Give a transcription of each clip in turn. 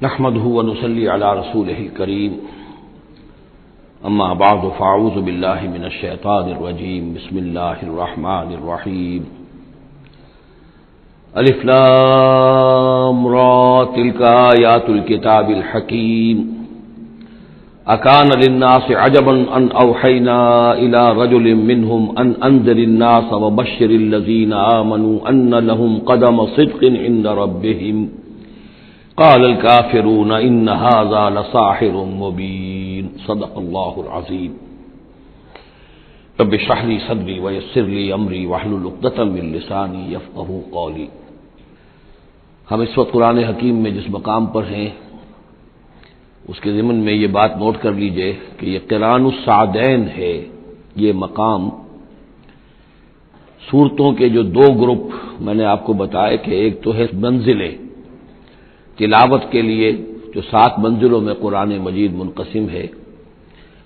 نحمده ونصلي على رسوله الكريم اما بعد فاعوذ بالله من الشيطان الرجيم بسم الله الرحمن الرحيم الف لام را تلك آيات الكتاب الحكيم اكان للناس عجبا ان اوحينا الى رجل منهم ان انذر الناس وبشر الذين آمنوا ان لهم قدم صدق عند ربهم قال الكافرون ان هذا لساحر مبين صدق الله العظيم رب اشرح لي صدري ويسر لي امري واحلل عقدة من لساني يفقهوا قولي۔ ہم اس وقت قرآن حکیم میں جس مقام پر ہیں اس کے ضمن میں یہ بات نوٹ کر لیجئے کہ یہ قران السعدین ہے۔ یہ مقام سورتوں کے جو دو گروپ میں نے آپ کو بتایا کہ ایک تو ہے منزلیں تلاوت کے لیے جو 7 منزلوں میں قرآن مجید منقسم ہے،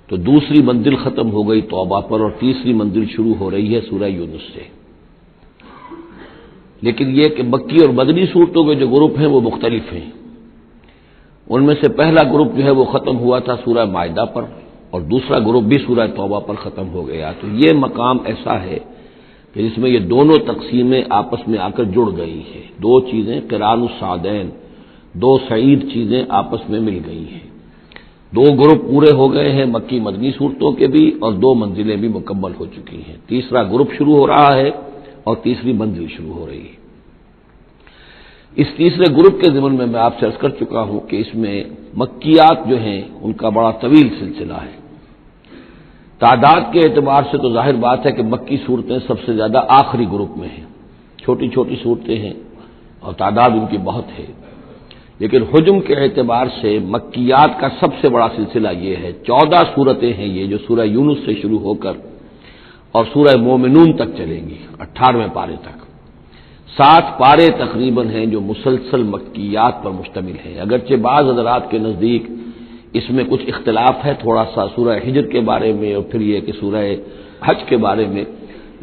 تو دوسری منزل ختم ہو گئی توبہ پر اور تیسری منزل شروع ہو رہی ہے سورہ یونس سے۔ لیکن یہ کہ مکی اور مدنی صورتوں کے جو گروپ ہیں وہ مختلف ہیں۔ ان میں سے پہلا گروپ جو ہے وہ ختم ہوا تھا سورہ مائدہ پر اور دوسرا گروپ بھی سورہ توبہ پر ختم ہو گیا۔ تو یہ مقام ایسا ہے کہ جس میں یہ دونوں تقسیمیں آپس میں آ کر جڑ گئی ہیں، دو چیزیں قران السعدین، دو سعید چیزیں آپس میں مل گئی ہیں۔ دو گروپ پورے ہو گئے ہیں مکی مدنی صورتوں کے بھی اور 2 منزلیں بھی مکمل ہو چکی ہیں۔ تیسرا گروپ شروع ہو رہا ہے اور تیسری منزل شروع ہو رہی ہے۔ اس تیسرے گروپ کے ضمن میں آپ سے عرض کر چکا ہوں کہ اس میں مکیات جو ہیں ان کا بڑا طویل سلسلہ ہے۔ تعداد کے اعتبار سے تو ظاہر بات ہے کہ مکی صورتیں سب سے زیادہ آخری گروپ میں ہیں، چھوٹی چھوٹی صورتیں ہیں اور تعداد ان کی بہت ہے، لیکن حجم کے اعتبار سے مکیات کا سب سے بڑا سلسلہ یہ ہے۔ 14 صورتیں ہیں یہ جو سورہ یونس سے شروع ہو کر اور سورہ مومنون تک چلیں گی 18ویں پارے تک۔ 7 پارے تقریباً ہیں جو مسلسل مکیات پر مشتمل ہیں، اگرچہ بعض حضرات کے نزدیک اس میں کچھ اختلاف ہے تھوڑا سا سورہ ہجر کے بارے میں اور پھر یہ کہ سورہ حج کے بارے میں،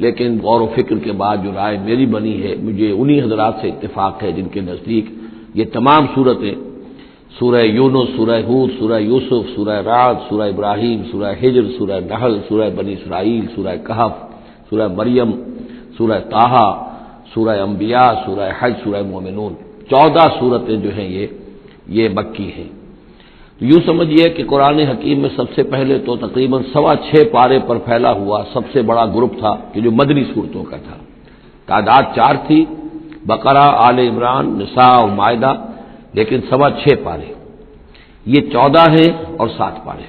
لیکن غور و فکر کے بعد جو رائے میری بنی ہے مجھے انہی حضرات سے اتفاق ہے جن کے نزدیک یہ تمام صورتیں سورہ یونس، سورہ ہود، سورہ یوسف، سورہ رعد، سورہ ابراہیم، سورہ ہجر، سورہ نحل، سورہ بنی اسرائیل، سورہ کہف، سورہ مریم، سورہ طٰہٰ، سورہ انبیاء، سورہ حج، سورہ مومنون، 14 صورتیں جو ہیں یہ مکی ہیں۔ تو یوں سمجھیے کہ قرآن حکیم میں سب سے پہلے تو تقریباً 6.25 پارے پر پھیلا ہوا سب سے بڑا گروپ تھا کہ جو مدنی صورتوں کا تھا۔ تعداد 4 تھی، بقرہ، آل عمران، نساء اور مائدہ، لیکن 6.25 پارے، یہ 14 ہیں اور 7 پارے۔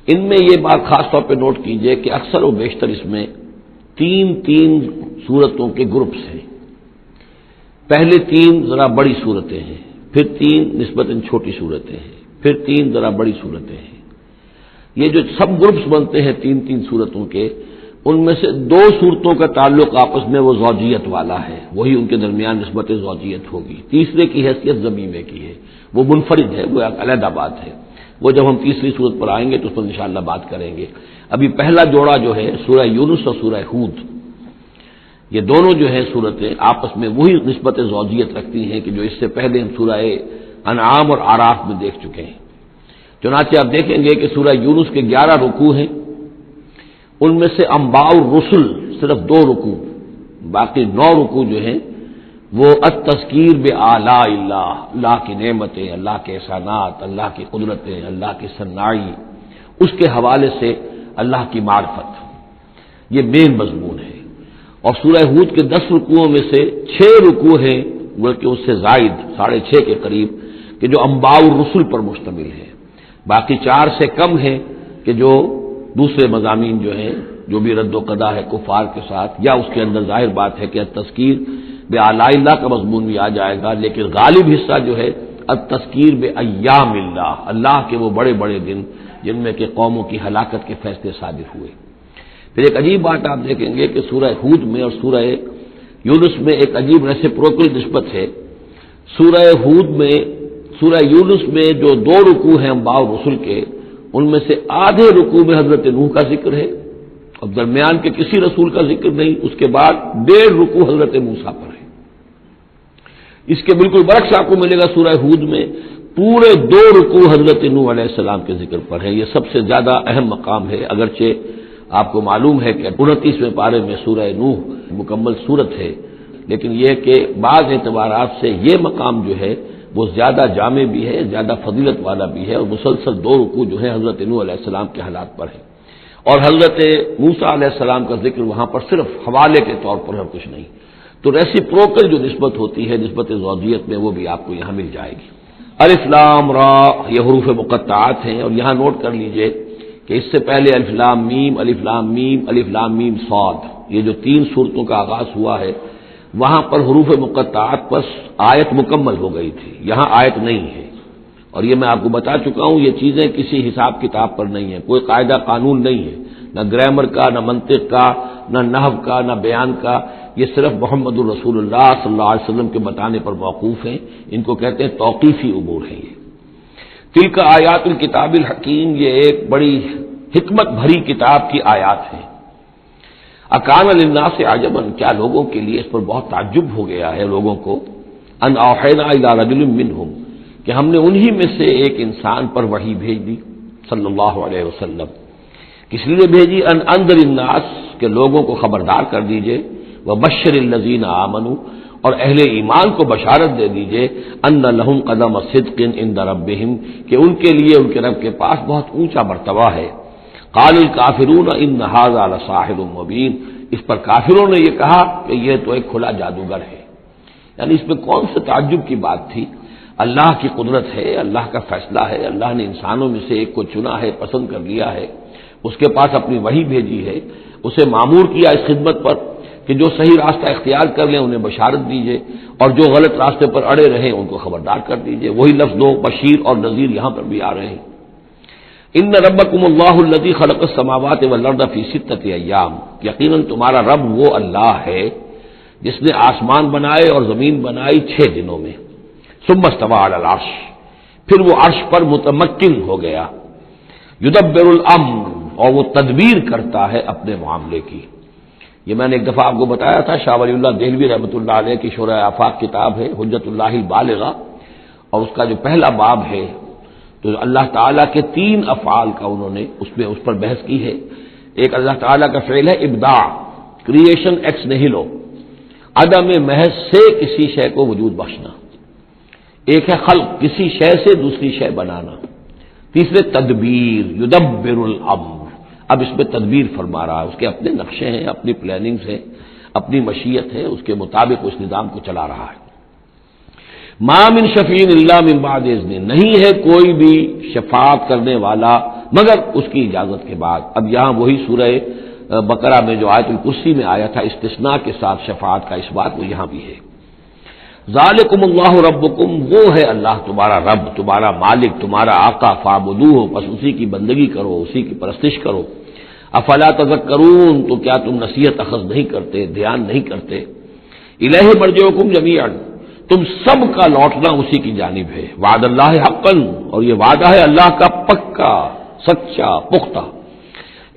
ان میں یہ بات خاص طور پہ نوٹ کیجئے کہ اکثر و بیشتر اس میں 3 صورتوں کے گروپس ہیں۔ پہلے 3 ذرا بڑی صورتیں ہیں، پھر 3 نسبتاً چھوٹی صورتیں ہیں، پھر 3 ذرا بڑی صورتیں ہیں۔ یہ جو سب گروپس بنتے ہیں 3 صورتوں کے، ان میں سے 2 صورتوں کا تعلق آپس میں وہ زوجیت والا ہے، وہی ان کے درمیان نسبت زوجیت ہوگی۔ تیسرے کی حیثیت ضمیمے کی ہے، وہ منفرد ہے، وہ ایک علیحدہ بات ہے، وہ جب ہم تیسری صورت پر آئیں گے تو اس پر انشاءاللہ بات کریں گے۔ ابھی پہلا جوڑا جو ہے سورہ یونس اور سورہ ہود، یہ دونوں جو ہیں صورتیں آپس میں وہی نسبت زوجیت رکھتی ہیں کہ جو اس سے پہلے ہم سورہ انعام اور اعراف میں دیکھ چکے ہیں۔ چنانچہ آپ دیکھیں گے کہ سورہ یونس کے 11 رکوع ہیں، ان میں سے انباء الرسل صرف 2 رکوع، باقی 9 رکوع جو ہیں وہ التذکیر بآلاء اللہ، اللہ کی نعمتیں، اللہ کے احسانات، اللہ کی قدرتیں، اللہ کی صناعی، اس کے حوالے سے اللہ کی معرفت، یہ مین مضمون ہے۔ اور سورہ ہود کے 10 رکوعوں میں سے 6 رکوع ہیں بلکہ اس سے زائد 6.5 کے قریب کہ جو انباء الرسل پر مشتمل ہے، باقی 4 سے کم ہیں کہ جو دوسرے مضامین جو ہیں جو بھی رد و قضا ہے کفار کے ساتھ، یا اس کے اندر ظاہر بات ہے کہ التذکیر بآلاء اللہ کا مضمون بھی آ جائے گا، لیکن غالب حصہ جو ہے التذکیر بایام اللہ، اللہ کے وہ بڑے بڑے دن جن میں کہ قوموں کی ہلاکت کے فیصلے صادر ہوئے۔ پھر ایک عجیب بات آپ دیکھیں گے کہ سورہ ہود میں اور سورہ یونس میں ایک عجیب ریسیپروکل نسبت ہے۔ سورہ ہود میں، سورہ یونس میں جو 2 رکوع ہیں انباء الرسل کے، ان میں سے آدھے رکوع میں حضرت نوح کا ذکر ہے اور درمیان کے کسی رسول کا ذکر نہیں، اس کے بعد 1.5 رکوع حضرت موسیٰ پر ہے۔ اس کے بالکل برعکس آپ کو ملے گا سورہ ہود میں پورے 2 رکوع حضرت نوح علیہ السلام کے ذکر پر ہے. یہ سب سے زیادہ اہم مقام ہے، اگرچہ آپ کو معلوم ہے کہ 29ویں پارے میں سورہ نوح مکمل سورت ہے، لیکن یہ کہ بعض اعتبارات سے یہ مقام جو ہے وہ زیادہ جامع بھی ہے، زیادہ فضیلت والا بھی ہے، اور مسلسل 2 رکوع جو ہے حضرت نوح علیہ السلام کے حالات پر ہے. اور حضرت موسیٰ علیہ السلام کا ذکر وہاں پر صرف حوالے کے طور پر ہے، کچھ نہیں. تو ریسیپروکل جو نسبت ہوتی ہے نسبت زوجیت میں، وہ بھی آپ کو یہاں مل جائے گی. الف لام را یہ حروف مقطعات ہیں، اور یہاں نوٹ کر لیجئے کہ اس سے پہلے الف لام میم، الف لام میم، الف لام میم صاد، یہ جو 3 صورتوں کا آغاز ہوا ہے وہاں پر حروف مقطعات پر آیت مکمل ہو گئی تھی، یہاں آیت نہیں ہے. اور یہ میں آپ کو بتا چکا ہوں، یہ چیزیں کسی حساب کتاب پر نہیں ہیں، کوئی قاعدہ قانون نہیں ہے، نہ گرامر کا، نہ منطق کا، نہ نحو کا، نہ بیان کا. یہ صرف محمد الرسول اللہ صلی اللہ علیہ وسلم کے بتانے پر موقوف ہیں. ان کو کہتے ہیں توقیفی امور ہیں. یہ تلک آیات الکتاب الحکیم، یہ ایک بڑی حکمت بھری کتاب کی آیات ہیں. اکان للناس عجبا، کیا لوگوں کے لیے اس پر بہت تعجب ہو گیا ہے لوگوں کو، ان اوحینا الی رجل منہم، کہ ہم نے انہی میں سے ایک انسان پر وحی بھیج دی صلی اللہ علیہ وسلم. کس لیے بھیجی؟ ان انذر الناس، کہ لوگوں کو خبردار کر دیجئے، وبشر الذین آمنوا، اور اہل ایمان کو بشارت دے دیجئے، ان لہم قدم صدق عند ربہم، کہ ان کے لیے ان کے رب کے پاس بہت اونچا مرتبہ ہے. قال الکافرون ان ھذا لساحر مبین، اس پر کافروں نے یہ کہا کہ یہ تو ایک کھلا جادوگر ہے. یعنی اس میں کون سے تعجب کی بات تھی؟ اللہ کی قدرت ہے، اللہ کا فیصلہ ہے، اللہ نے انسانوں میں سے ایک کو چنا ہے، پسند کر لیا ہے، اس کے پاس اپنی وحی بھیجی ہے، اسے مامور کیا اس خدمت پر کہ جو صحیح راستہ اختیار کر لیں انہیں بشارت دیجیے، اور جو غلط راستے پر اڑے رہیں ان کو خبردار کر دیجیے. وہی لفظ دو، بشیر اور نذیر، یہاں پر بھی آ رہے ہیں. ان ربکم اللہ الذی خلق السماوات والارض فی 6 ایام، یقیناً تمہارا رب وہ اللہ ہے جس نے آسمان بنائے اور زمین بنائی 6 دنوں میں. ثم استوى علی العرش، پھر وہ عرش پر متمکن ہو گیا. یدبر الامر، اور وہ تدبیر کرتا ہے اپنے معاملے کی. یہ میں نے ایک دفعہ آپ کو بتایا تھا، شاہ ولی اللہ دہلوی رحمۃ اللہ علیہ کی شرح آفاق کتاب ہے حجت اللہ البالغہ، اور اس کا جو پہلا باب ہے تو اللہ تعالیٰ کے 3 افعال کا انہوں نے اس پر بحث کی ہے. ایک اللہ تعالیٰ کا فعل ہے ابداع، کریشن ایکس نہیلو، عدم محض سے کسی شے کو وجود بخشنا. ایک ہے خلق، کسی شے سے دوسری شے بنانا. تیسرے تدبیر، یدبر الامر، اب اس میں تدبیر فرما رہا ہے، اس کے اپنے نقشے ہیں، اپنی پلاننگز ہیں، اپنی مشیت ہے، اس کے مطابق اس نظام کو چلا رہا ہے. ما من شفیع الا من بعد اذن، نہیں ہے کوئی بھی شفاعت کرنے والا مگر اس کی اجازت کے بعد. اب یہاں وہی سورہ بقرہ میں جو آیت الکرسی میں آیا تھا استثناء کے ساتھ شفاعت کا اس بات، وہ یہاں بھی ہے. ذالکم اللہ ربکم، وہ ہے اللہ تمہارا رب، تمہارا مالک، تمہارا آقا، فاعبدوہ، پس اسی کی بندگی کرو، اسی کی پرستش کرو. افلا تذکرون، تو کیا تم نصیحت اخذ نہیں کرتے، دھیان نہیں کرتے. الیہ مرجعکم جمیعا، تم سب کا لوٹنا اسی کی جانب ہے. وعد اللہ حقا، اور یہ وعدہ ہے اللہ کا پکا، سچا، پختہ.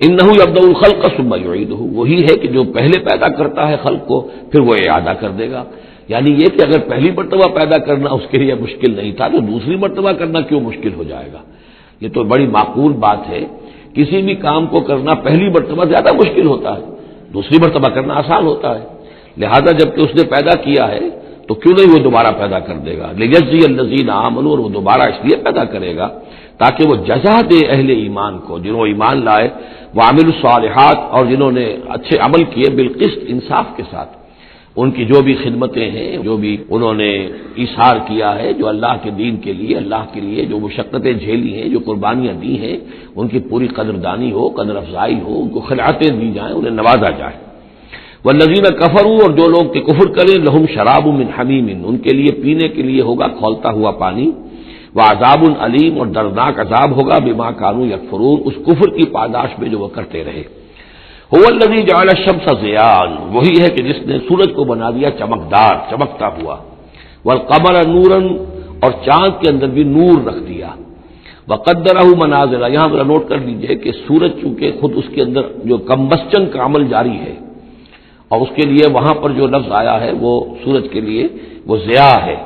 انہ یبدأ الخلق ثم یعیدہ، وہی ہے کہ جو پہلے پیدا کرتا ہے خلق کو پھر وہ اعادہ کر دے گا. یعنی یہ کہ اگر پہلی مرتبہ پیدا کرنا اس کے لیے مشکل نہیں تھا تو دوسری مرتبہ کرنا کیوں مشکل ہو جائے گا؟ یہ تو بڑی معقول بات ہے. کسی بھی کام کو کرنا پہلی مرتبہ زیادہ مشکل ہوتا ہے، دوسری مرتبہ کرنا آسان ہوتا ہے. لہذا جب کہ اس نے پیدا کیا ہے تو کیوں نہیں وہ دوبارہ پیدا کر دے گا. لیجزی الذین آمنوا، اور وہ دوبارہ اس لیے پیدا کرے گا تاکہ وہ جزا دے اہل ایمان کو، جنہوں ایمان لائے، وعملوا الصالحات، اور جنہوں نے اچھے عمل کیے، بالقسط، انصاف کے ساتھ. ان کی جو بھی خدمتیں ہیں، جو بھی انہوں نے ایثار کیا ہے، جو اللہ کے دین کے لیے، اللہ کے لیے جو مشقتیں جھیلی ہیں، جو قربانیاں دی ہیں، ان کی پوری قدردانی ہو، قدر افزائی ہو، ان کو خلعتیں دی جائیں، انہیں نوازا جائے. والذین کفروا، اور جو لوگ کہ کفر کریں، لہم شراب من حمیم، ان کے لیے پینے کے لیے ہوگا کھولتا ہوا پانی. وعذاب علیم، اور دردناک عذاب ہوگا بما کانوا یکفرون، اس کفر کی پاداش میں جو وہ کرتے رہے. هو الذی جعل الشمس ضیاء، وہی ہے کہ جس نے سورج کو بنا دیا چمکدار، چمکتا ہوا. والقمر نورا، اور چاند کے اندر بھی نور رکھ دیا. وقدرہ منازل، یہاں ذرا نوٹ کر لیجئے کہ سورج چونکہ خود اس کے اندر جو کمبسچن کا عمل جاری ہے، اور اس کے لیے وہاں پر جو لفظ آیا ہے وہ سورج کے لیے وہ ضیاء ہے،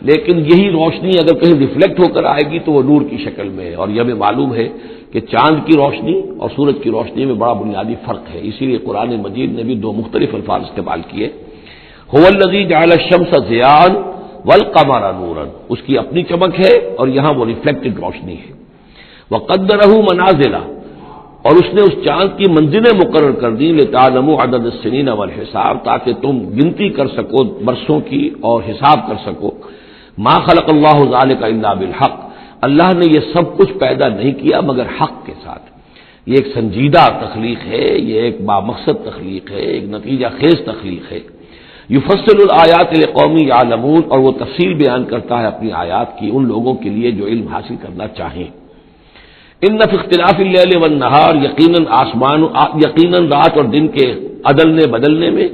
لیکن یہی روشنی اگر کہیں ریفلیکٹ ہو کر آئے گی تو وہ نور کی شکل میں ہے، اور یہ ہمیں معلوم ہے کہ چاند کی روشنی اور سورج کی روشنی میں بڑا بنیادی فرق ہے، اسی لیے قرآن مجید نے بھی دو مختلف الفاظ استعمال کیے۔ هو الذی جعل الشمس ضیاء والقمر نورا، اس کی اپنی چمک ہے اور یہاں وہ ریفلیکٹڈ روشنی ہے۔ وقدرہ منازل، اور اس نے اس چاند کی منزلیں مقرر کر دی، لتعلموا عدد السنین والحساب، تاکہ تم گنتی کر سکو برسوں کی اور حساب کر سکو۔ ما خلق اللہ ذلک الا بالحق، اللہ نے یہ سب کچھ پیدا نہیں کیا مگر حق کے ساتھ۔ یہ ایک سنجیدہ تخلیق ہے، یہ ایک بامقصد تخلیق ہے، ایک نتیجہ خیز تخلیق ہے۔ یفصل الآیات لقوم یعلمون، اور وہ تفصیل بیان کرتا ہے اپنی آیات کی ان لوگوں کے لیے جو علم حاصل کرنا چاہیں۔ ان فی اختلاف اللیل والنہار، یقیناً رات اور دن کے عدلنے بدلنے میں،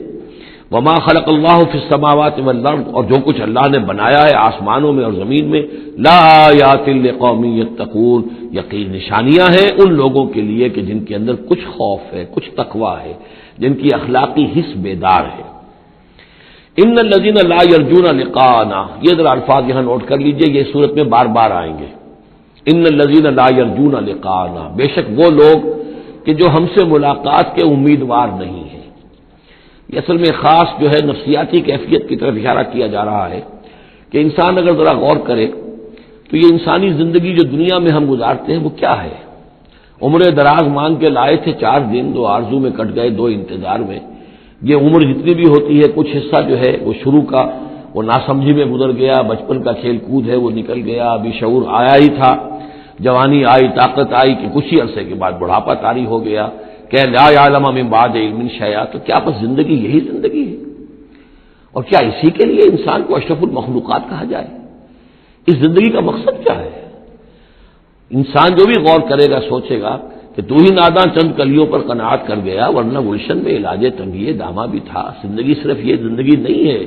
وما خلق اللہ فی السماوات والارض، اور جو کچھ اللہ نے بنایا ہے آسمانوں میں اور زمین میں، لآیات لقوم یتقون، یقین نشانیاں ہیں ان لوگوں کے لیے کہ جن کے اندر کچھ خوف ہے، کچھ تقوی ہے، جن کی اخلاقی حس بیدار ہے۔ ان الذین لا یرجون لقاءنا، یہ ذرا الفاظ یہاں نوٹ کر لیجئے، یہ صورت میں بار بار آئیں گے۔ ان الذین لا یرجون لقاءنا، بے شک وہ لوگ کہ جو ہم سے ملاقات کے امیدوار نہیں ہیں۔ یہ اصل میں خاص جو ہے نفسیاتی کیفیت کی طرف اشارہ کیا جا رہا ہے کہ انسان اگر ذرا غور کرے تو یہ انسانی زندگی جو دنیا میں ہم گزارتے ہیں وہ کیا ہے؟ عمر دراز مانگ کے لائے تھے 4 دن، 2 آرزو میں کٹ گئے 2 انتظار میں۔ یہ عمر جتنی بھی ہوتی ہے کچھ حصہ جو ہے وہ شروع کا وہ ناسمجھی میں گزر گیا، بچپن کا کھیل کود ہے وہ نکل گیا، ابھی شعور آیا ہی تھا، جوانی آئی، طاقت آئی کہ کچھ ہی عرصے کے بعد بڑھاپا طاری ہو گیا، کہ لا یعلم من بعد علم شیئا۔ تو کیا بس زندگی یہی زندگی ہے؟ اور کیا اسی کے لیے انسان کو اشرف المخلوقات کہا جائے؟ اس زندگی کا مقصد کیا ہے؟ انسان جو بھی غور کرے گا سوچے گا کہ تو ہی ناداں چند کلیوں پر قناعت کر گیا، ورنہ گلشن میں علاج تنگیے دامہ بھی تھا۔ زندگی صرف یہ زندگی نہیں ہے،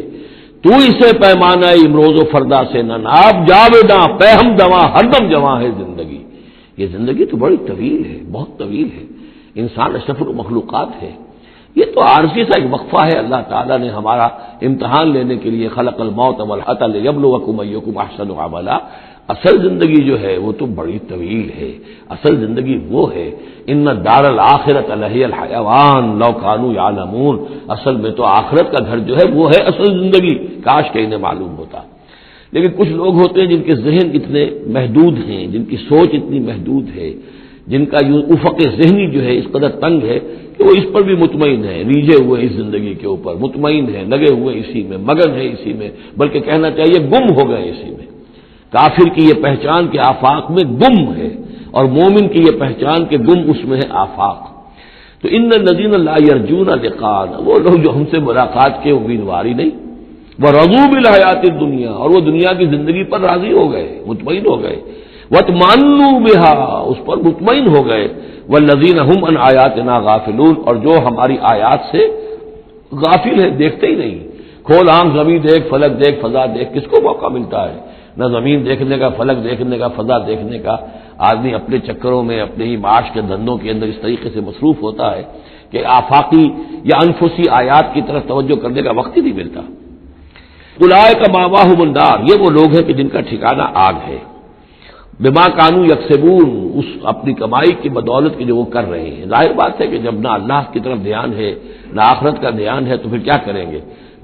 تو اسے پیمانہ امروز و فردا سے نہ ناب، جاویداں پہ ہم دواں ہر دم جواں ہے زندگی۔ یہ زندگی تو بڑی طویل ہے، بہت طویل ہے، انسان اشرف المخلوقات ہے۔ یہ تو عارضی سا ایک وقفہ ہے، اللہ تعالیٰ نے ہمارا امتحان لینے کے لیے خلق الموت والحیاۃ لیبلوکم ایکم احسن عملا۔ اصل زندگی جو ہے وہ تو بڑی طویل ہے، اصل زندگی وہ ہے ان دار الآخرۃ لہی الحیوان لو کانوا یعلمون، اصل میں تو آخرت کا گھر جو ہے وہ ہے اصل زندگی، کاش کہ انہیں معلوم ہوتا۔ لیکن کچھ لوگ ہوتے ہیں جن کے ذہن اتنے محدود ہیں، جن کی سوچ اتنی محدود ہے، جن کا افق ذہنی جو ہے اس قدر تنگ ہے کہ وہ اس پر بھی مطمئن ہے، ریجھے ہوئے اس زندگی کے اوپر مطمئن ہے، لگے ہوئے اسی میں، مگن ہے اسی میں، بلکہ کہنا چاہیے گم ہو گئے اسی میں۔ کافر کی یہ پہچان کے آفاق میں گم ہے، اور مومن کی یہ پہچان کے گم اس میں ہے آفاق۔ تو ان الذین لا یرجون لقاءنا، وہ لوگ جو ہم سے ملاقات کے امیدوار ہی نہیں، ورضوا بالحیات الدنیا، اور وہ دنیا کی زندگی پر راضی ہو گئے، مطمئن ہو گئے، واطمأنوا بها، اس پر مطمئن ہو گئے، والذین هم عن آیاتنا غافلون، اور جو ہماری آیات سے غافل ہے، دیکھتے ہی نہیں۔ کھول آنکھ، زمین دیکھ، فلک دیکھ، فضا دیکھ، کس کو موقع ملتا ہے؟ نہ زمین دیکھنے کا، فلک دیکھنے کا، فضا دیکھنے کا۔ آدمی اپنے چکروں میں، اپنے ہی معاش کے دھندوں کے اندر اس طریقے سے مصروف ہوتا ہے کہ آفاقی یا انفسی آیات کی طرف توجہ کرنے کا وقت ہی نہیں ملتا۔ اولئک مأواہم النار، یہ وہ لوگ ہیں کہ جن کا ٹھکانہ آگ ہے، بما کانوا یکسبون، اس اپنی کمائی کی بدولت کی جو وہ کر رہے ہیں۔ ظاہر بات ہے کہ جب نہ اللہ کی طرف دھیان ہے نہ آخرت کا دھیان ہے تو پھر کیا کریں گے؟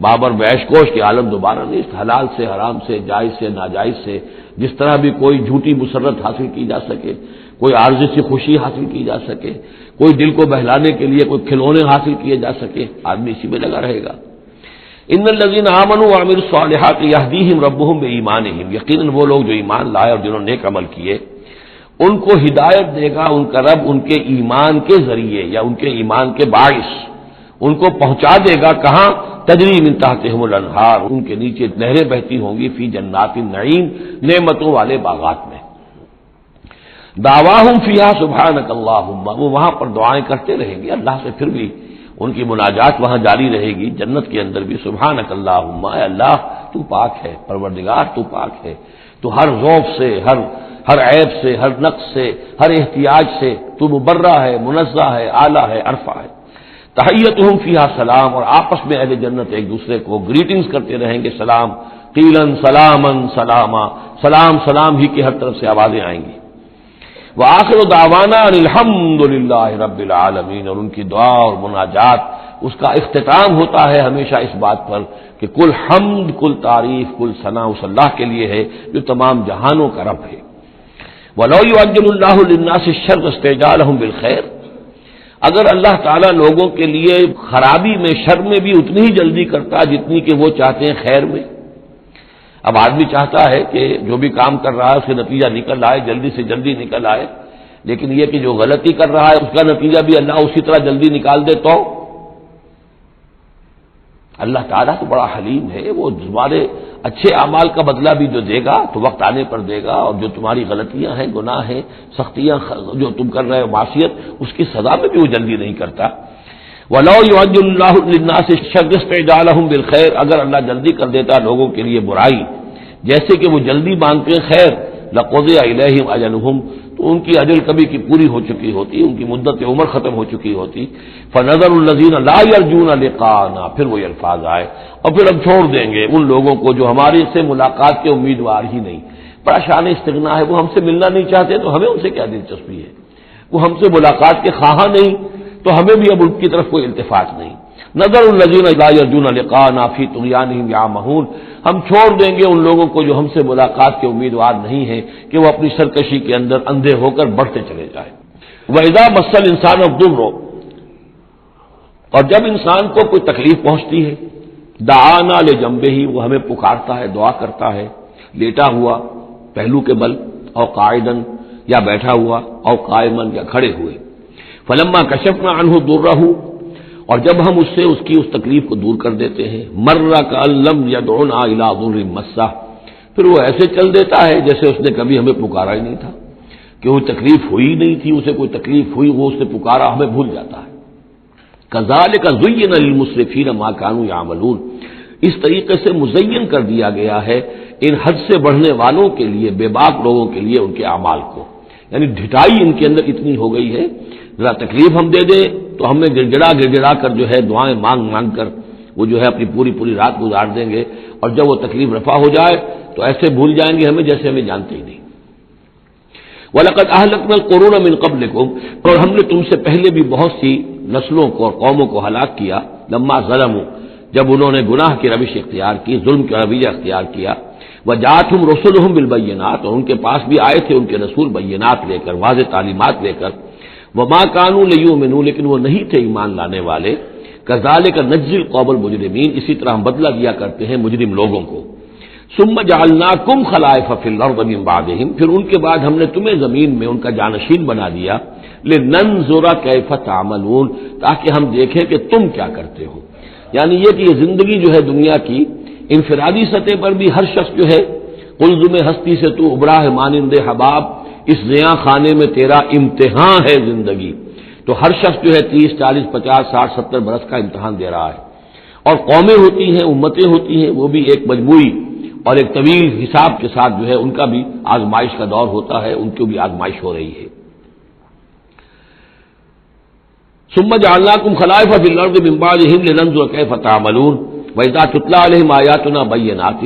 بابر بیش کوش کے عالم دوبارہ نہیں، حلال سے، حرام سے، جائز سے، ناجائز سے، جس طرح بھی کوئی جھوٹی مسرت حاصل کی جا سکے، کوئی عارضی سی خوشی حاصل کی جا سکے، کوئی دل کو بہلانے کے لیے کوئی کھلونے حاصل کیے جا سکے، آدمی اسی میں لگا رہے گا۔ ان الذین آمنوا وعملوا الصالحات یہدیہم ربہم بایمانہم، یقیناً وہ لوگ جو ایمان لائے اور جنہوں نے نیک عمل کیے ان کو ہدایت دے گا ان کا رب ان کے ایمان کے ذریعے یا ان کے ایمان کے باعث، ان کو پہنچا دے گا کہاں؟ تجری من تحتہم الانہار، ان کے نیچے نہریں بہتی ہوں گی، فی جنات النعیم، نعمتوں والے باغات میں۔ دعواہم فیہا سبحانک اللہم، وہ وہاں پر دعائیں کرتے رہیں گے اللہ سے، پھر بھی ان کی مناجات وہاں جاری رہے گی، جنت کے اندر بھی سبحانک اللہم، اے اللہ تو پاک ہے، پروردگار تو پاک ہے، تو ہر ذوف سے، ہر عیب سے، ہر نقص سے، ہر احتیاج سے تو مبرہ ہے، منزہ ہے، اعلیٰ ہے، عرفہ ہے۔ تحیتہم فیہا سلام، اور آپس میں اہل جنت ایک دوسرے کو گریٹنگز کرتے رہیں گے، سلام، قیلن سلامن سلاما، سلام سلام ہی کی ہر طرف سے آوازیں آئیں گی۔ وآخر دعوانا ان الحمد للہ رب العالمین، اور ان کی دعا اور مناجات اس کا اختتام ہوتا ہے ہمیشہ اس بات پر کہ کل حمد، کل تعریف، کل ثنا اس اللہ کے لیے ہے جو تمام جہانوں کا رب ہے۔ وَلَوْ يُعَجِّلُ اللَّهُ لِلنَّاسِ الشَّرَّ اسْتِعْجَالَهُم بِالْخَيْرِ، اگر اللہ تعالیٰ لوگوں کے لیے خرابی میں، شر میں بھی اتنی ہی جلدی کرتا جتنی کہ وہ چاہتے ہیں خیر میں۔ اب آدمی چاہتا ہے کہ جو بھی کام کر رہا ہے اس کا نتیجہ نکل آئے، جلدی سے جلدی نکل آئے، لیکن یہ کہ جو غلطی کر رہا ہے اس کا نتیجہ بھی اللہ اسی طرح جلدی نکال دے تو اللہ تعالیٰ تو بڑا حلیم ہے، وہ تمہارے اچھے اعمال کا بدلہ بھی جو دے گا تو وقت آنے پر دے گا، اور جو تمہاری غلطیاں ہیں، گناہ ہیں، سختیاں جو تم کر رہے ہو، معصیت، اس کی سزا میں بھی وہ جلدی نہیں کرتا۔ وَلَوْ يُعَجِّلُ اللَّهُ لِلنَّاسِ الشَّرَّ اسْتِعْجَالَهُم بِالْخَيْرِ، اگر اللہ جلدی کر دیتا لوگوں کے لیے برائی جیسے کہ وہ جلدی مانگتے ہیں خیر، لَقُضِيَ إِلَيْهِمْ أَجَلُهُمْ، تو ان کی اجل کبھی کی پوری ہو چکی ہوتی، ان کی مدت عمر ختم ہو چکی ہوتی۔ فَنَذَرُ الَّذِينَ لَا يَرْجُونَ لِقَاءَنَا، پھر وہ الفاظ آئے، اور پھر ہم چھوڑ دیں گے ان لوگوں کو جو ہمارے سے ملاقات کے امیدوار ہی نہیں۔ بڑا شان استغنا ہے، وہ ہم سے ملنا نہیں چاہتے تو ہمیں ان سے کیا دلچسپی ہے، وہ ہم سے ملاقات کے خواہاں نہیں تو ہمیں بھی اب ان کی طرف کوئی التفات نہیں۔ نظر الذین لا یرجون لقاءنا فی طغیانہم یعمہون، ہم چھوڑ دیں گے ان لوگوں کو جو ہم سے ملاقات کے امیدوار نہیں ہیں کہ وہ اپنی سرکشی کے اندر اندھے ہو کر بڑھتے چلے جائیں۔ وَإِذَا مَسَّ الْإِنسَانَ الضُّرُّ، اور جب انسان کو کوئی تکلیف پہنچتی ہے، دعانا لجنبہ، وہ ہمیں پکارتا ہے، دعا کرتا ہے، لیٹا ہوا پہلو کے بل، اور قاعدن یا بیٹھا ہوا، اور قائمن یا کھڑے ہوئے۔ فلما کشفنا عنہ ضرہ، اور جب ہم اس سے اس کی اس تکلیف کو دور کر دیتے ہیں، مر کأن لم یدعنا الی ضر مسہ، پھر وہ ایسے چل دیتا ہے جیسے اس نے کبھی ہمیں پکارا ہی نہیں تھا، کہ وہ تکلیف ہوئی نہیں تھی، اسے کوئی تکلیف ہوئی، وہ اس نے پکارا، ہمیں بھول جاتا ہے۔ کذالک زین للمسرفین ما کانوا یعملون، اس طریقے سے مزین کر دیا گیا ہے ان حد سے بڑھنے والوں کے لیے، بے باک لوگوں کے لیے، ان کے اعمال کو، یعنی ڈھٹائی ان کے اندر اتنی ہو گئی ہے، ذرا تکلیف ہم دے دیں تو ہمیں گڑ گڑا کر جو ہے دعائیں مانگ کر وہ جو ہے اپنی پوری رات گزار دیں گے، اور جب وہ تکلیف رفع ہو جائے تو ایسے بھول جائیں گے ہمیں جیسے ہمیں جانتے ہی نہیں۔ وَلَقَدْ أَهْلَكْنَا الْقُرُونَ مِن قَبْلِكُمْ، اور ہم نے تم سے پہلے بھی بہت سی نسلوں کو اور قوموں کو ہلاک کیا، لما ظلموا، جب انہوں نے گناہ کی روش اختیار کی، ظلم کا رویہ اختیار کیا، وَجَاءَتْهُمْ رُسُلُهُم بِالْبَيِّنَاتِ، اور ان کے پاس بھی آئے تھے ان کے رسول بینات لے کر، واضح تعلیمات لے کر، وَمَا كَانُوا لِيُؤْمِنُوا، لیکن وہ نہیں تھے ایمان لانے والے، كَذَلِكَ نَجْزِي الْقَوْمَ الْمُجْرِمِينَ، اسی طرح ہم بدلہ دیا کرتے ہیں مجرم لوگوں کو۔ ثُمَّ جَعَلْنَاكُمْ خَلَائِفَ فِي الْأَرْضِ مِن بَعْدِهِمْ، پھر ان کے بعد ہم نے تمہیں زمین میں ان کا جانشین بنا دیا، لِنَنظُرَ كَيْفَ تَعْمَلُونَ، تاکہ ہم دیکھیں کہ تم کیا کرتے ہو۔ یعنی یہ کہ یہ زندگی جو ہے دنیا کی انفرادی سطح پر بھی ہر شخص جو ہے قلزم ہستی سے تو ابراہ مانند حباب، اس زیاں خانے میں تیرا امتحان ہے زندگی، تو ہر شخص جو ہے 30 40 50 60 70 برس کا امتحان دے رہا ہے، اور قومیں ہوتی ہیں، امتیں ہوتی ہیں، وہ بھی ایک مجموعی اور ایک طویل حساب کے ساتھ جو ہے ان کا بھی آزمائش کا دور ہوتا ہے، ان کو بھی آزمائش ہو رہی ہے۔ ثم جعلناکم خلائف فی الارض من بعدہم لننظر کیف تعملون واذا تتلی علیہم آیاتنا بینات،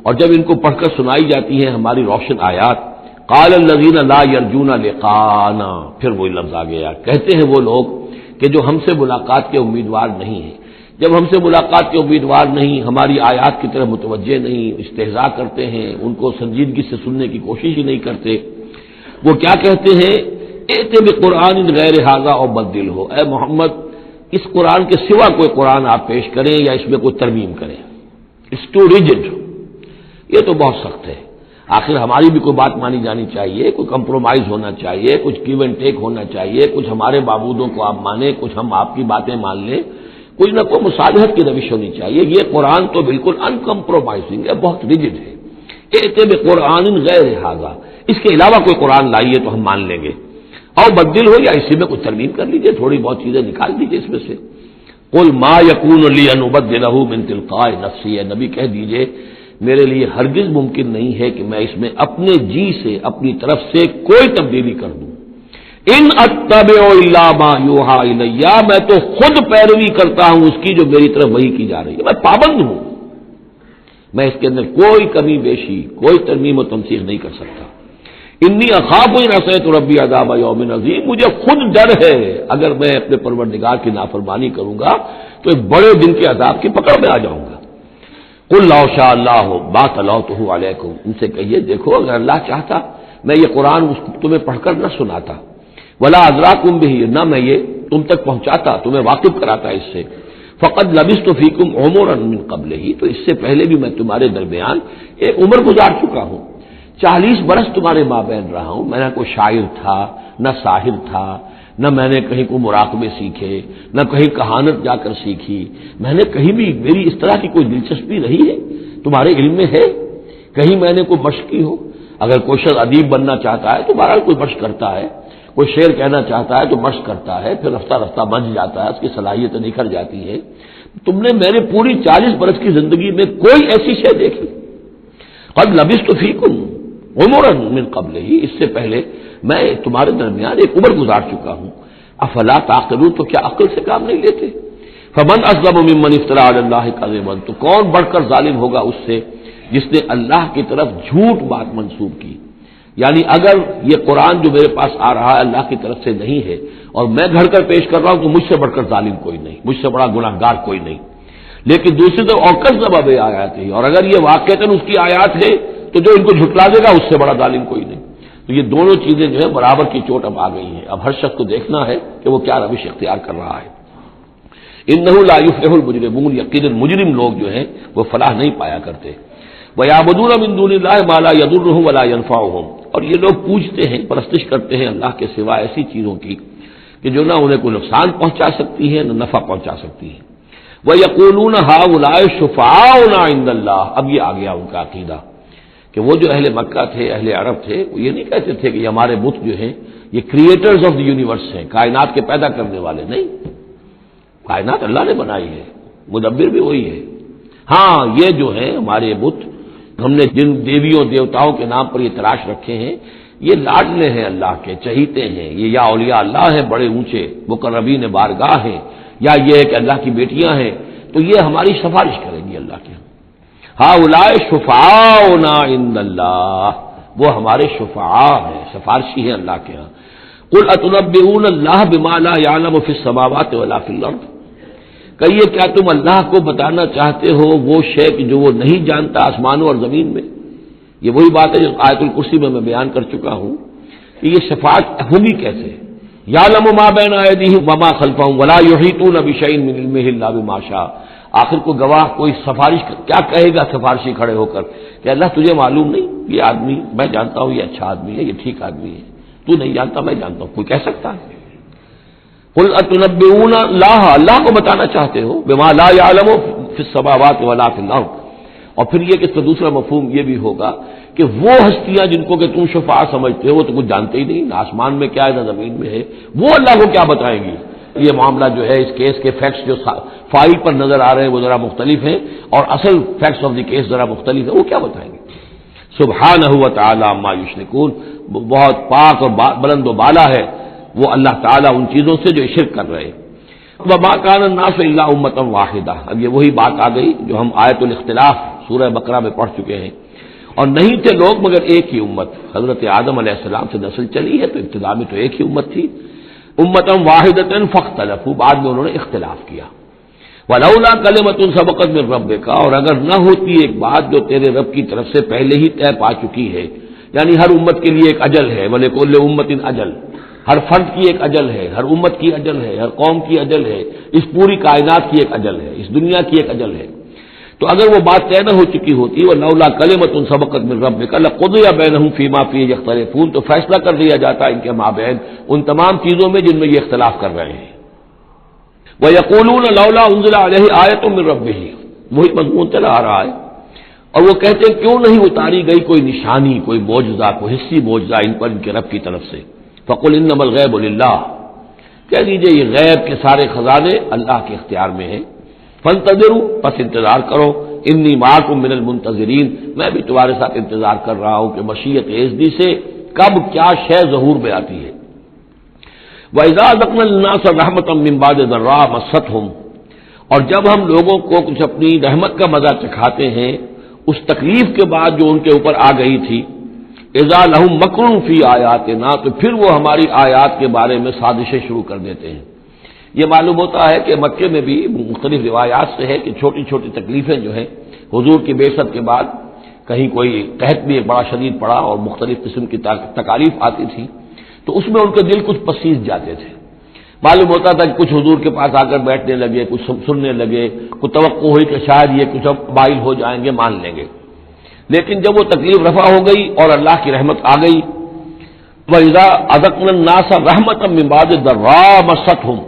اور جب ان کو پڑھ کر سنائی جاتی ہیں ہماری روشن آیات، قال الذین لا یرجون لقاءنا، پھر وہی لفظ آ گیا، کہتے ہیں وہ لوگ کہ جو ہم سے ملاقات کے امیدوار نہیں ہیں، جب ہم سے ملاقات کے امیدوار نہیں، ہماری آیات کی طرف متوجہ نہیں، استہزاء کرتے ہیں، ان کو سنجیدگی سے سننے کی کوشش ہی نہیں کرتے، وہ کیا کہتے ہیں، ائت بقرآن غیر ھذا او بدل ہو، اے محمد اس قرآن کے سوا کوئی قرآن آپ پیش کریں یا اس میں کوئی ترمیم کریں، اٹس ٹو ریجڈ، یہ تو بہت سخت ہے۔ آخر ہماری بھی کوئی بات مانی جانی چاہیے، کوئی کمپرومائز ہونا چاہیے، کچھ گیو اینڈ ٹیک ہونا چاہیے، کچھ ہمارے معبودوں کو آپ مانیں، کچھ ہم آپ کی باتیں مان لیں، کوئی نہ کوئی مصالحت کی روش ہونی چاہیے۔ یہ قرآن تو بالکل ان کمپرومائزنگ ہے، بہت ریجڈ ہے۔ ائت بقرآن غیر ھذا، اس کے علاوہ کوئی قرآن لائیے تو ہم مان لیں گے، اور بدل ہو یا اسی میں کچھ ترمیم کر لیجیے، تھوڑی بہت چیزیں نکال دیجیے اس میں سے۔ قل ما یکون لی ان ابدلہ من تلقاء نفسی، اے نبی کہہ دیجیے میرے لیے ہرگز ممکن نہیں ہے کہ میں اس میں اپنے جی سے، اپنی طرف سے کوئی تبدیلی کر دوں۔ ان اتبع الا ما یوحى الی، میں تو خود پیروی کرتا ہوں اس کی جو میری طرف وحی کی جا رہی ہے، میں پابند ہوں، میں اس کے اندر کوئی کمی بیشی، کوئی ترمیم و تنسیخ نہیں کر سکتا۔ انی اخاف ان عصیت ربی عذاب یوم عظیم، مجھے خود ڈر ہے اگر میں اپنے پروردگار کی نافرمانی کروں گا تو ایک بڑے دن کے عذاب کی پکڑ میں آ جاؤں گا۔ قل لو شاء اللہ ما تلوته علیکم، ان سے کہیے دیکھو اگر اللہ چاہتا میں یہ قرآن تمہیں پڑھ کر نہ سناتا، ولا ادراکم بہ، نہ میں یہ تم تک پہنچاتا، تمہیں واقف کراتا اس سے، فقد لبثت فیکم عمرا من قبلہ، تو اس سے پہلے بھی میں تمہارے درمیان ایک عمر گزار چکا ہوں، 40 برس تمہارے مابین رہا ہوں، میں نہ کوئی شاعر تھا، نہ ساحر تھا، نہ میں نے کہیں کو مراقبے سیکھے، نہ کہیں کہانت جا کر سیکھی، میں نے کہیں بھی میری اس طرح کی کوئی دلچسپی رہی ہے تمہارے علم میں ہے، کہیں میں نے کوئی مشق کی ہو؟ اگر کوئی شخص ادیب بننا چاہتا ہے تو بہرحال کوئی مشق کرتا ہے، کوئی شعر کہنا چاہتا ہے تو مشق کرتا ہے، پھر رفتہ رفتہ بن جاتا ہے، اس کی صلاحیتیں نکھر جاتی ہیں۔ تم نے میرے پوری 40 برس کی زندگی میں کوئی ایسی شے دیکھی؟ قد لبثت فیکم عمرا من قبلہ، اس سے پہلے میں تمہارے درمیان ایک عمر گزار چکا ہوں، افلا تعقلون، تو کیا عقل سے کام نہیں لیتے؟ فمن اظلم ممن افترى علی اللہ کذبا، تو کون بڑھ کر ظالم ہوگا اس سے جس نے اللہ کی طرف جھوٹ بات منسوب کی؟ یعنی اگر یہ قرآن جو میرے پاس آ رہا ہے اللہ کی طرف سے نہیں ہے اور میں گھڑ کر پیش کر رہا ہوں تو مجھ سے بڑھ کر ظالم کوئی نہیں، مجھ سے بڑا گناہ گار کوئی نہیں۔ لیکن دوسری طرف اوکر سبب آیات ہے، اور اگر یہ واقعتاً اس کی آیات ہے تو جو ان کو جھٹلا دے گا اس سے بڑا ظالم کوئی نہیں۔ تو یہ دونوں چیزیں جو ہے برابر کی چوٹ اب آ گئی ہیں، اب ہر شخص کو دیکھنا ہے کہ وہ کیا روش اختیار کر رہا ہے۔ انہ لا یفلح المجرمون، یقیناً مجرم لوگ جو ہیں وہ فلاح نہیں پایا کرتے۔ وَيَعْبُدُونَ مِن دُونِ اللَّهِ مَا لَا يَضُرُّهُمْ وَلَا يَنفَعُهُمْ، اور یہ لوگ پوجتے ہیں، پرستش کرتے ہیں اللہ کے سوا ایسی چیزوں کی کہ جو نہ انہیں کوئی نقصان پہنچا سکتی ہے نہ نفع پہنچا سکتی ہے۔ وَيَقُولُونَ هَؤُلَاءِ شُفَعَاؤُنَا عِندَ اللَّهِ، اب یہ آ گیا ان کا عقیدہ کہ وہ جو اہل مکہ تھے، اہل عرب تھے، وہ یہ نہیں کہتے تھے کہ یہ ہمارے بت جو ہیں یہ کریٹرز آف دی یونیورس ہیں، کائنات کے پیدا کرنے والے نہیں، کائنات اللہ نے بنائی ہے، مدبر بھی وہی ہے۔ ہاں یہ جو ہیں ہمارے بت، ہم نے جن دیویوں دیوتاؤں کے نام پر یہ تراش رکھے ہیں یہ لاڈلے ہیں اللہ کے، چہیتے ہیں، یہ یا اولیاء اللہ ہیں بڑے اونچے مقربین بارگاہ ہیں، یا یہ ہے کہ اللہ کی بیٹیاں ہیں، تو یہ ہماری سفارش کریں گی اللہ کے۔ ہؤلاء شفعاؤنا عند اللہ، وہ ہمارے شفعاء ہیں، سفارشی ہیں اللہ کے ہاں۔ قل اتنبئون اللہ بما لا يعلم في السماوات ولا في الارض، کہیے کیا تم اللہ کو بتانا چاہتے ہو وہ شے کہ جو وہ نہیں جانتا آسمانوں اور زمین میں؟ یہ وہی بات ہے جو آیت الکرسی میں بیان کر چکا ہوں کہ یہ شفاعت ہوگی کیسے۔ یعلم ما بین ایدیہم وما خلفہم ولا یحیطون بشیء من علمہ الا بما شاء، آخر کو گواہ کوئی سفارش کیا کہے گا سفارشی کھڑے ہو کر کہ اللہ تجھے معلوم نہیں یہ آدمی، میں جانتا ہوں یہ اچھا آدمی ہے، یہ ٹھیک آدمی ہے، تو نہیں جانتا میں جانتا ہوں، کوئی کہہ سکتا ہے؟ قل اتنبئون اللہ، اللہ کو بتانا چاہتے ہو بما لا يعلم فی السماوات ولا فی الارض، اور پھر یہ کہ اس کا دوسرا مفہوم یہ بھی ہوگا کہ وہ ہستیاں جن کو کہ تم شفاع سمجھتے ہو وہ تو کچھ جانتے ہی نہیں، نہ آسمان میں کیا ہے نہ زمین میں ہے، وہ اللہ کو کیا بتائیں گی؟ یہ معاملہ جو ہے اس کیس کے فیکٹس جو فائل پر نظر آ رہے ہیں وہ ذرا مختلف ہیں اور اصل فیکٹس آف دی کیس ذرا مختلف ہے، وہ کیا بتائیں گے؟ سبحانہ و تعالی عما یشرکون، بہت پاک اور بلند و بالا ہے وہ اللہ تعالیٰ ان چیزوں سے جو شرک کر رہے ہیں۔ وما کان الناس الا امۃ واحدہ، اب یہ وہی بات آ گئی جو ہم آیت الاختلاف سورہ بقرہ میں پڑھ چکے ہیں، اور نہیں تھے لوگ مگر ایک ہی امت، حضرت آدم علیہ السلام سے نسل چلی ہے تو ابتدا میں تو ایک ہی امت تھی، امۃ واحدۃ فاختلفوا، بعد میں انہوں نے اختلاف کیا۔ ولولا کلمۃ سبقت من ربک، اور اگر نہ ہوتی ایک بات جو تیرے رب کی طرف سے پہلے ہی طے پا چکی ہے، یعنی ہر امت کے لیے ایک اجل ہے، ولکل امۃ اجل، ہر فرد کی ایک اجل ہے، ہر امت کی اجل ہے، ہر قوم کی اجل ہے، اس پوری کائنات کی ایک اجل ہے، اس دنیا کی ایک اجل ہے، تو اگر وہ بات طے نہ ہو چکی ہوتی ولولا کلمۃ سبقت من ربک لقضی بینہم فیما فیہ یختلفون، تو فیصلہ کر دیا جاتا ان کے مابین ان تمام چیزوں میں جن میں یہ اختلاف کر رہے ہیں۔ وَيَقُولُونَ لَوْلَا أُنزِلَ عَلَيْهِ آیَةٌ مِّن رَّبِّهِ، وہی مضمون چلا آ رہا ہے، اور وہ کہتے ہیں کیوں نہیں اتاری گئی کوئی نشانی، کوئی معجزہ، کوئی حصی معجزہ ان پر ان کے رب کی طرف سے۔ فَقُلْ إِنَّمَا الْغَيْبُ لِلَّهِ، کہہ دیجئے یہ غیب کے سارے خزانے اللہ کے اختیار میں ہیں، فَانتَظِرُوا، پس انتظار کرو، انی معکم من المنتظرین، میں بھی تمہارے ساتھ انتظار کر رہا ہوں کہ مشیت اعزدی سے کب کیا شے ظہور میں آتی ہے۔ وَإِذَا أَذَقْنَا النَّاسَ رَحْمَةً مِّن بَعْدِ ضَرَّاءٍ مَّسَّتْهُمْ، اور جب ہم لوگوں کو کچھ اپنی رحمت کا مزہ چکھاتے ہیں اس تکلیف کے بعد جو ان کے اوپر آ گئی تھی، اذا لہم مکر فی آیاتنا، تو پھر وہ ہماری آیات کے بارے میں سازشیں شروع کر دیتے ہیں۔ یہ معلوم ہوتا ہے کہ مکے میں بھی مختلف روایات سے ہے کہ چھوٹی چھوٹی تکلیفیں جو ہیں حضور کی بعثت کے بعد، کہیں کوئی قحط بھی ایک بڑا شدید پڑا اور مختلف قسم کی تکالیف آتی تھی، تو اس میں ان کے دل کچھ پسیج جاتے تھے۔ معلوم ہوتا تھا کہ کچھ حضور کے پاس آ کر بیٹھنے لگے، کچھ سننے لگے، کچھ توقع ہوئی کہ شاید یہ کچھ اب مائل ہو جائیں گے، مان لیں گے۔ لیکن جب وہ تکلیف رفع ہو گئی اور اللہ کی رحمت آ گئی، وَإِذَا أَذَقْنَا النَّاسَ رَحْمَةً مِّن بَعْدِ ضَرَّاءٍ مَّسَّتْهُمْ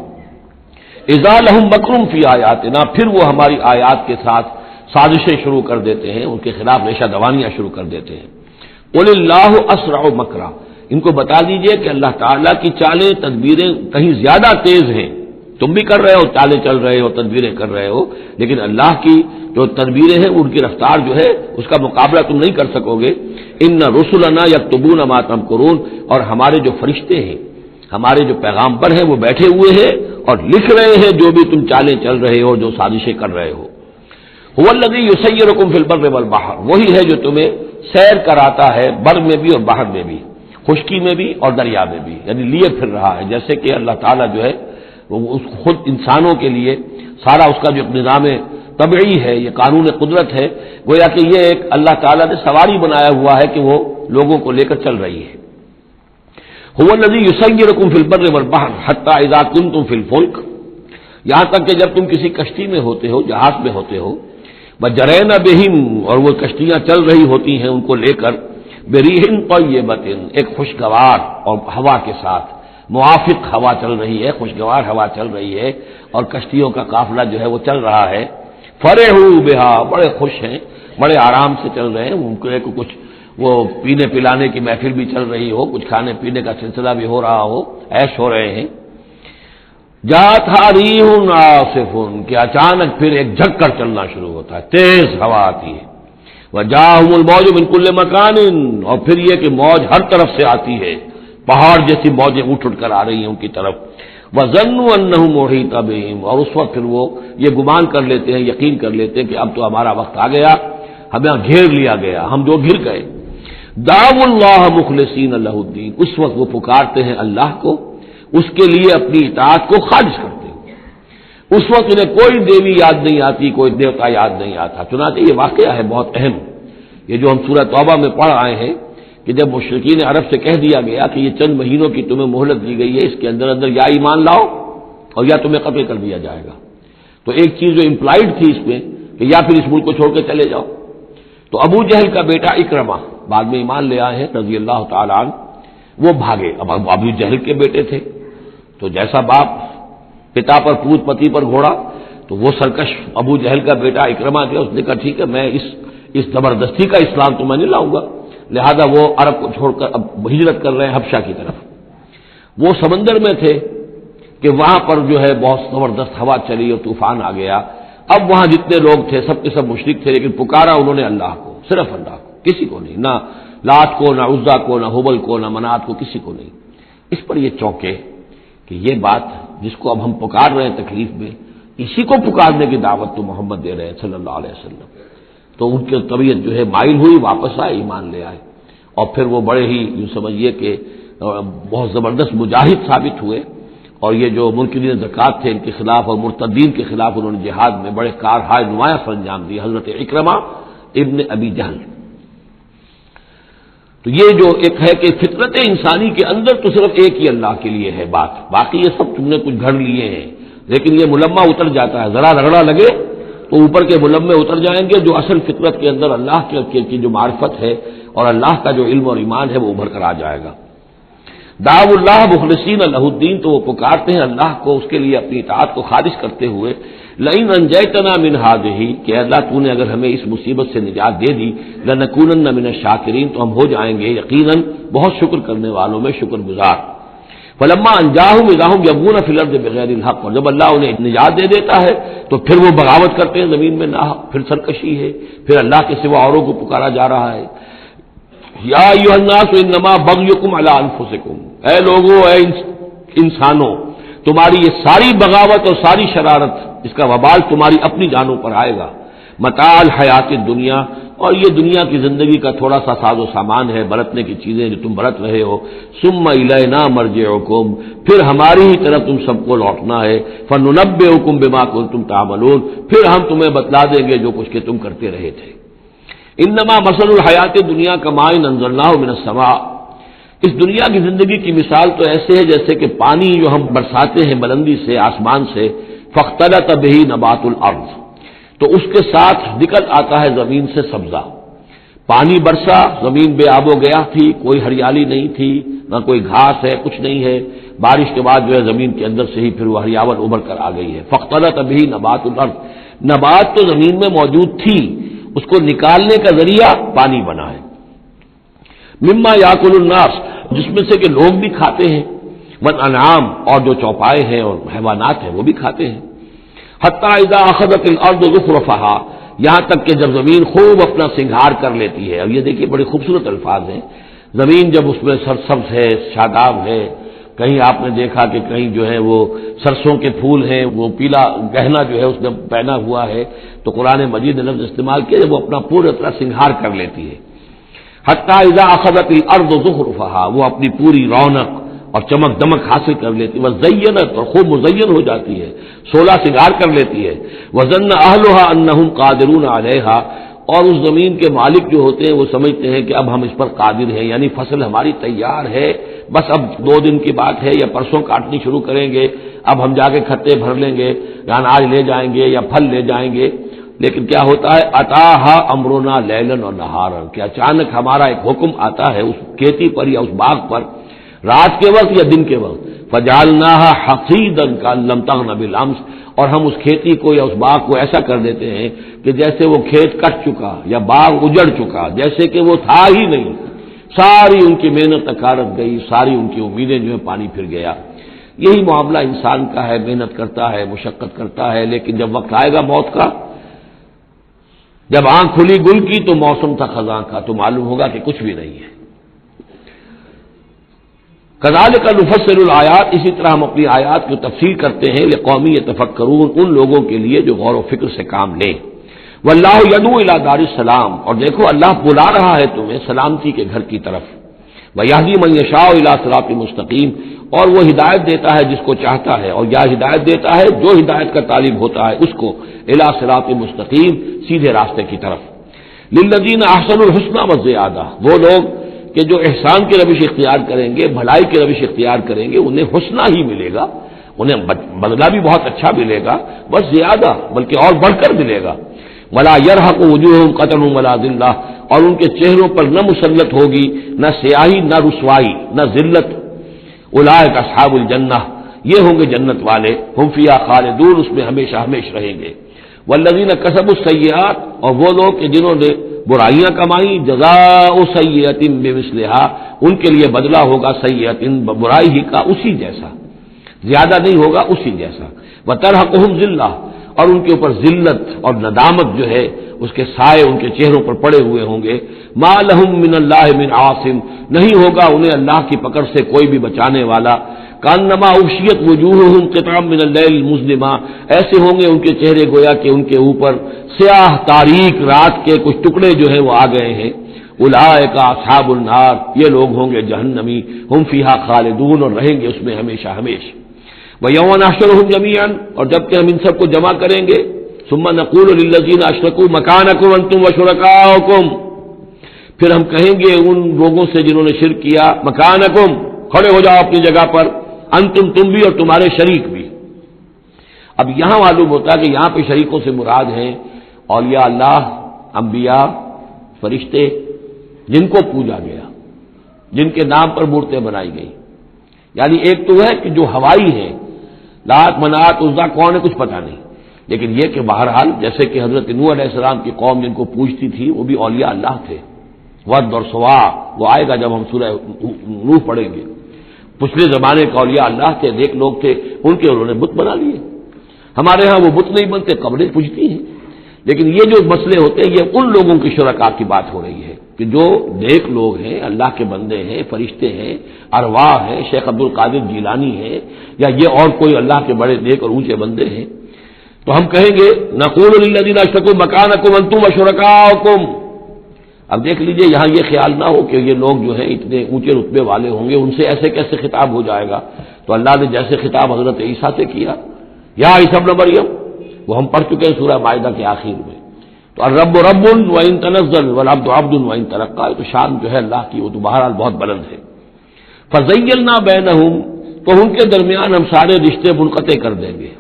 اذا لہم مکر فی آیاتنا، پھر وہ ہماری آیات کے ساتھ سازشیں شروع کر دیتے ہیں، ان کے خلاف ریشہ دوانیاں شروع کر دیتے ہیں۔ قُلِ اللَّهُ أَسْرَعُ مَكْرًا، ان کو بتا دیجئے کہ اللہ تعالیٰ کی چالیں تدبیریں کہیں زیادہ تیز ہیں۔ تم بھی کر رہے ہو، چالیں چل رہے ہو، تدبیریں کر رہے ہو، لیکن اللہ کی جو تدبیریں ہیں ان کی رفتار جو ہے اس کا مقابلہ تم نہیں کر سکو گے۔ ان رسلنا یکتبون ما تمکرون، اور ہمارے جو فرشتے ہیں، ہمارے جو پیغامبر ہیں وہ بیٹھے ہوئے ہیں اور لکھ رہے ہیں جو بھی تم چالیں چل رہے ہو، جو سازشیں کر رہے ہو۔ هو الذی یسیرکم فی البر والبحر، وہی ہے جو تمہیں سیر کراتا ہے بر میں بھی اور بحر میں بھی، خشکی میں بھی اور دریا میں بھی، یعنی لیے پھر رہا ہے۔ جیسے کہ اللہ تعالیٰ جو ہے وہ خود انسانوں کے لیے سارا اس کا جو نظام طبعی ہے، یہ قانون قدرت ہے، گویا کہ یہ ایک اللہ تعالیٰ نے سواری بنایا ہوا ہے کہ وہ لوگوں کو لے کر چل رہی ہے۔ هو الذی یسیرکم فی البر والبحر حتی اذا کنتم فی الفلک، یہاں تک کہ جب تم کسی کشتی میں ہوتے ہو، جہاز میں ہوتے ہو، وجرین بہم، اور وہ کشتیاں چل رہی ہوتی ہیں ان کو لے کر، بریح طیبۃ، ایک خوشگوار اور ہوا کے ساتھ، موافق ہوا چل رہی ہے، خوشگوار ہوا چل رہی ہے، اور کشتیوں کا قافلہ جو ہے وہ چل رہا ہے۔ فرحوا بہا، بڑے خوش ہیں، بڑے آرام سے چل رہے ہیں، ان کو کچھ وہ پینے پلانے کی محفل بھی چل رہی ہو، کچھ کھانے پینے کا سلسلہ بھی ہو رہا ہو، عیش ہو رہے ہیں۔ جاءتھا ریح عاصف، کہ اچانک پھر ایک جھک کر چلنا شروع ہوتا ہے، تیز ہوا آتی ہے۔ وجاءہم الموج من کل مکان، اور پھر یہ کہ موج ہر طرف سے آتی ہے، پہاڑ جیسی موجیں اٹھ کر آ رہی ہیں ان کی طرف۔ وظنوا انہم محیط بہم، اور اس وقت پھر وہ یہ گمان کر لیتے ہیں، یقین کر لیتے ہیں کہ اب تو ہمارا وقت آ گیا، ہمیں گھیر لیا گیا، ہم جو گھر گئے۔ دعوا اللہ مخلصین لہ الدین، اس وقت وہ پکارتے ہیں اللہ کو، اس کے لیے اپنی اطاعت کو خالص کرتے ہیں۔ اس وقت انہیں کوئی دیوی یاد نہیں آتی، کوئی دیوتا یاد نہیں آتا۔ چنانچہ یہ واقعہ ہے بہت اہم، یہ جو ہم سورہ توبہ میں پڑھ آئے ہیں کہ جب مشرکین عرب سے کہہ دیا گیا کہ یہ چند مہینوں کی تمہیں مہلت دی گئی ہے، اس کے اندر اندر یا ایمان لاؤ اور یا تمہیں قتل کر دیا جائے گا، تو ایک چیز جو امپلائڈ تھی اس میں کہ یا پھر اس ملک کو چھوڑ کے چلے جاؤ۔ تو ابو جہل کا بیٹا اکرمہ بعد میں ایمان لے آئے ہیں رضی اللہ تعالیٰ عنہ، وہ بھاگے۔ اب ابو جہل کے بیٹے تھے تو جیسا باپ پتا پر پوت پتی پر گھوڑا، تو وہ سرکش ابو جہل کا بیٹا اکرمہ جو اس نے کہا ٹھیک ہے، میں اس زبردستی کا اسلام تو میں نہیں لاؤں گا، لہذا وہ عرب کو چھوڑ کر اب ہجرت کر رہے ہیں حبشہ کی طرف۔ وہ سمندر میں تھے کہ وہاں پر جو ہے بہت زبردست ہوا چلی اور طوفان آ گیا۔ اب وہاں جتنے لوگ تھے سب کے سب مشرک تھے، لیکن پکارا انہوں نے اللہ کو، صرف اللہ کو، کسی کو نہیں، نہ لات کو، نہ عزا کو، نہ حبل کو، نہ منات کو، کسی کو نہیں۔ اس پر یہ چونکے کہ یہ بات جس کو اب ہم پکار رہے ہیں تکلیف میں، اسی کو پکارنے کی دعوت تو محمد دے رہے ہیں صلی اللہ علیہ وسلم۔ تو ان کی طبیعت جو ہے مائل ہوئی، واپس آئے، ایمان لے آئے، اور پھر وہ بڑے ہی یوں سمجھیے کہ بہت زبردست مجاہد ثابت ہوئے، اور یہ جو منکرین زکوٰۃ تھے ان کے خلاف اور مرتدین کے خلاف انہوں نے جہاد میں بڑے کارہائے نمایاں سر انجام دیے، حضرت اکرمہ ابن ابی جہل۔ تو یہ جو ایک ہے کہ فطرت انسانی کے اندر تو صرف ایک ہی اللہ کے لیے ہے بات، باقی یہ سب تم نے کچھ گھڑ لیے ہیں، لیکن یہ ملمہ اتر جاتا ہے، ذرا رگڑا لگے تو اوپر کے ملمے اتر جائیں گے، جو اصل فطرت کے اندر اللہ کی جو معرفت ہے اور اللہ کا جو علم اور ایمان ہے وہ ابھر کر آ جائے گا۔ دعوا اللہ مخلصین لہ الدین، تو وہ پکارتے ہیں اللہ کو اس کے لیے اپنی اطاعت کو خالص کرتے ہوئے، لئن انجیتنا من ہذہ، کہ اللہ تو نے اگر ہمیں اس مصیبت سے نجات دے دی، لنکونن من الشاکرین، تو ہم ہو جائیں گے یقیناً بہت شکر کرنے والوں میں شکر گزار۔ فلما انجاہم اذا ہم یبغون فی الارض بغیر الحق، اور جب اللہ انہیں نجات دے دیتا ہے تو پھر وہ بغاوت کرتے ہیں زمین میں ناحق، پھر سرکشی ہے، پھر اللہ کے سوا اوروں کو پکارا جا رہا ہے۔ یا ایھا الناس انما بغیکم علی انفسکم، اے لوگو، اے انسانوں تمہاری یہ ساری بغاوت اور ساری شرارت، اس کا وبال تمہاری اپنی جانوں پر آئے گا. متاع الحیات دنیا، اور یہ دنیا کی زندگی کا تھوڑا سا ساز و سامان ہے، برتنے کی چیزیں جو تم برت رہے ہو. ثم الینا مرجعکم، پھر ہماری ہی طرف تم سب کو لوٹنا ہے. فننبئکم بما کنتم تعملون، پھر ہم تمہیں بتلا دیں گے جو کچھ کہ تم کرتے رہے تھے. انما مثل الحیات دنیا کماء انزلناہ من السماء، اس دنیا کی زندگی کی مثال تو ایسے ہے جیسے کہ پانی جو ہم برساتے ہیں بلندی سے آسمان سے، فاختلط بہ نبات الارض، تو اس کے ساتھ نکل آتا ہے زمین سے سبزہ. پانی برسا، زمین بے آب و گیا تھی، کوئی ہریالی نہیں تھی، نہ کوئی گھاس ہے، کچھ نہیں ہے. بارش کے بعد جو ہے زمین کے اندر سے ہی پھر وہ ہریاول ابھر کر آ گئی ہے. فاختلط بہ نبات الارض، نبات تو زمین میں موجود تھی، اس کو نکالنے کا ذریعہ پانی بنا ہے. مما یاکل الناس، جس میں سے کہ لوگ بھی کھاتے ہیں، والانعام، اور جو چوپائے ہیں اور حیوانات ہیں وہ بھی کھاتے ہیں. حتی اذا اخذت الارض زخرفها، یہاں تک کہ جب زمین خوب اپنا سنگھار کر لیتی ہے. اب یہ دیکھیے بڑے خوبصورت الفاظ ہیں. زمین جب اس میں سرسبز ہے، شاداب ہے، کہیں آپ نے دیکھا کہ کہیں جو ہے وہ سرسوں کے پھول ہیں، وہ پیلا گہنا جو ہے اس نے پہنا ہوا ہے، تو قرآن مجید نے لفظ استعمال کیا جب وہ اپنا پورا طرح سنگھار کر لیتی ہے. حتی اذا اخذت الارض زخرفها، وہ اپنی پوری رونق اور چمک دمک حاصل کر لیتی ہے. وزینت، اور خوب مزین ہو جاتی ہے، سولہ سنگار کر لیتی ہے. وظن اہلها انہم قادرون علیہا، اور اس زمین کے مالک جو ہوتے ہیں وہ سمجھتے ہیں کہ اب ہم اس پر قادر ہیں، یعنی فصل ہماری تیار ہے، بس اب 2 دن کی بات ہے یا پرسوں کاٹنی شروع کریں گے، اب ہم جا کے کھتے بھر لیں گے، اناج لے جائیں گے یا پھل لے جائیں گے. لیکن کیا ہوتا ہے، اتاہا امرنا لیلا و نہارا، کہ اچانک ہمارا ایک حکم آتا ہے اس کھیتی پر یا اس باغ پر، رات کے وقت یا دن کے وقت. فجعلناها حصیدا کأن لم تغن بالامس، اور ہم اس کھیتی کو یا اس باغ کو ایسا کر دیتے ہیں کہ جیسے وہ کھیت کٹ چکا یا باغ اجڑ چکا، جیسے کہ وہ تھا ہی نہیں. ساری ان کی محنت اکارت گئی، ساری ان کی امیدیں جو ہے پانی پھر گیا. یہی معاملہ انسان کا ہے، محنت کرتا ہے، مشقت کرتا ہے، لیکن جب وقت آئے گا موت کا، جب آنکھ کھلی گل کی تو موسم تھا خزاں کا، تو معلوم ہوگا کہ کچھ بھی نہیں ہے. کذالک نفصل الآیات، اسی طرح ہم اپنی آیات کی تفسیر کرتے ہیں لقوم یتفکرون، ان لوگوں کے لیے جو غور و فکر سے کام لیں. واللہ یدعو الی دار السلام، اور دیکھو اللہ بلا رہا ہے تمہیں سلامتی کے گھر کی طرف. ویہدی من یشاء الی صراط مستقیم، اور وہ ہدایت دیتا ہے جس کو چاہتا ہے، اور یا ہدایت دیتا ہے جو ہدایت کا طالب ہوتا ہے اس کو، الی صراط مستقیم، سیدھے راستے کی طرف. للذین احسنوا الحسنى وزیادہ، وہ لوگ کہ جو احسان کی روش اختیار کریں گے، بھلائی کی روش اختیار کریں گے، انہیں حسنہ ہی ملے گا، انہیں بدلہ بھی بہت اچھا ملے گا، بس زیادہ بلکہ اور بڑھ کر ملے گا. ولا يرهق وجوههم قتر ولا ذلہ، اور ان کے چہروں پر نہ مسلط ہوگی نہ سیاہی نہ رسوائی نہ ذلت. اولئک اصحاب الجنہ، یہ ہوں گے جنت والے، ہم فیہا خالدون، اس میں ہمیشہ ہمیشہ رہیں گے. والذین کسبوا السیئات، اور وہ لوگ کہ جنہوں نے برائیاں کمائی، جزاء سیئۃ بمثلھا، ان کے لیے بدلہ ہوگا سیئۃ، برائی ہی کا اسی جیسا، زیادہ نہیں ہوگا اسی جیسا. وترہقہم ذلہ، اور ان کے اوپر ذلت اور ندامت جو ہے اس کے سائے ان کے چہروں پر پڑے ہوئے ہوں گے. ما لہم من اللہ من عاصم، نہیں ہوگا انہیں اللہ کی پکڑ سے کوئی بھی بچانے والا. کانما اغشیت وجوہہم قطعا من اللیل المظلمہ، ایسے ہوں گے ان کے چہرے گویا کہ ان کے اوپر سیاہ تاریک رات کے کچھ ٹکڑے جو ہیں وہ آ گئے ہیں. اولئک اصحاب النار، یہ لوگ ہوں گے جہنمی، ہم فیہا خالدون، اور رہیں گے اس میں ہمیشہ ہمیشہ. وَيَوْمَ نَحْشُرُهُمْ جَمِيعًا، اور جب کہ ہم ان سب کو جمع کریں گے، ثُمَّ نَقُولُ لِلَّذِينَ أَشْرَكُوا مَكَانَكُمْ أَنْتُمْ وَشُرَكَاؤُكُمْ، پھر ہم کہیں گے ان لوگوں سے جنہوں نے شرک کیا، مکانکم، کھڑے ہو جاؤ اپنی جگہ پر، انتم، تم بھی اور تمہارے شریک بھی. اب یہاں معلوم ہوتا ہے کہ یہاں پہ شریکوں سے مراد ہیں اولیاء اللہ، انبیاء، فرشتے، جن کو پوجا گیا، جن کے نام پر مورتیں بنائی گئی. یعنی ایک تو ہے کہ جو ہوائی ہیں، لات منات عزا کون ہے کچھ پتہ نہیں، لیکن یہ کہ بہرحال جیسے کہ حضرت نوح علیہ السلام کی قوم جن کو پوجتی تھی وہ بھی اولیاء اللہ تھے. ود اور سوا وہ آئے گا جب ہم سورہ نوح پڑھیں گے. پچھلے زمانے کا اولیاء اللہ تھے، نیک لوگ تھے، ان کے انہوں نے بت بنا لیے. ہمارے ہاں وہ بت نہیں بنتے، قبریں پوجتی ہیں. لیکن یہ جو مسئلے ہوتے ہیں یہ ان لوگوں کی شرکا کی بات ہو رہی ہے کہ جو نیک لوگ ہیں، اللہ کے بندے ہیں، فرشتے ہیں، ارواح ہیں، شیخ عبد القادر جیلانی ہیں، یا یہ اور کوئی اللہ کے بڑے نیک اور اونچے بندے ہیں، تو ہم کہیں گے نقول للذین اشرکوا مکانکم انتم وشرکاؤکم. اب دیکھ لیجئے یہاں یہ خیال نہ ہو کہ یہ لوگ جو ہیں اتنے اونچے رتبے والے ہوں گے، ان سے ایسے کیسے خطاب ہو جائے گا. تو اللہ نے جیسے خطاب حضرت عیسیٰ سے کیا، یا عیسیٰ ابن مریم، وہ ہم پڑھ چکے ہیں سورہ مائدہ کے آخر میں. تو الرب رب وان تنزل والعبد عبد وان ترقى، تو شان جو ہے اللہ کی وہ تو بہرحال بہت بلند ہے. فزیلنا بینہم، تو ان کے درمیان ہم سارے رشتے منقطع کر دیں گے.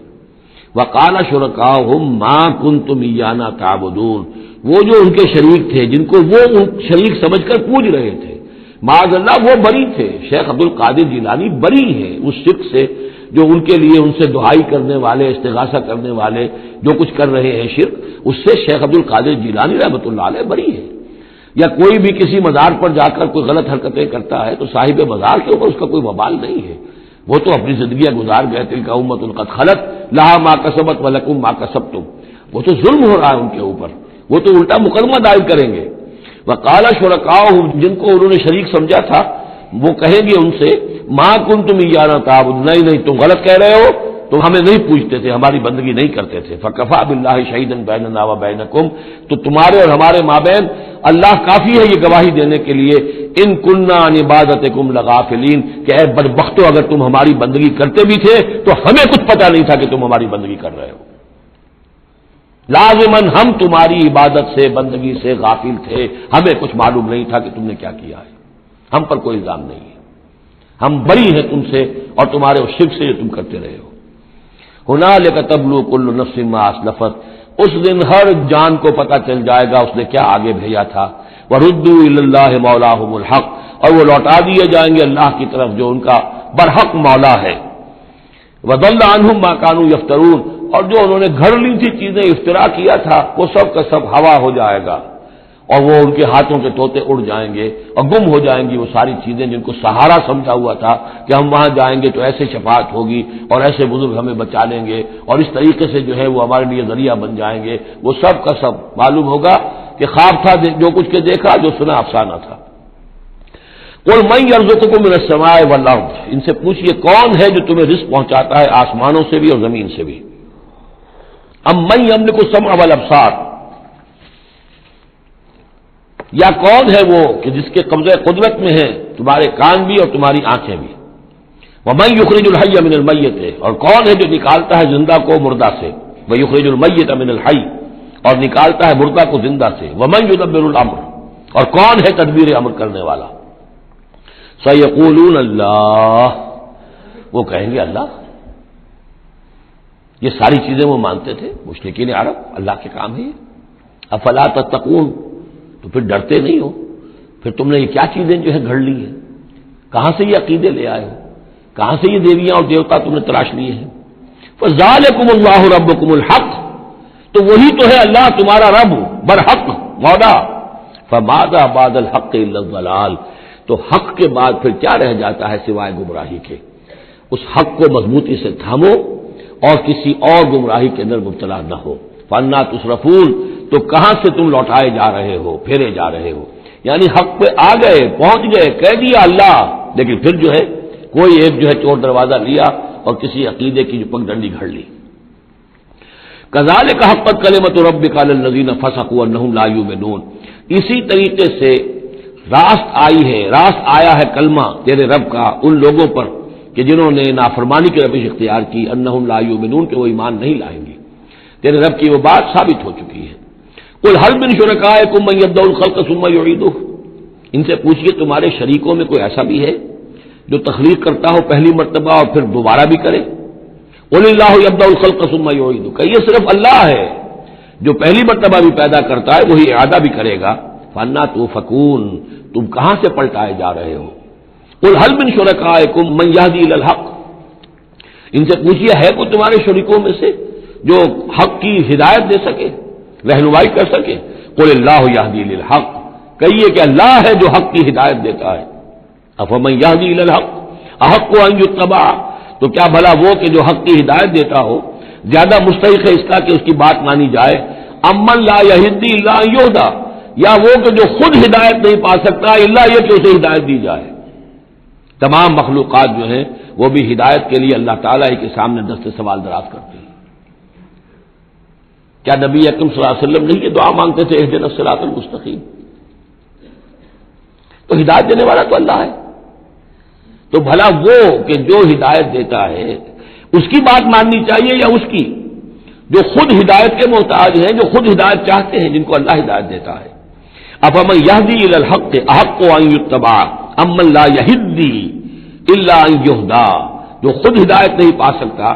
وقال شرکاؤہم ما کنتم ایانا تعبدون، وہ جو ان کے شریک تھے جن کو وہ شریک سمجھ کر پوج رہے تھے، معاذ اللہ وہ بری تھے. شیخ عبد القادر جیلانی بری ہیں اس شرک سے جو ان کے لیے ان سے دعائی کرنے والے، استغاثہ کرنے والے جو کچھ کر رہے ہیں شرک، اس سے شیخ عبد القادر جیلانی رحمۃ اللہ علیہ بری ہے. یا کوئی بھی کسی مزار پر جا کر کوئی غلط حرکتیں کرتا ہے تو صاحب مزار کے اوپر اس کا کوئی وبال نہیں ہے، وہ تو اپنی زندگیاں گزار گئے. تلک امۃ قد خلت لہا ما کسبت ولکم ما کسبتم، وہ تو ظلم ہو رہا ہے ان کے اوپر، وہ تو الٹا مقدمہ دائر کریں گے. وقال شرکاؤہم، جن کو انہوں نے شریک سمجھا تھا، وہ کہیں گے ان سے ما کنتم ایانا تعبدون، نہیں تم غلط کہہ رہے ہو، تم ہمیں نہیں پوچھتے تھے، ہماری بندگی نہیں کرتے تھے. فکفی باللہ شہیدا بیننا وبینکم، تو تمہارے اور ہمارے مابین اللہ کافی ہے یہ گواہی دینے کے لیے، ان کننا عن عبادتکم لغافلین، کہ اے بدبختو اگر تم ہماری بندگی کرتے بھی تھے تو ہمیں کچھ پتہ نہیں تھا کہ تم ہماری بندگی کر رہے ہو. لازماً ہم تمہاری عبادت سے، بندگی سے غافل تھے، ہمیں کچھ معلوم نہیں تھا کہ تم نے کیا کیا ہے. ہم پر کوئی الزام نہیں ہے، ہم بری ہیں تم سے اور تمہارے اس شرک سے جو تم کرتے رہے ہو. ہنالک تبلو کل نفس ما اسلفت، اس دن ہر جان کو پتہ چل جائے گا اس نے کیا آگے بھیجا تھا. وردوا الی اللہ مولاہم الحق، اور وہ لوٹا دیے جائیں گے اللہ کی طرف جو ان کا برحق مولا ہے. وضل عنہم ما کانوا یفترون، اور جو انہوں نے گھڑ لی تھی چیزیں، افترا کیا تھا، وہ سب کا سب ہوا ہو جائے گا، اور وہ ان کے ہاتھوں کے طوطے اڑ جائیں گے اور گم ہو جائیں گی وہ ساری چیزیں جن کو سہارا سمجھا ہوا تھا کہ ہم وہاں جائیں گے تو ایسے شفاعت ہوگی اور ایسے بزرگ ہمیں بچا لیں گے اور اس طریقے سے جو ہے وہ ہمارے لیے ذریعہ بن جائیں گے. وہ سب کا سب معلوم ہوگا کہ خواب تھا جو کچھ کے دیکھا، جو سنا افسانہ تھا. قل من یرزقکم من السماء والارض، ان سے پوچھئے کون ہے جو تمہیں رزق پہنچاتا ہے آسمانوں سے بھی اور زمین سے بھی. ام من یملک السمع والابصار، یا کون ہے وہ کہ جس کے قبضہ قدرت میں ہے تمہارے کان بھی اور تمہاری آنکھیں بھی. ومن یخرج الحی من المیت، اور کون ہے جو نکالتا ہے زندہ کو مردہ سے. ویخرج المیت من الحی، اور نکالتا ہے مردہ کو زندہ سے. ومن یدبر الامر، اور کون ہے تدبیر امر کرنے والا. سیقولون اللہ، وہ کہیں گے اللہ. یہ ساری چیزیں وہ مانتے تھے مشرکین عرب، اللہ کے کام ہے. افلا تتقون، تو پھر ڈرتے نہیں ہو؟ پھر تم نے یہ کیا چیزیں جو ہے گھڑ لی ہیں؟ کہاں سے یہ عقیدے لے آئے ہو؟ کہاں سے یہ دیویاں اور دیوتا تم نے تلاش لیے ہیں؟ فذالکم اللہ ربکم الحق، تو وہی تو ہے اللہ تمہارا رب برحق مولا. فماذا بعد الحق الا الضلال، تو حق کے بعد پھر کیا رہ جاتا ہے سوائے گمراہی کے. اس حق کو مضبوطی سے تھامو اور کسی اور گمراہی کے اندر مبتلا نہ ہو. فانا تصرفون، تو کہاں سے تم لوٹائے جا رہے ہو، پھیرے جا رہے ہو. یعنی حق پہ آ گئے، پہنچ گئے، کہہ دیا اللہ، لیکن پھر جو ہے کوئی ایک جو ہے چور دروازہ لیا اور کسی عقیدے کی جو پگ ڈنڈی گھڑ لی. کذالک حقت کلمۃ ربک علی الذین فسقوا انہم لا یؤمنون، اسی طریقے سے راست آیا ہے کلمہ تیرے رب کا ان لوگوں پر کہ جنہوں نے نافرمانی کی روش اختیار کی. انہم لا یؤمنون، کہ وہ ایمان نہیں لائیں گے. تیرے رب کی وہ بات ثابت ہو چکی ہے. قل هل من شرکائکم من یبدأ الخلق ثم یعیدہ، ان سے پوچھئے تمہارے شریکوں میں کوئی ایسا بھی ہے جو تخلیق کرتا ہو پہلی مرتبہ اور پھر دوبارہ بھی کرے. قل اللہ یبدأ الخلق ثم یعیدہ، کہ یہ صرف اللہ ہے جو پہلی مرتبہ بھی پیدا کرتا ہے وہی اعادہ بھی کرے گا. فانا توفکون، تم کہاں سے پلٹائے جا رہے ہو. قل هل من شرکائکم من یہدی الی الحق، ان سے پوچھئے ہے کوئی تمہارے شریکوں میں سے جو حق کی ہدایت دے سکے، رہنمائی کر سکے. قل اللہ یہدی للحق، کہیے کہ اللہ ہے جو حق کی ہدایت دیتا ہے. افمن یہدی للحق احق ان یتبع، تو کیا بھلا وہ کہ جو حق کی ہدایت دیتا ہو زیادہ مستحق ہے اس کا کہ اس کی بات مانی جائے. امن لا یہدی الا ان یہدی، یا وہ کہ جو خود ہدایت نہیں پا سکتا الا یہ کہ اسے ہدایت دی جائے. تمام مخلوقات جو ہیں وہ بھی ہدایت کے لیے اللہ تعالیٰ ہی کے سامنے دست سوال دراز کرتے ہیں. کیا نبی اکرم صلی اللہ علیہ وسلم نہیں یہ دعا مانگتے تھے اہدنا الصراط المستقیم؟ تو ہدایت دینے والا تو اللہ ہے. تو بھلا وہ کہ جو ہدایت دیتا ہے اس کی بات ماننی چاہیے یا اس کی جو خود ہدایت کے محتاج ہیں، جو خود ہدایت چاہتے ہیں، جن کو اللہ ہدایت دیتا ہے. افمن یہدی الی الحق احق ان یتبع امن لا یہدی الا ان یہدی، جو خود ہدایت نہیں پا سکتا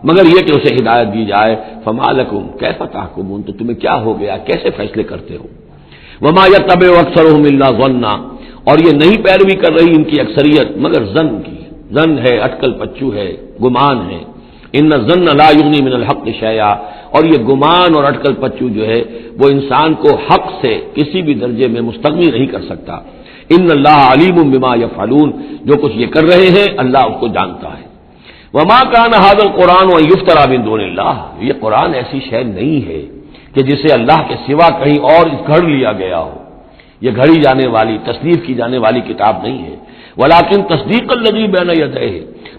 مگر یہ کہ اسے ہدایت دی جائے. فما لکم کیف تحکمون، تو تمہیں کیا ہو گیا، کیسے فیصلے کرتے ہو. وما یتبع اکثرهم الا ظنا، اور یہ نہیں پیروی کر رہی ان کی اکثریت مگر ظن کی. ظن ہے، اٹکل پچو ہے، گمان ہے. ان الظن لا یغنی من الحق شیئا، اور یہ گمان اور اٹکل پچو جو ہے وہ انسان کو حق سے کسی بھی درجے میں مستغنی نہیں کر سکتا. ان اللہ علیم بما یفعلون، جو کچھ یہ کر رہے ہیں اللہ اس کو جانتا ہے. وما کان ھذا القرآن ان یفترى من دون اللہ، یہ قرآن ایسی شے نہیں ہے کہ جسے اللہ کے سوا کہیں اور گھڑ لیا گیا ہو. یہ گھڑی جانے والی، تصنیف کی جانے والی کتاب نہیں ہے. ولکن تصدیق الذی بین یدیہ،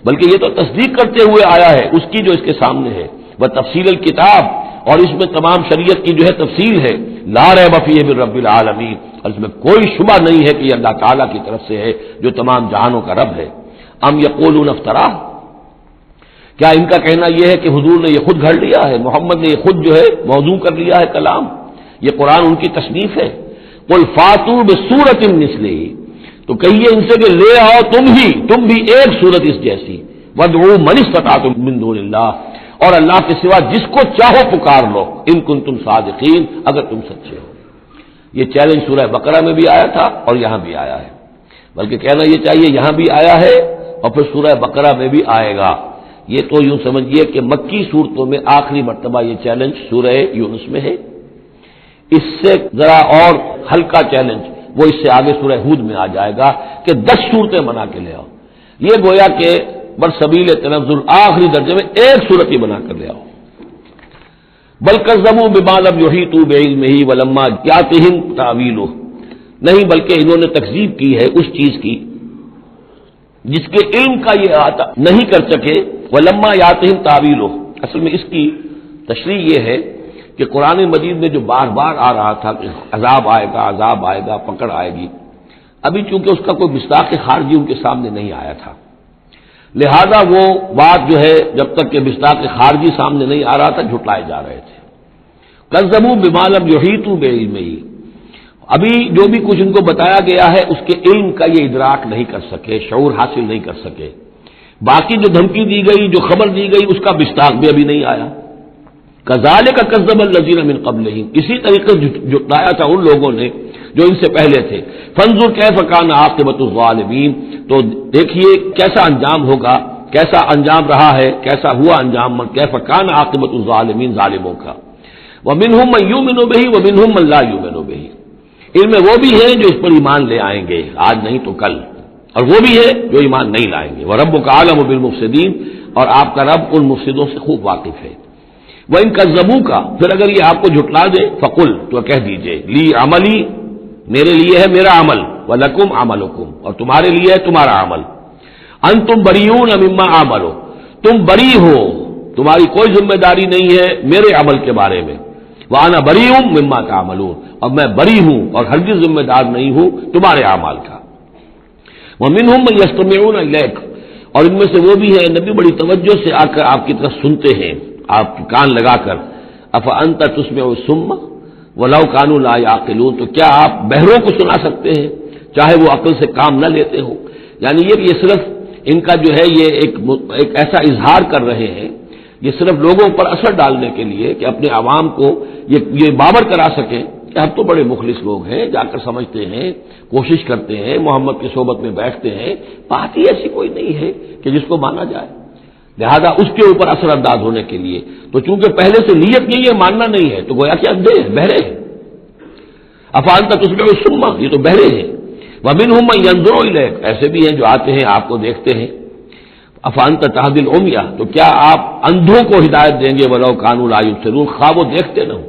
بلکہ یہ تو تصدیق کرتے ہوئے آیا ہے اس کی جو اس کے سامنے ہے. وہ تفصیل الکتاب، اور اس میں تمام شریعت کی جو ہے تفصیل ہے. لا ریب فیہ من رب العالمین، اور اس میں کوئی شبہ نہیں ہے کہ یہ اللہ تعالیٰ کی طرف سے ہے جو تمام جہانوں کا رب ہے. ام یقولون افترا، کیا ان کا کہنا یہ ہے کہ حضور نے یہ خود گھڑ لیا ہے، محمد نے یہ خود جو ہے موضوع کر لیا ہے کلام، یہ قرآن ان کی تصنیف ہے. قل فاتوا بسورۃ مثلہ، تو کہیے ان سے کہ لے آؤ تم بھی ایک صورت اس جیسی. وادعوا من استطعتم من دون اللہ، اور اللہ کے سوا جس کو چاہو پکار لو، ان کنتم صادقین، اگر تم سچے ہو. یہ چیلنج سورہ بقرہ میں بھی آیا تھا اور یہاں بھی آیا ہے، بلکہ کہنا یہ چاہیے یہاں بھی آیا ہے اور پھر سورہ بقرہ میں بھی آئے گا. یہ تو یوں سمجھیے کہ مکی صورتوں میں آخری مرتبہ یہ چیلنج سورہ یونس میں ہے. اس سے ذرا اور ہلکا چیلنج وہ اس سے آگے سورہ ہود میں آ جائے گا کہ 10 صورتیں بنا کے لے آؤ. یہ گویا کہ برسبیل تنزل آخری درجے میں ایک صورت ہی بنا کر لے آؤ. بل کذبوا بما لم یحیطوا بعلمہ ولما یاتہم تاویلہ، نہیں بلکہ انہوں نے تکذیب کی ہے اس چیز کی جس کے علم کا یہ احاطہ نہیں کر سکے. ولما یاتہم تاویلہ، اصل میں اس کی تشریح یہ ہے کہ قرآن مجید میں جو بار بار آ رہا تھا کہ عذاب آئے گا، پکڑ آئے گی، ابھی چونکہ اس کا کوئی مصداق خارجی ان کے سامنے نہیں آیا تھا، لہذا وہ بات جو ہے جب تک کہ مصداق خارجی سامنے نہیں آ رہا تھا جھٹلائے جا رہے تھے. کذبوا بما لم یحیطوا بعلمہ، ابھی جو بھی کچھ ان کو بتایا گیا ہے اس کے علم کا یہ ادراک نہیں کر سکے، شعور حاصل نہیں کر سکے. باقی جو دھمکی دی گئی، جو خبر دی گئی، اس کا مصداق بھی ابھی نہیں آیا. کذالک کذب الذین من قبلہم، اسی طریقے سے جھٹلایا تھا ان لوگوں نے جو ان سے پہلے تھے. فانظر کیف کان عاقبۃ الظالمین، تو دیکھیے کیسا انجام ہوگا، کیسا انجام رہا ہے، کیسا ہوا انجام، کیف کان عاقبۃ الظالمین، ظالموں کا. ومنہم من یؤمن بہ ومنہم من لا یؤمن بہ، ان میں وہ بھی ہیں جو اس پر ایمان لے آئیں گے آج نہیں تو کل، اور وہ بھی ہے جو ایمان نہیں لائیں گے. وربک اعلم بالمفسدین، اور آپ کا رب ان مفسدوں سے خوب واقف ہے. وَإِن كَذَّبُوكَ، پھر اگر یہ آپ کو جھٹلا دے، فَقُلْ، تو کہہ دیجئے، لی عملی، میرے لیے ہے میرا عمل، وَلَكُمْ عَمَلُكُمْ، اور تمہارے لیے ہے تمہارا عمل. أَنْتُمْ بَرِيئُونَ مِمَّا عَمَلُ، تم بری ہو، تمہاری کوئی ذمہ داری نہیں ہے میرے عمل کے بارے میں. وَأَنَا بَرِيءٌ مِمَّا تَعْمَلُونَ، اور میں بری ہوں اور ہرگز ذمہ دار نہیں ہوں تمہارے اعمال کا. وَمِنْهُمْ مَن يَسْتَمِعُونَ إِلَيْكَ، اور ان میں سے وہ بھی ہے نبی بڑی توجہ سے آ کر آپ کی طرف سنتے ہیں، آپ کان لگا کر. افانت تسمع الصم ولو كانوا لا يعقلون، تو کیا آپ بہروں کو سنا سکتے ہیں چاہے وہ عقل سے کام نہ لیتے ہو. یعنی یہ صرف ان کا جو ہے یہ ایک ایسا اظہار کر رہے ہیں، یہ صرف لوگوں پر اثر ڈالنے کے لیے کہ اپنے عوام کو یہ باور کرا سکیں کہ ہم تو بڑے مخلص لوگ ہیں، جا کر سمجھتے ہیں، کوشش کرتے ہیں، محمد کی صحبت میں بیٹھتے ہیں، بات ہی ایسی کوئی نہیں ہے کہ جس کو مانا جائے. لہذا اس کے اوپر اثر انداز ہونے کے لیے تو چونکہ پہلے سے نیت نہیں ہے، ماننا نہیں ہے، تو گویا کہ اندھے ہیں، بہرے ہیں. افانت تسمع الصم، یہ تو بہرے ہیں. ومنہم من ينظر الیک، ایسے بھی ہیں جو آتے ہیں آپ کو دیکھتے ہیں. افانت تهدی العمی، تو کیا آپ اندھوں کو ہدایت دیں گے ولو كانوا لا یبصرون، خواہ وہ دیکھتے نہ ہوں.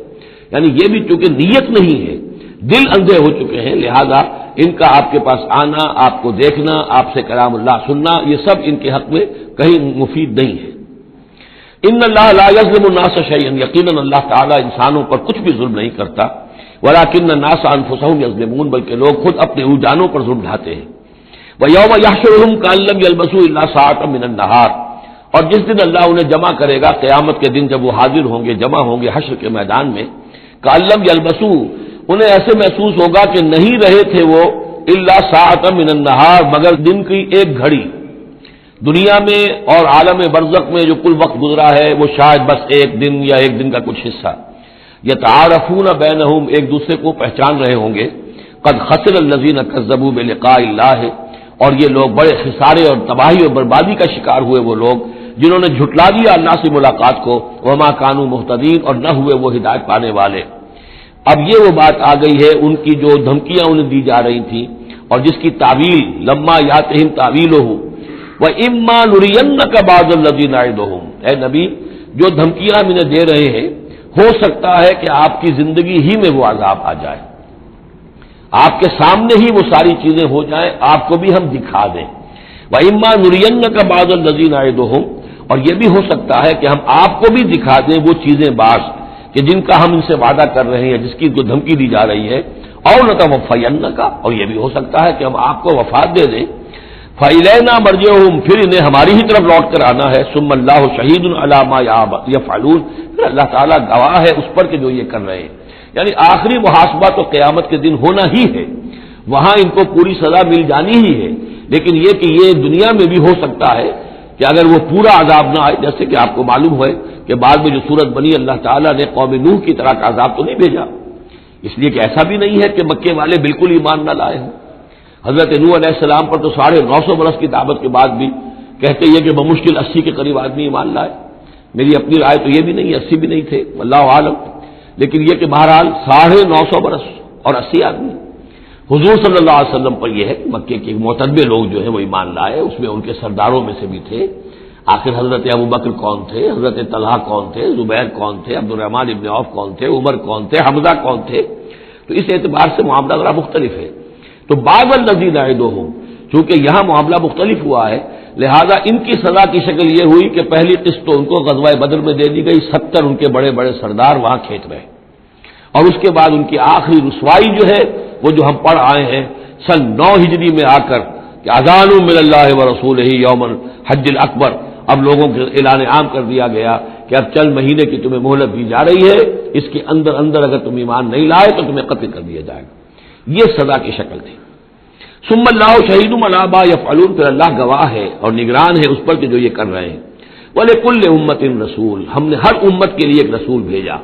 یعنی یہ بھی چونکہ نیت نہیں ہے دل اندھے ہو چکے ہیں، لہذا ان کا آپ کے پاس آنا، آپ کو دیکھنا، آپ سے کلام اللہ سننا، یہ سب ان کے حق میں کہیں مفید نہیں ہے۔ ان اللہ لا یظلم الناس شیئا، یقیناً اللہ تعالیٰ انسانوں پر کچھ بھی ظلم نہیں کرتا، ولکن الناس انفسهم یظلمون، بلکہ لوگ خود اپنے جانوں پر ظلم ڈھاتے ہیں۔ وَيَوْمَ يَحْشُرُهُمْ كَأَن لَّمْ يَلْبَثُوا إِلَّا سَاعَةً مِّنَ النَّهَارِ، اور جس دن اللہ انہیں جمع کرے گا قیامت کے دن، جب وہ حاضر ہوں گے، جمع ہوں گے حشر کے میدان میں، كَأَن لَّمْ يَلْبَثُوا، انہیں ایسے محسوس ہوگا کہ نہیں رہے تھے وہ إِلَّا سَاعَةً مِّنَ النَّهَارِ، مگر دن کی ایک گھڑی۔ دنیا میں اور عالم برزخ میں جو کل وقت گزرا ہے وہ شاید بس ایک دن یا ایک دن کا کچھ حصہ۔ یتعارفون بینہم، ایک دوسرے کو پہچان رہے ہوں گے۔ قد خسر الذین کذبوا بلقاء اللہ، اور یہ لوگ بڑے خسارے اور تباہی اور بربادی کا شکار ہوئے وہ لوگ جنہوں نے جھٹلا دیا اللہ سے ملاقات کو، وما کانوا مہتدین، اور نہ ہوئے وہ ہدایت پانے والے۔ اب یہ وہ بات آ گئی ہے ان کی جو دھمکیاں انہیں دی جا رہی تھیں اور جس کی تعویل لما یاتہم تعویلہ وَإِمَّا نُرِيَنَّكَ بَعْضَ الَّذِي نَعِدُهُمْ، اے نبی جو دھمکیاں ہم انہیں دے رہے ہیں، ہو سکتا ہے کہ آپ کی زندگی ہی میں وہ عذاب آ جائے، آپ کے سامنے ہی وہ ساری چیزیں ہو جائیں، آپ کو بھی ہم دکھا دیں۔ وَإِمَّا نُرِيَنَّكَ بَعْضَ الَّذِي نَعِدُهُمْ، اور یہ بھی ہو سکتا ہے کہ ہم آپ کو بھی دکھا دیں وہ چیزیں بعض کہ جن کا ہم ان سے وعدہ کر رہے ہیں، جس کی کو دھمکی دی جا رہی ہے، اور نَتَوَفَّيَنَّكَ، اور یہ بھی ہو سکتا ہے کہ ہم آپ کو وفات دے دیں۔ فَإِلَيْنَا مَرْجِعُهُمْ، پھر انہیں ہماری ہی طرف لوٹ کر آنا ہے۔ ثُمَّ اللَّهُ شَهِيدٌ عَلَىٰ مَا يَفْعَلُونَ، پھر اللہ تعالیٰ گواہ ہے اس پر کہ جو یہ کر رہے ہیں، یعنی آخری محاسبہ تو قیامت کے دن ہونا ہی ہے، وہاں ان کو پوری سزا مل جانی ہی ہے، لیکن یہ کہ یہ دنیا میں بھی ہو سکتا ہے کہ اگر وہ پورا عذاب نہ آئے، جیسے کہ آپ کو معلوم ہے کہ بعد میں جو صورت بنی، اللہ تعالیٰ نے قوم نوح کی طرح کا عذاب تو نہیں بھیجا، اس لیے کہ ایسا بھی نہیں ہے کہ مکے والے بالکل ایمان نہ لائے ہوں۔ حضرت نوح علیہ السلام پر تو 950 برس کی دعوت کے بعد بھی کہتے یہ کہ بمشکل 80 کے قریب آدمی ایمان لائے۔ میری اپنی رائے تو یہ بھی نہیں، 80 بھی نہیں تھے، واللہ عالم، لیکن یہ کہ بہرحال 950 برس اور 80 آدمی۔ حضور صلی اللہ علیہ وسلم پر یہ ہے کہ مکے کے معتدب لوگ جو ہیں وہ ایمان لائے، اس میں ان کے سرداروں میں سے بھی تھے۔ آخر حضرت ابوبکر کون تھے، حضرت طلحہ کون تھے، زبیر کون تھے، عبد الرحمن ابن عوف کون تھے، عمر کون تھے، حمزہ کون تھے، تو اس اعتبار سے معاملہ ذرا مختلف ہے۔ تو بعض الذین نعدہم، چونکہ یہاں معاملہ مختلف ہوا ہے، لہذا ان کی سزا کی شکل یہ ہوئی کہ پہلی قسط تو ان کو غزوہ بدر میں دے دی گئی، 70 ان کے بڑے بڑے سردار وہاں کھینچ رہے، اور اس کے بعد ان کی آخری رسوائی جو ہے وہ جو ہم پڑھ آئے ہیں سن 9 ہجری میں آ کر کہ اذان من اللہ ورسولہ یوم الحج الاکبر، اب لوگوں کے اعلان عام کر دیا گیا کہ اب چند مہینے کی تمہیں مہلت دی جا رہی ہے، اس کے اندر اندر اگر تم ایمان نہیں لائے تو تمہیں قتل کر دیا جائے گا، یہ سزا کی شکل تھی۔ ثم اللہ شہید علی ما یفعلون، پھر اللہ گواہ ہے اور نگران ہے اس پر کہ جو یہ کر رہے ہیں۔ وَلِكُلِّ أُمَّةٍ رسول، ہم نے ہر امت کے لیے ایک رسول بھیجا۔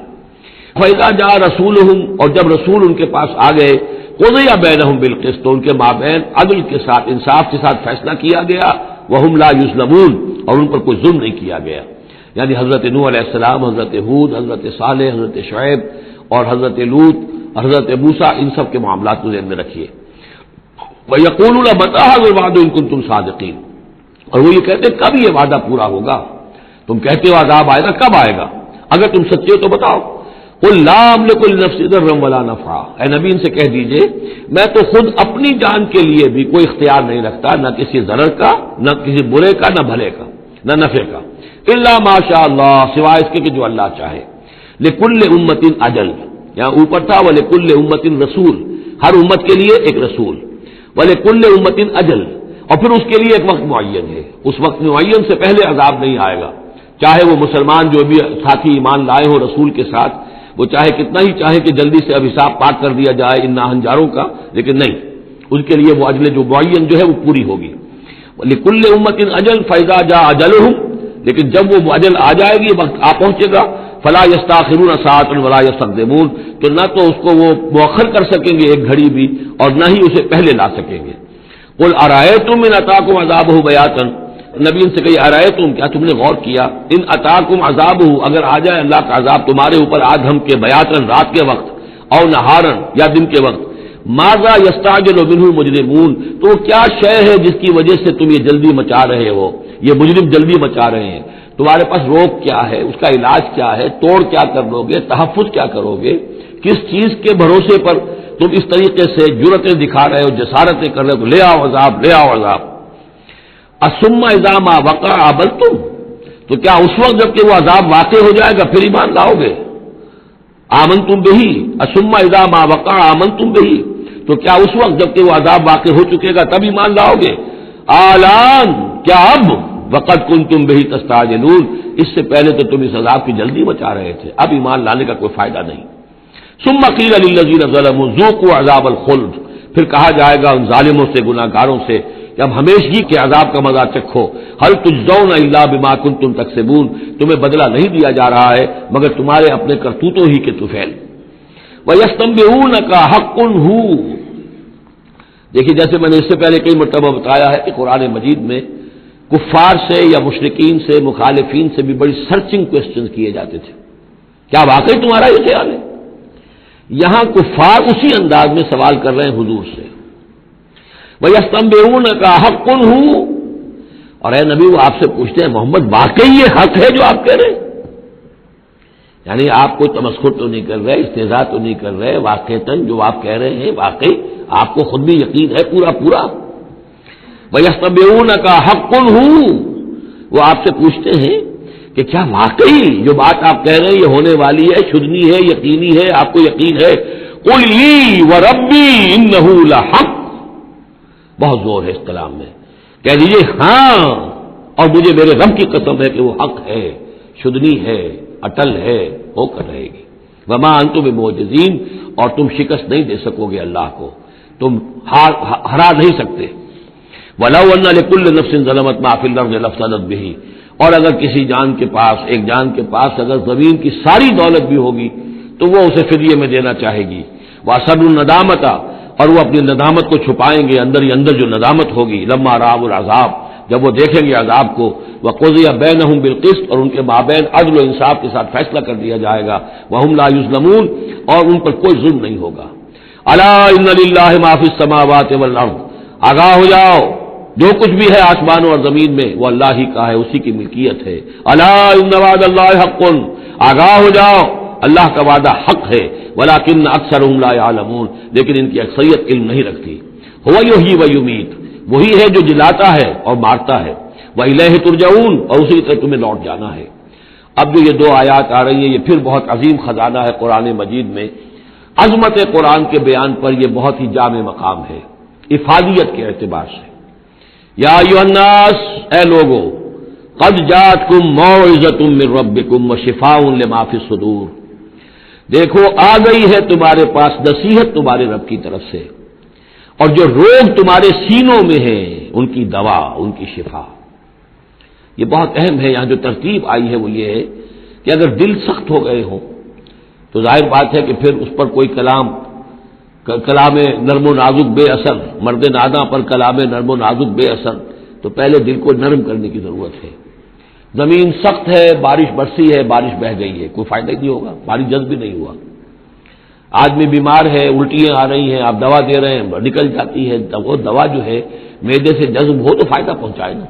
فَإِذَا جَاءَ رَسُولُهُمْ، اور جب رسول ان کے پاس آ گئے، قُضِيَ بَيْنَهُمْ بِالْقِسْطِ، تو ان کے مابین عدل کے ساتھ، انصاف کے ساتھ فیصلہ کیا گیا، وَهُمْ لَا يُظْلَمُونَ، اور ان پر کوئی ظلم نہیں کیا گیا۔ یعنی حضرت نوح علیہ السلام، حضرت ہود، حضرت صالح، حضرت شعیب اور حضرت لوط، حضرت موسیٰ، ان سب کے معاملات کو ذہن میں رکھیے۔ وَيَقُولُونَ مَتَىٰ هَٰذَا الْوَعْدُ إِن كُنتُمْ صَادِقِينَ، اور وہ یہ کہتے ہیں کب یہ وعدہ پورا ہوگا، تم کہتے ہو عذاب آئے گا، کب آئے گا، اگر تم سچے ہو تو بتاؤ۔ قُل لَّا أَمْلِكُ لِنَفْسِي ضَرًّا وَلَا نَفْعًا، اے نبی ان سے کہہ دیجئے میں تو خود اپنی جان کے لیے بھی کوئی اختیار نہیں رکھتا، نہ کسی ضرر کا، نہ کسی برے کا، نہ بھلے کا، نہ نفع کا، إِلَّا مَا شَاءَ اللَّهُ، سوائے اس کے کہ جو اللہ چاہے۔ لِكُلِّ أُمَّةٍ أَجَلٌ، یہاں اوپر تھا وَلِكُلِّ أُمَّةٍ رسول، ہر امت کے لیے ایک رسول، وَلِكُلِّ أُمَّةٍ أَجَلٌ، اور پھر اس کے لیے ایک وقت معین ہے، اس وقت معین سے پہلے عذاب نہیں آئے گا، چاہے وہ مسلمان جو بھی ساتھی ایمان لائے ہو رسول کے ساتھ، وہ چاہے کتنا ہی چاہے کہ جلدی سے اب حساب پاک کر دیا جائے ان ناہنجاروں کا، لیکن نہیں، ان کے لیے وہ اجل جو معین جو ہے وہ پوری ہوگی۔ لِكُلِّ أُمَّةٍ أَجَلٌ فَإِذَا جَاءَ أَجَلُهُمْ، لیکن جب وہ اجل آ جائے گی، وقت آ پہنچے گا، فَلَا يَسْتَأْخِرُونَ سَاعَةً وَلَا يَسْتَقْدِمُونَ، تو نہ تو اس کو وہ مؤخر کر سکیں گے ایک گھڑی بھی، اور نہ ہی اسے پہلے لا سکیں گے۔ قُلْ أَرَأَيْتُمْ إِنْ أَتَاكُمْ عَذَابُهُ بَيَاتًا، نبی ان سے کہیے أَرَأَيْتُمْ، کیا تم نے غور کیا، إِنْ أَتَاكُمْ عَذَابُهُ، اگر آ جائے اللہ کا عذاب تمہارے اوپر آدھم کے، بیاتن رات کے وقت، او نہارن یا دن کے وقت، ماذا يستعجل منه المجرمون، تو وہ کیا شے ہے جس کی وجہ سے تم یہ جلدی مچا رہے ہو، یہ مجرم جلدی مچا رہے ہیں، تمہارے پاس روک کیا ہے، اس کا علاج کیا ہے، توڑ کیا کر لو گے، تحفظ کیا کرو گے، کس چیز کے بھروسے پر تم اس طریقے سے جرتیں دکھا رہے ہو، جسارتیں کر رہے ہو، لے آؤ عذاب، لے آؤ عذاب. الثم اذا ما وقع عبلتم، تو کیا اس وقت جب کہ وہ عذاب واقع ہو جائے گا پھر ایمان لاؤ گے؟ آمنتم بہی، الثم اذا ما وقع آمنتم بہی، تو کیا اس وقت جب کہ وہ عذاب واقع ہو چکے گا تب ایمان لاؤ گے؟ آلان، کیا اب؟ وقد کنتم بہی تستعجلون، اس سے پہلے تو تم اس عذاب کی جلدی مچا رہے تھے، اب ایمان لانے کا کوئی فائدہ نہیں. ثم قیل للذین ظلموا ذوقوا عذاب الخلد، پھر کہا جائے گا ان ظالموں سے، گناہ گاروں سے کہ اب ہمیشگی کے عذاب کا مزہ چکھو. هل تجزون الا بما کنتم تکسبون، تمہیں بدلہ نہیں دیا جا رہا ہے مگر تمہارے اپنے کرتوتوں ہی کے طفیل. وَيَسْتَنبِئُونَكَ حَقٌّ هُوَ، دیکھیے جیسے میں نے اس سے پہلے کئی مرتبہ بتایا ہے کہ قرآن مجید میں کفار سے یا مشرکین سے، مخالفین سے بھی بڑی سرچنگ کوسچنز کیے جاتے تھے، کیا واقعی تمہارا یہ خیال ہے؟ یہاں کفار اسی انداز میں سوال کر رہے ہیں حضور سے. وَيَسْتَنبِئُونَكَ حَقٌّ هُوَ، اور اے نبی وہ آپ سے پوچھتے ہیں محمد واقعی یہ حق ہے جو آپ کہہ رہے ہیں؟ یعنی آپ کوئی تمسخر تو نہیں کر رہے، استہزاء تو نہیں کر رہے، واقعتاً جو آپ کہہ رہے ہیں واقعی آپ کو خود بھی یقین ہے پورا پورا؟ وَيَسْتَنبِئُونَكَ حَقٌّ هُوَ، وہ آپ سے پوچھتے ہیں کہ کیا واقعی جو بات آپ کہہ رہے ہیں یہ ہونے والی ہے، شدنی ہے، یقینی ہے، آپ کو یقین ہے؟ قُلْ لِي وَرَبِّي إِنَّهُ لَحَقٌّ، بہت زور ہے اس کلام میں، کہہ دیجیے ہاں اور مجھے میرے رب کی قسم ہے کہ وہ حق ہے، شدنی ہے، اٹل ہے، ہو کر رہے گی. وما انتم بمعجزین، اور تم شکست نہیں دے سکو گے اللہ کو، تم ہرا نہیں سکتے. ولو ان لكل نفس ظلمت ما في الارض لافتدت به، اور اگر کسی جان کے پاس، ایک جان کے پاس اگر زمین کی ساری دولت بھی ہوگی تو وہ اسے فدیے میں دینا چاہے گی. واسروا الندامۃ، اور وہ اپنی ندامت کو چھپائیں گے، اندر ہی اندر جو ندامت ہوگی. لما رأوا العذاب، جب وہ دیکھیں گے عذاب کو. وقضی بینہم بالقسط، اور ان کے مابین عدل و انصاف کے ساتھ فیصلہ کر دیا جائے گا. وہم لا یظلمون، اور ان پر کوئی ظلم نہیں ہوگا. الا ان للہ ما فی السماوات والارض، آگاہ ہو جاؤ جو کچھ بھی ہے آسمانوں اور زمین میں وہ اللہ ہی کا ہے، اسی کی ملکیت ہے. الا ان وعد اللہ حق، آگاہ ہو جاؤ اللہ کا وعدہ حق ہے. ولکن اکثرهم لا يعلمون، لیکن ان کی اکثریت علم نہیں رکھتی. هو یحیی و یمیت، وہی ہے جو جلاتا ہے اور مارتا ہے. وإلیہ ترجعون، اور اسی طرح تمہیں لوٹ جانا ہے. اب جو یہ دو آیات آ رہی ہیں یہ پھر بہت عظیم خزانہ ہے قرآن مجید میں. عظمت قرآن کے بیان پر یہ بہت ہی جامع مقام ہے افادیت کے اعتبار سے. یا ایھا الناس، اے لوگو، قد جاءتکم موعظۃ من ربکم وشفاء لما فی الصدور، دیکھو آ گئی ہے تمہارے پاس نصیحت تمہارے رب کی طرف سے، اور جو روگ تمہارے سینوں میں ہیں ان کی دوا، ان کی شفا. یہ بہت اہم ہے. یہاں جو ترتیب آئی ہے وہ یہ ہے کہ اگر دل سخت ہو گئے ہوں تو ظاہر بات ہے کہ پھر اس پر کوئی کلام نرم و نازک بے اثر، مرد ناداں پر کلام نرم و نازک بے اثر، تو پہلے دل کو نرم کرنے کی ضرورت ہے. زمین سخت ہے، بارش برسی ہے، بارش بہہ گئی ہے، کوئی فائدہ ہی نہیں ہوگا، بارش جذب بھی نہیں ہوا. آدمی بیمار ہے، الٹیاں آ رہی ہیں، آپ دوا دے رہے ہیں نکل جاتی ہے، وہ دوا جو ہے معدے سے جذب ہو تو فائدہ پہنچائے نا.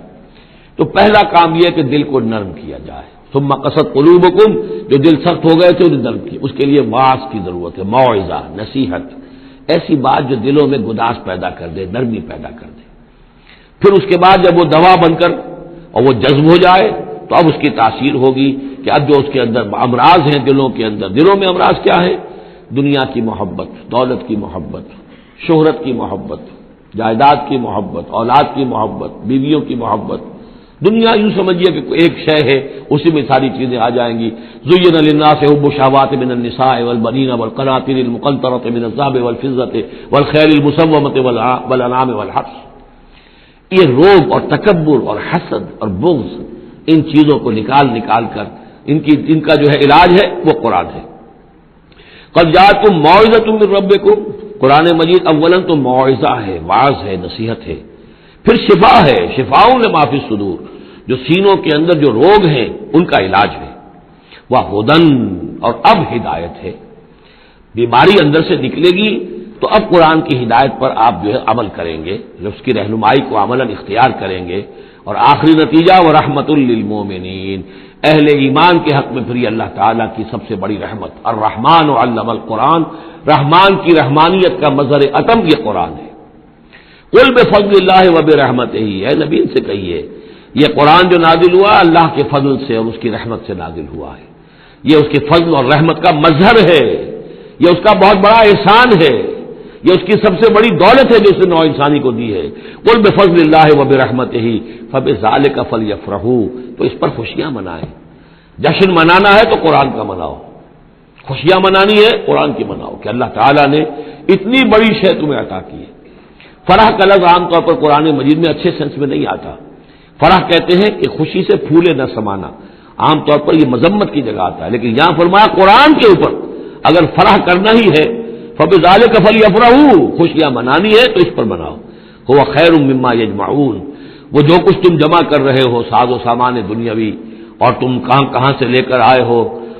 تو پہلا کام یہ ہے کہ دل کو نرم کیا جائے. ثم قست قلوبکم، جو دل سخت ہو گئے تھے انہیں نرم کیا. اس کے لیے واعظ کی ضرورت ہے، موعظہ، نصیحت، ایسی بات جو دلوں میں گداز پیدا کر دے، نرمی پیدا کر دے. پھر اس کے بعد جب وہ دوا بن کر اور وہ جذب ہو جائے تو اب اس کی تاثیر ہوگی کہ اب جو اس کے اندر امراض ہیں دلوں کے اندر، دلوں میں امراض کیا ہے؟ دنیا کی محبت، دولت کی محبت، شہرت کی محبت، جائیداد کی محبت، اولاد کی محبت، بیویوں کی محبت. دنیا یوں سمجھیے کہ ایک شے ہے، اسی میں ساری چیزیں آ جائیں گی. زین للناس حب الشہوات من النساء والبنین والقناطیر المقنطرۃ من الذهب والفضة والخیل المسومۃ والانعام والحرث. یہ روب اور تکبر اور حسد اور بغض، ان چیزوں کو نکال کر ان کا جو ہے علاج ہے وہ قرآن ہے. قد جاءتکم موعظۃ من ربکم، قرآن مجید اولا تو موعظہ ہے، واعظ ہے، نصیحت ہے. پھر شفا ہے، شفاء لما فی الصدور، جو سینوں کے اندر جو روگ ہیں ان کا علاج ہے. وہدن، اور اب ہدایت ہے. بیماری اندر سے نکلے گی تو اب قرآن کی ہدایت پر آپ جو ہے عمل کریں گے، اس کی رہنمائی کو عملاً اختیار کریں گے اور آخری نتیجہ ورحمۃ للمومنین، اہل ایمان کے حق میں پھر یہ اللہ تعالیٰ کی سب سے بڑی رحمت، الرحمن علم القرآن، رحمان کی رحمانیت کا مظہر عتم یہ قرآن ہے۔ قل بفضل اللہ وبرحمتہ، اے نبی ان سے کہیے یہ قرآن جو نازل ہوا اللہ کے فضل سے اور اس کی رحمت سے نازل ہوا ہے، یہ اس کے فضل اور رحمت کا مظہر ہے، یہ اس کا بہت بڑا احسان ہے، یہ اس کی سب سے بڑی دولت ہے جو اس نے نوع انسانی کو دی ہے۔ قل بفضل اللہ وبرحمتہ فبذلک فلیفرحوا، تو اس پر خوشیاں منائیں۔ جشن منانا ہے تو قرآن کا مناؤ، خوشیاں منانی ہے قرآن کی مناؤ کہ اللہ تعالیٰ نے اتنی بڑی شے تمہیں عطا کی ہے۔ فرح کا لفظ عام طور پر قرآن مجید میں اچھے سینس میں نہیں آتا۔ فرح کہتے ہیں کہ خوشی سے پھولے نہ سمانا، عام طور پر یہ مذمت کی جگہ آتا ہے، لیکن یہاں فرمایا قرآن کے اوپر اگر فرح کرنا ہی ہے فبذلک فلیفرحوا، خوشیاں منانی ہے تو اس پر مناؤ۔ هو خیر مما یجمعون، وہ جو کچھ تم جمع کر رہے ہو ساز و سامان دنیاوی، اور تم کہاں کہاں سے لے کر آئے ہو،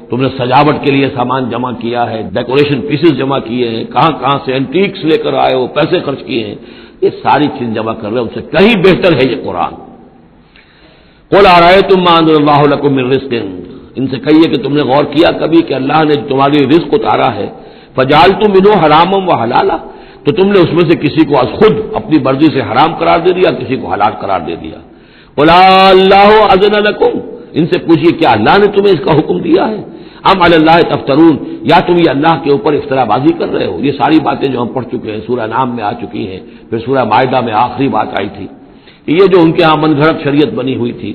تم نے سجاوٹ کے لیے سامان جمع کیا ہے، ڈیکوریشن پیسز جمع کیے ہیں، کہاں کہاں سے اینٹیکس لے کر آئے ہو، پیسے خرچ کیے ہیں، یہ ساری چیز جمع کر رہے ہو، ان سے کہیں بہتر ہے یہ قرآن۔ قل ارأیتم ما انزل اللہ لکم من رزق، ان سے کہیے کہ تم نے غور کیا کبھی کہ اللہ نے تمہارے رزق اتارا ہے، فجعلتم منہ حراما وحلالا، تو تم نے اس میں سے کسی کو از خود اپنی مرضی سے حرام قرار دے دیا، کسی کو حلال قرار دے دیا۔ قل اللہ اذن لکم، ان سے پوچھیے کیا اللہ نے تمہیں اس کا حکم دیا ہے؟ ام علی اللہ تفترون، یا تم یہ اللہ کے اوپر افترا بازی کر رہے ہو؟ یہ ساری باتیں جو ہم پڑھ چکے ہیں سورہ نام میں آ چکی ہیں، پھر سورہ مائدہ میں آخری بات آئی تھی کہ یہ جو ان کے ہاں من گھڑت شریعت بنی ہوئی تھی۔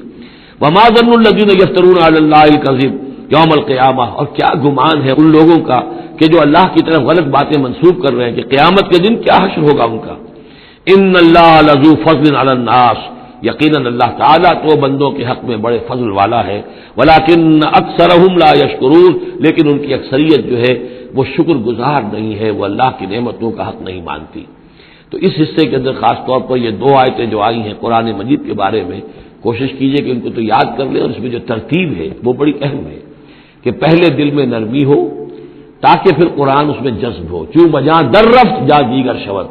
وما ظن الذین یفترون علی اللہ الکذب یوم القیامہ، اور کیا گمان ہے ان لوگوں کا کہ جو اللہ کی طرف غلط باتیں منسوب کر رہے ہیں کہ قیامت کے دن کیا حشر ہوگا ان کا۔ ان اللہ لذو فضل علی الناس، یقیناً اللہ تعالیٰ تو بندوں کے حق میں بڑے فضل والا ہے، ولیکن اکثرہم لا یشکرون، لیکن ان کی اکثریت جو ہے وہ شکر گزار نہیں ہے، وہ اللہ کی نعمتوں کا حق نہیں مانتی۔ تو اس حصے کے اندر خاص طور پر یہ دو آیتیں جو آئی ہیں قرآن مجید کے بارے میں، کوشش کیجئے کہ ان کو تو یاد کر لیں، اور اس میں جو ترتیب ہے وہ بڑی اہم ہے کہ پہلے دل میں نرمی ہو تاکہ پھر قرآن اس میں جذب ہو۔ چوں بجاں در رفت جا دیگر شود،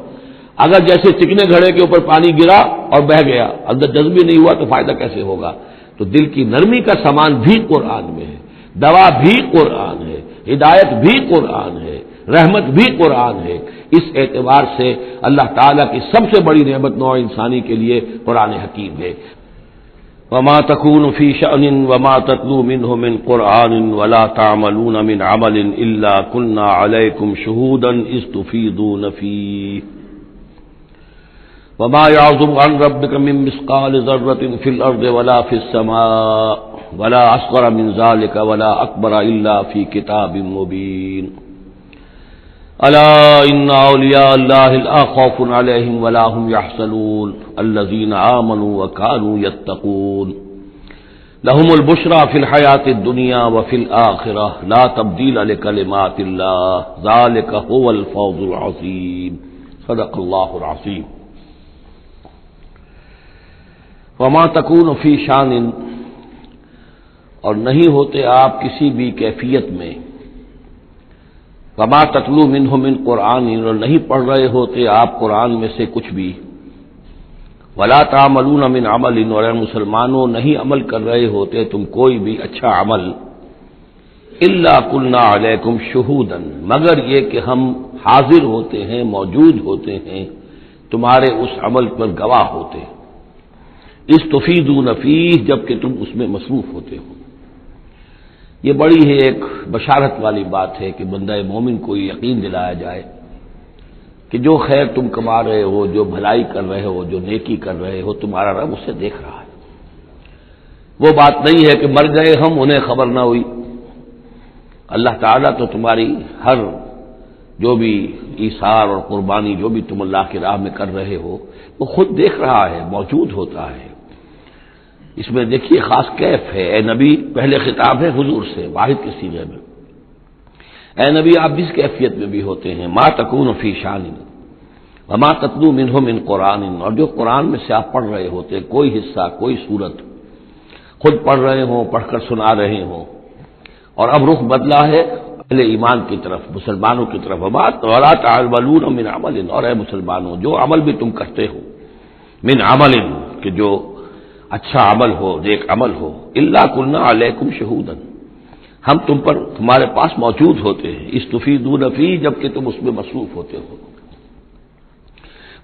اگر جیسے چکنے گھڑے کے اوپر پانی گرا اور بہہ گیا، اندر جذب ہی نہیں ہوا تو فائدہ کیسے ہوگا؟ تو دل کی نرمی کا سامان بھی قرآن میں ہے، دوا بھی قرآن ہے، ہدایت بھی قرآن ہے، رحمت بھی قرآن ہے۔ اس اعتبار سے اللہ تعالیٰ کی سب سے بڑی نعمت نوع انسانی کے لیے قرآن حکیم ہے۔ وما تكون في شأن وما تتلو منه من قرآن ولا تعملون من عمل إلا كنا عليكم شهودا إذ تفيضون فيه وما يعزب عن ربك من مثقال ذرة في الأرض ولا في السماء ولا أصغر من ذلك ولا أكبر إلا في كتاب مبين ألا إن أولياء الله لا خوف عليهم ولا هم يحزنون الذين آمنوا وكانوا يتقون لهم البشرى في الحياة الدنيا وفي الآخرة لا تبديل لكلمات الله ذلك هو الفوز العظيم صدق الله العظيم۔ وما تكون في شان، اور نہیں ہوتے آپ کسی بھی کیفیت میں، وما تتلو منہ من قرآن، اور نہیں پڑھ رہے ہوتے آپ قرآن میں سے کچھ بھی، ولا تعملون من عمل، اور اے مسلمانوں نہیں عمل کر رہے ہوتے تم کوئی بھی اچھا عمل، الا کنا علیکم شہودا، مگر یہ کہ ہم حاضر ہوتے ہیں، موجود ہوتے ہیں تمہارے اس عمل پر گواہ ہوتے ہیں، استفیدون فیہ، جبکہ تم اس میں مصروف ہوتے ہو۔ یہ بڑی ہے ایک بشارت والی بات ہے کہ بندہ مومن کو یقین دلایا جائے کہ جو خیر تم کما رہے ہو، جو بھلائی کر رہے ہو، جو نیکی کر رہے ہو، تمہارا رب اسے دیکھ رہا ہے۔ وہ بات نہیں ہے کہ مر گئے ہم انہیں خبر نہ ہوئی، اللہ تعالیٰ تو تمہاری ہر جو بھی ایثار اور قربانی جو بھی تم اللہ کی راہ میں کر رہے ہو وہ خود دیکھ رہا ہے، موجود ہوتا ہے۔ اس میں دیکھیے خاص کیف ہے، اے نبی، پہلے خطاب ہے حضور سے واحد کے صیغے میں، اے نبی آپ جس کیفیت میں بھی ہوتے ہیں، ما تکون فی شان وما تتلو منہ من قرآن، اور جو قرآن میں سے آپ پڑھ رہے ہوتے کوئی حصہ، کوئی صورت، خود پڑھ رہے ہوں، پڑھ کر سنا رہے ہوں، اور اب رخ بدلا ہے اہل ایمان کی طرف، مسلمانوں کی طرف، ولا تعملون من عمل، اور اے مسلمانوں جو عمل بھی تم کرتے ہو، من عمل کہ جو اچھا عمل ہو، نیک عمل ہو، الا کنا علیکم شہودا، ہم تم پر تمہارے پاس موجود ہوتے ہیں، استفیدون فیہ، جبکہ تم اس میں مصروف ہوتے ہو۔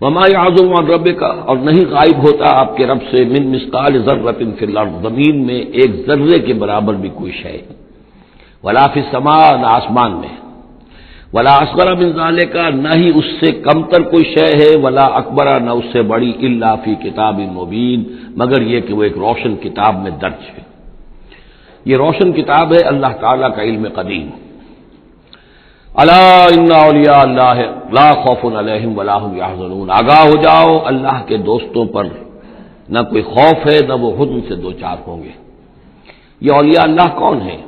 وما یعزب عن ربک، اور نہیں غائب ہوتا آپ کے رب سے، من مثقال ذرۃ فی الارض، زمین میں ایک ذرے کے برابر بھی کوئی شے، ولا فی السماء، نہ آسمان میں، ولا اصغر من ذلک، نہ ہی اس سے کمتر کوئی شے ہے، ولا اکبر، نہ اس سے بڑی، الا فی کتاب مبین، مگر یہ کہ وہ ایک روشن کتاب میں درج ہے۔ یہ روشن کتاب ہے اللہ تعالیٰ کا علم قدیم۔ الا ان اولیاء اللہ لا خوف علیہم ولا هم یحزنون، آگاہ ہو جاؤ، اللہ کے دوستوں پر نہ کوئی خوف ہے، نہ وہ حزن سے دوچار ہوں گے۔ یہ اولیاء اللہ کون ہیں؟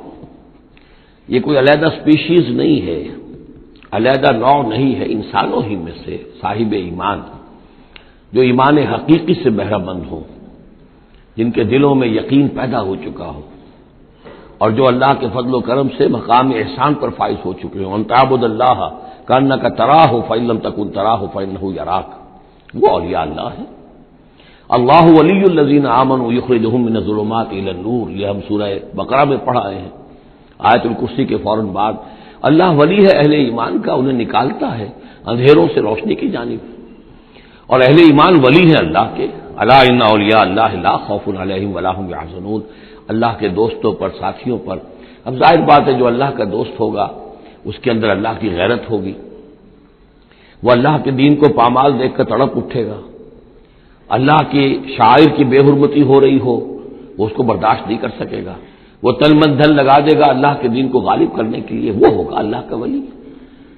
یہ کوئی علیحدہ سپیشیز نہیں ہے، علیحدہ نوع نہیں ہے، انسانوں ہی میں سے صاحب ایمان، جو ایمان حقیقی سے بہرہ مند ہوں، جن کے دلوں میں یقین پیدا ہو چکا ہو، اور جو اللہ کے فضل و کرم سے مقام احسان پر فائز ہو چکے ہوں۔ ان تعبد اللہ کانک تراہ فإن لم تکن تراہ فإنہ یراک، وہ اولیاء اللہ ہے۔ اللہ ولی الذین آمنوا یخرجہم من الظلمات الی النور، یہ ہم سورہ بقرہ میں پڑھ آئے ہیں، آیت الکرسی کے فوراً بعد۔ اللہ ولی ہے اہل ایمان کا، انہیں نکالتا ہے اندھیروں سے روشنی کی جانب، اور اہل ایمان ولی ہیں اللہ کے۔ الا ان اولیاء اللہ لا خوف علیہم ولا هم یحزنون، اللہ کے دوستوں پر، ساتھیوں پر۔ اب ظاہر بات ہے جو اللہ کا دوست ہوگا اس کے اندر اللہ کی غیرت ہوگی، وہ اللہ کے دین کو پامال دیکھ کر تڑپ اٹھے گا، اللہ کی شاعر کی بے حرمتی ہو رہی ہو وہ اس کو برداشت نہیں کر سکے گا، وہ تن من دھن لگا دے گا اللہ کے دین کو غالب کرنے کے لیے، وہ ہوگا اللہ کا ولی۔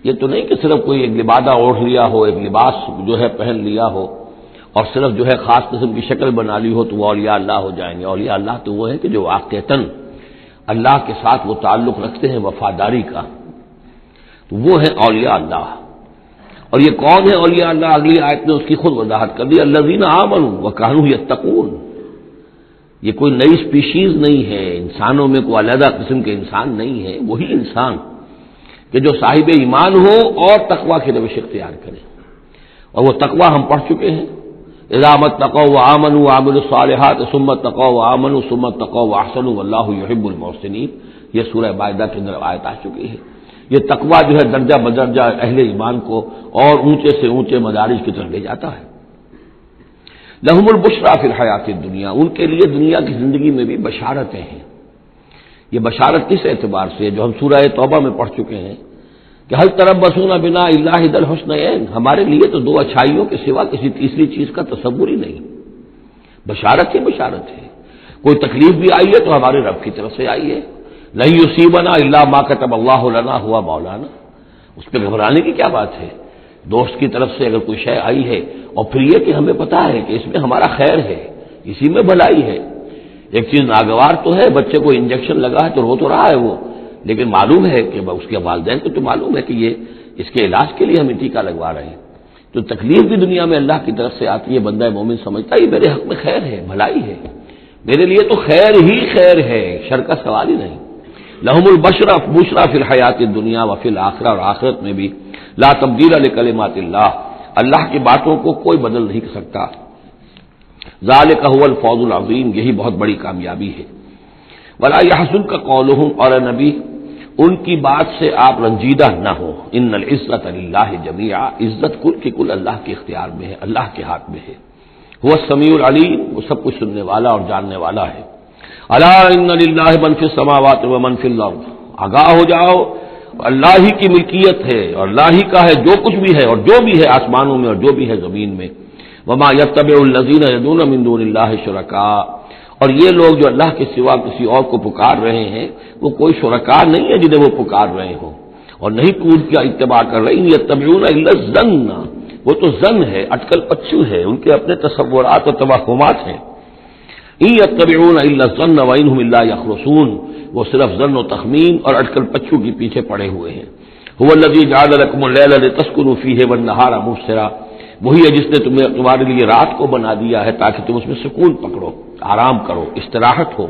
یہ تو نہیں کہ صرف کوئی ایک لبادہ اوڑھ لیا ہو، ایک لباس جو ہے پہن لیا ہو، اور صرف جو ہے خاص قسم کی شکل بنا لی ہو تو وہ اولیاء اللہ ہو جائیں گے۔ اولیاء اللہ تو وہ ہیں کہ جو واقعتاً اللہ کے ساتھ وہ تعلق رکھتے ہیں وفاداری کا، تو وہ ہیں اولیاء اللہ۔ اور یہ کون ہے اولیاء اللہ؟ اگلی آیت نے اس کی خود وضاحت کر دی، الذین آمنوا وکانوا یتقون۔ یہ کوئی نئی سپیشیز نہیں ہے، انسانوں میں کوئی علیحدہ قسم کے انسان نہیں ہے، وہی انسان کہ جو صاحب ایمان ہو اور تقوی کی روش اختیار کرے، اور وہ تقوی ہم پڑھ چکے ہیں، اذا اتقوا وآمنوا وعملوا الصالحات ثم اتقوا وآمنوا ثم اتقوا واحسنوا واللہ یحب المحسنین، یہ سورہ مائدہ کے اندر آیت آ چکی ہے۔ یہ تقوی جو ہے درجہ بدرجہ اہل ایمان کو اور اونچے سے اونچے مدارج کی طرف لے جاتا ہے۔ لہم البشریٰ فی الحیات الدنیا، ان کے لیے دنیا کی زندگی میں بھی بشارتیں ہیں۔ یہ بشارت کس اعتبار سے ہے؟ جو ہم سورہ توبہ میں پڑھ چکے ہیں کہ هل تربصون بنا الا احدى الحسنيين، ہمارے لیے تو دو اچھائیوں کے سوا کسی تیسری چیز کا تصور ہی نہیں۔ بشارت ہی بشارت ہے، کوئی تکلیف بھی آئی ہے تو ہمارے رب کی طرف سے آئی ہے۔ لن يصيبنا الا ما كتب الله لنا هو مولانا، اس پہ گھبرانے کی کیا بات ہے؟ دوست کی طرف سے اگر کوئی شے آئی ہے، اور پھر یہ کہ ہمیں پتہ ہے کہ اس میں ہمارا خیر ہے، اسی میں بھلائی ہے۔ ایک چیز ناگوار تو ہے، بچے کو انجیکشن لگا ہے تو رو تو رہا ہے وہ، لیکن معلوم ہے کہ اس کے والدین کو تو معلوم ہے کہ یہ اس کے علاج کے لیے ہمیں ٹیکہ لگوا رہے ہیں۔ تو تکلیف بھی دنیا میں اللہ کی طرف سے آتی ہے، بندہ مومن سمجھتا ہے یہ میرے حق میں خیر ہے، بھلائی ہے، میرے لیے تو خیر ہی خیر ہے، شر کا سوال ہی نہیں۔ لہم البشریٰ فی الحیات الدنیا وفی الآخرہ، اور آخرت میں بھی لا تبدیل لکلمات اللہ، اللہ کی باتوں کو کوئی بدل نہیں سکتا۔ ذالک هو الفوز العظیم، یہی بہت بڑی کامیابی ہے۔ ولا یحزنک قولہم، اور اے نبی ان کی بات سے آپ رنجیدہ نہ ہو۔ ان العزت للہ جمیعا، عزت کل کی کل اللہ کے اختیار میں ہے، اللہ کے ہاتھ میں ہے۔ هو السمیع العلیم، وہ سب کچھ سننے والا اور جاننے والا ہے۔ الا ان للہ من فی السماوات ومن فی الارض، آگاہ ہو جاؤ، اللہ ہی کی ملکیت ہے اور اللہ ہی کا ہے جو کچھ بھی ہے اور جو بھی ہے آسمانوں میں اور جو بھی ہے زمین میں۔ وما یتبع الذین یدعون من دون اللہ شرکاء، اور یہ لوگ جو اللہ کے سوا کسی اور کو پکار رہے ہیں وہ کوئی شرکاء نہیں ہے جنہیں وہ پکار رہے ہوں، اور نہیں کود کا اتباع کر رہے، یتبعون الا الظن، وہ تو ظن ہے، اٹکل پچو ہے، ان کے اپنے تصورات اور توہمات ہیں۔ ان یتبعون الا الظن وان هم الا یخرصون، وہ صرف ظن و تخمین اور اٹکل پچو کے پیچھے پڑے ہوئے ہیں۔ هو الذی جعل لكم الليل لتسكنوا فيه والنهار مبصرا، وہی ہے جس نے تمہارے لیے رات کو بنا دیا ہے تاکہ تم اس میں سکون پکڑو، آرام کرو، استراحت ہو،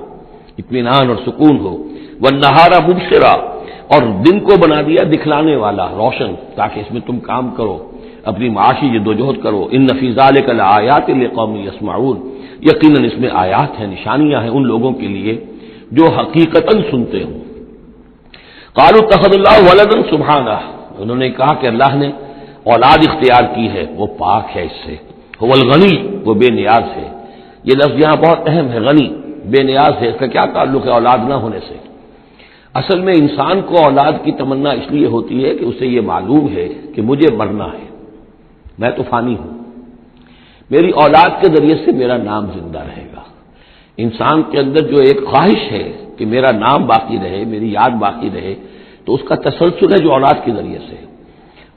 اطمینان اور سکون ہو۔ والنہار مبصرا، اور دن کو بنا دیا دکھلانے والا، روشن، تاکہ اس میں تم کام کرو، اپنی معاشی جدوجہد کرو۔ ان فی ذلک لآیات لقوم یسمعون، یقیناً اس میں آیات ہیں، نشانیاں ہیں ان لوگوں کے لیے جو حقیقتاً سنتے ہوں۔ قالوا اتخذ اللہ ولدا سبحانہ، انہوں نے کہا کہ اللہ نے اولاد اختیار کی ہے، وہ پاک ہے اس سے، هو الغنی، وہ بے نیاز ہے۔ یہ لفظ یہاں بہت اہم ہے، غنی، بے نیاز ہے، اس کا کیا تعلق ہے اولاد نہ ہونے سے؟ اصل میں انسان کو اولاد کی تمنا اس لیے ہوتی ہے کہ اسے یہ معلوم ہے کہ مجھے مرنا ہے، میں تو فانی ہوں، میری اولاد کے ذریعے سے میرا نام زندہ رہے گا۔ انسان کے اندر جو ایک خواہش ہے کہ میرا نام باقی رہے، میری یاد باقی رہے، تو اس کا تسلسل ہے جو اولاد کے ذریعے سے۔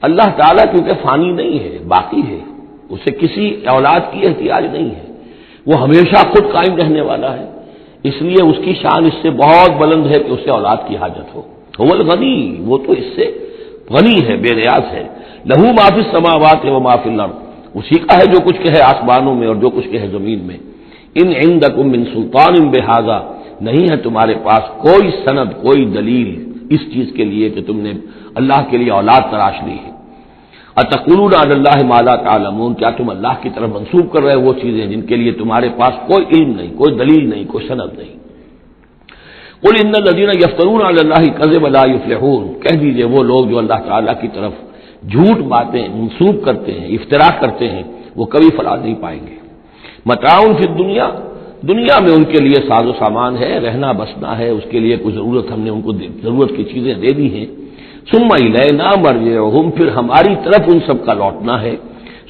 اللہ تعالیٰ کیونکہ فانی نہیں ہے، باقی ہے، اسے کسی اولاد کی احتیاج نہیں ہے، وہ ہمیشہ خود قائم رہنے والا ہے، اس لیے اس کی شان اس سے بہت بلند ہے کہ اسے اولاد کی حاجت ہو۔ هو الغنی، وہ تو اس سے غنی ہے، بے نیاز ہے۔ لہو ما فی السماوات و ما فی الارض، اسی کا ہے جو کچھ کہ ہے آسمانوں میں اور جو کچھ کہ ہے زمین میں۔ ان عندکم من سلطان بہذا، نہیں ہے تمہارے پاس کوئی سند، کوئی دلیل اس چیز کے لیے کہ تم نے اللہ کے لیے اولاد تراش لی ہے۔ اتقولون علی اللہ ما لا تعلمون، کیا تم اللہ کی طرف منسوب کر رہے ہو وہ چیزیں جن کے لیے تمہارے پاس کوئی علم نہیں، کوئی دلیل نہیں، کوئی سند نہیں۔ قل ان الذین یفترون علی اللہ الکذب لا یفلحون، کہہ دیجئے وہ لوگ جو اللہ تعالیٰ کی طرف جھوٹ باتیں منسوب کرتے ہیں، افتراء کرتے ہیں، وہ کبھی فلاح نہیں پائیں گے۔ متاع فی الدنیا، دنیا میں ان کے لیے ساز و سامان ہے، رہنا بسنا ہے، اس کے لیے کچھ ضرورت ہم نے ان کو ضرورت کی چیزیں دے دی ہیں۔ ثم الینا مرجعہم، پھر ہماری طرف ان سب کا لوٹنا ہے۔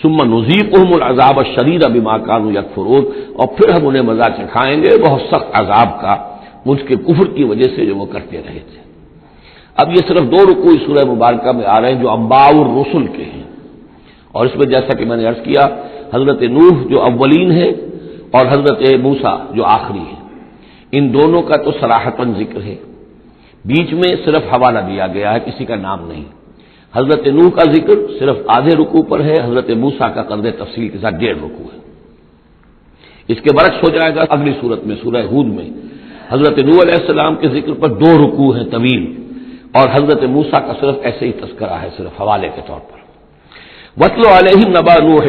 ثم نذیقہم العذاب الشدید بما کانوا یکفرون، اور پھر ہم انہیں مزہ چکھائیں گے بہت سخت عذاب کا، مجھ کے کفر کی وجہ سے جو وہ کرتے رہے تھے۔ اب یہ صرف 2 رکوع اس سورہ مبارکہ میں آ رہے ہیں جو انباء الرسل کے ہیں، اور اس میں جیسا کہ میں نے عرض کیا حضرت نوح جو اولین ہے اور حضرت موسیٰ جو آخری ہے، ان دونوں کا تو صراحتاً ذکر ہے، بیچ میں صرف حوالہ دیا گیا ہے، کسی کا نام نہیں۔ حضرت نوح کا ذکر صرف آدھے رکوع پر ہے، حضرت موسیٰ کا قدر تفصیل کے ساتھ 1.5 رکوع ہے۔ اس کے برعکس ہو جائے گا اگلی صورت میں، سورہ ہود میں حضرت نوح علیہ السلام کے ذکر پر 2 رکوع ہیں طویل، اور حضرت موسیٰ کا صرف ایسے ہی تذکرہ ہے، صرف حوالے کے طور پر۔ وَاتْلُ عَلَيْهِمْ نَبَأَ نُوحٍ،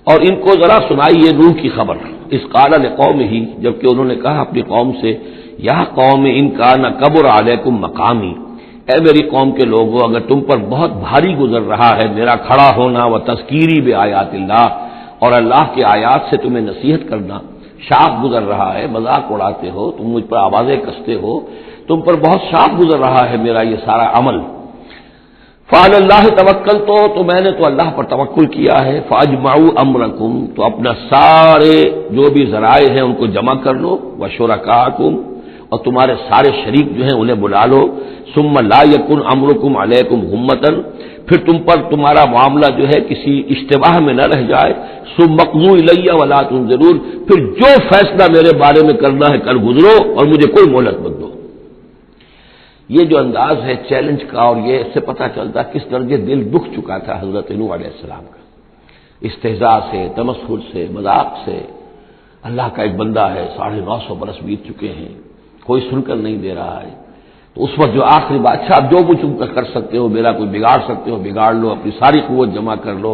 اور ان کو ذرا سنائیے نوح کی خبر، اذ قال لقومہ، جبکہ انہوں نے کہا اپنی قوم سے، یا قوم ان کان کبر علیکم مقامی، اے میری قوم کے لوگوں اگر تم پر بہت بھاری گزر رہا ہے میرا کھڑا ہونا، و تذکیری بآیات اللہ، اور اللہ کے آیات سے تمہیں نصیحت کرنا، شاق گزر رہا ہے، مذاق اڑاتے ہو تم، مجھ پر آوازیں کستے ہو، تم پر بہت شاق گزر رہا ہے میرا یہ سارا عمل۔ فعلی اللہ توکل، تو میں نے تو اللہ پر توکل کیا ہے۔ فاجمعوا امرکم، تو اپنا سارے جو بھی ذرائع ہیں ان کو جمع کر لو، وشرکاکم، اور تمہارے سارے شریک جو ہیں انہیں بلا لو۔ ثم لا یکن امرکم علیکم غمۃ، پھر تم پر تمہارا معاملہ جو ہے کسی اشتباہ میں نہ رہ جائے۔ ثم اقضوا الی ولا تنظرون، پھر جو فیصلہ میرے بارے میں کرنا ہے کر گزرو اور مجھے کوئی مہلت مت دو۔ یہ جو انداز ہے چیلنج کا، اور یہ اس سے پتہ چلتا کس درجے دل دکھ چکا تھا حضرت نوح علیہ السلام کا، استہزاء سے، تمسخر سے، مذاق سے۔ اللہ کا ایک بندہ ہے، 950 برس بیت چکے ہیں، کوئی سن کر نہیں دے رہا ہے، تو اس وقت جو آخری بات، اچھا اب جو کچھ تم کر سکتے ہو، میرا کوئی بگاڑ سکتے ہو بگاڑ لو، اپنی ساری قوت جمع کر لو،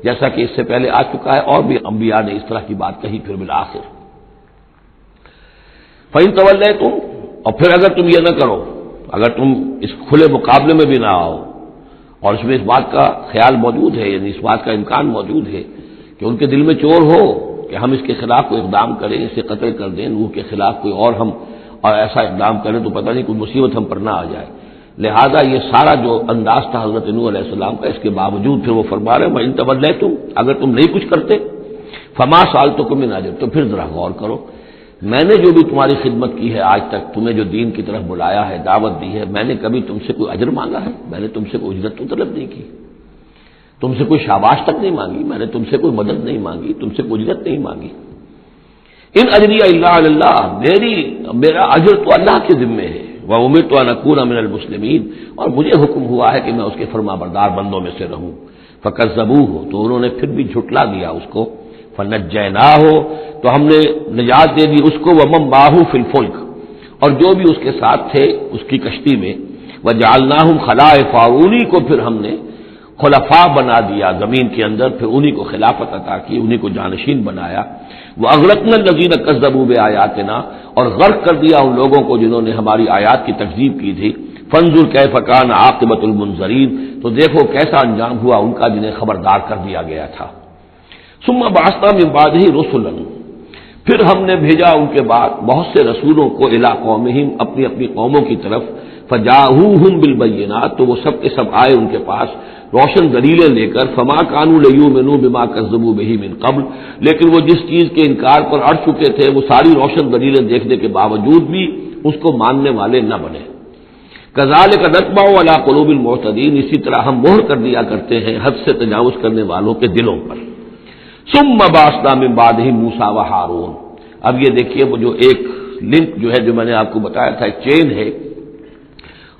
جیسا کہ اس سے پہلے آ چکا ہے، اور بھی انبیاء نے اس طرح کی بات کہی۔ پھر بالآخر فَإِن تَوَلَّيْتُمْ، اور پھر اگر تم یہ نہ کرو، اگر تم اس کھلے مقابلے میں بھی نہ آؤ، اور اس میں اس بات کا خیال موجود ہے، یعنی اس بات کا امکان موجود ہے کہ ان کے دل میں چور ہو کہ ہم اس کے خلاف کوئی اقدام کریں، اسے قتل کر دیں، نوح کے خلاف کوئی اور ہم اور ایسا اقدام کریں تو پتہ نہیں کوئی مصیبت ہم پر نہ آ جائے، لہذا یہ سارا جو انداز تھا حضرت نوح علیہ السلام کا، اس کے باوجود پھر وہ فرما رہے ہیں وَإِن تَوَلَّيْتُمْ، اگر تم نہیں کچھ کرتے، فَمَا سَأَلْتُكُم مِّنْ أَجْرٍ، تو پھر ذرا غور کرو، میں نے جو بھی تمہاری خدمت کی ہے آج تک، تمہیں جو دین کی طرف بلایا ہے، دعوت دی ہے، میں نے کبھی تم سے کوئی اجر مانگا ہے؟ میں نے تم سے کوئی اجرت تو طلب نہیں کی، تم سے کوئی شاباش تک نہیں مانگی، میں نے تم سے کوئی مدد نہیں مانگی، تم سے کوئی اجرت نہیں مانگی۔ ان اجری الا علی اللہ، میرا اجر تو اللہ کے ذمے ہے۔ وامرت ان اکون من المسلمین، اور مجھے حکم ہوا ہے کہ میں اس کے فرما بردار بندوں میں سے رہوں۔ فکذبوہ، تو انہوں نے پھر بھی جھٹلا دیا اس کو۔ فنجیناہ، تو ہم نے نجات دے دی اس کو، ومن معہ فی الفلک، اور جو بھی اس کے ساتھ تھے اس کی کشتی میں۔ وجعلناہم خلائف، اور انہی کو پھر ہم نے خلفاء بنا دیا زمین کے اندر، پھر انہی کو خلافت عطا کی، انہی کو جانشین بنایا. واغرقنا الذین کذبوا بآیاتنا، اور غرق کر دیا ان لوگوں کو جنہوں نے ہماری آیات کی تکذیب کی تھی. فانظر کیف کان عاقبۃ المنذرین، تو دیکھو کیسا انجام ہوا ان کا جنہیں خبردار کر دیا گیا تھا. ثم بعثنا من بعدہ رسلا، پھر ہم نے بھیجا ان کے بعد بہت سے رسولوں کو الی قومہم، اپنی اپنی قوموں کی طرف. فجاءوہم بالبینات، تو وہ سب کے سب آئے ان کے پاس روشن دلیلیں لے کر. فما كانوا ليؤمنوا بما كذبوا به من قبل، لیکن وہ جس چیز کے انکار پر اڑ چکے تھے وہ ساری روشن دلیلیں دیکھنے کے باوجود بھی اس کو ماننے والے نہ بنے. كذلك نطبع على قلوب المعتدين، اسی طرح ہم مہر کر دیا کرتے ہیں حد سے تجاوز کرنے والوں کے دلوں پر. ثم بعثنا من بعدهم موسى وهارون، اب یہ دیکھیے وہ جو ایک لنک جو ہے جو میں نے آپ کو بتایا تھا، ایک چین ہے.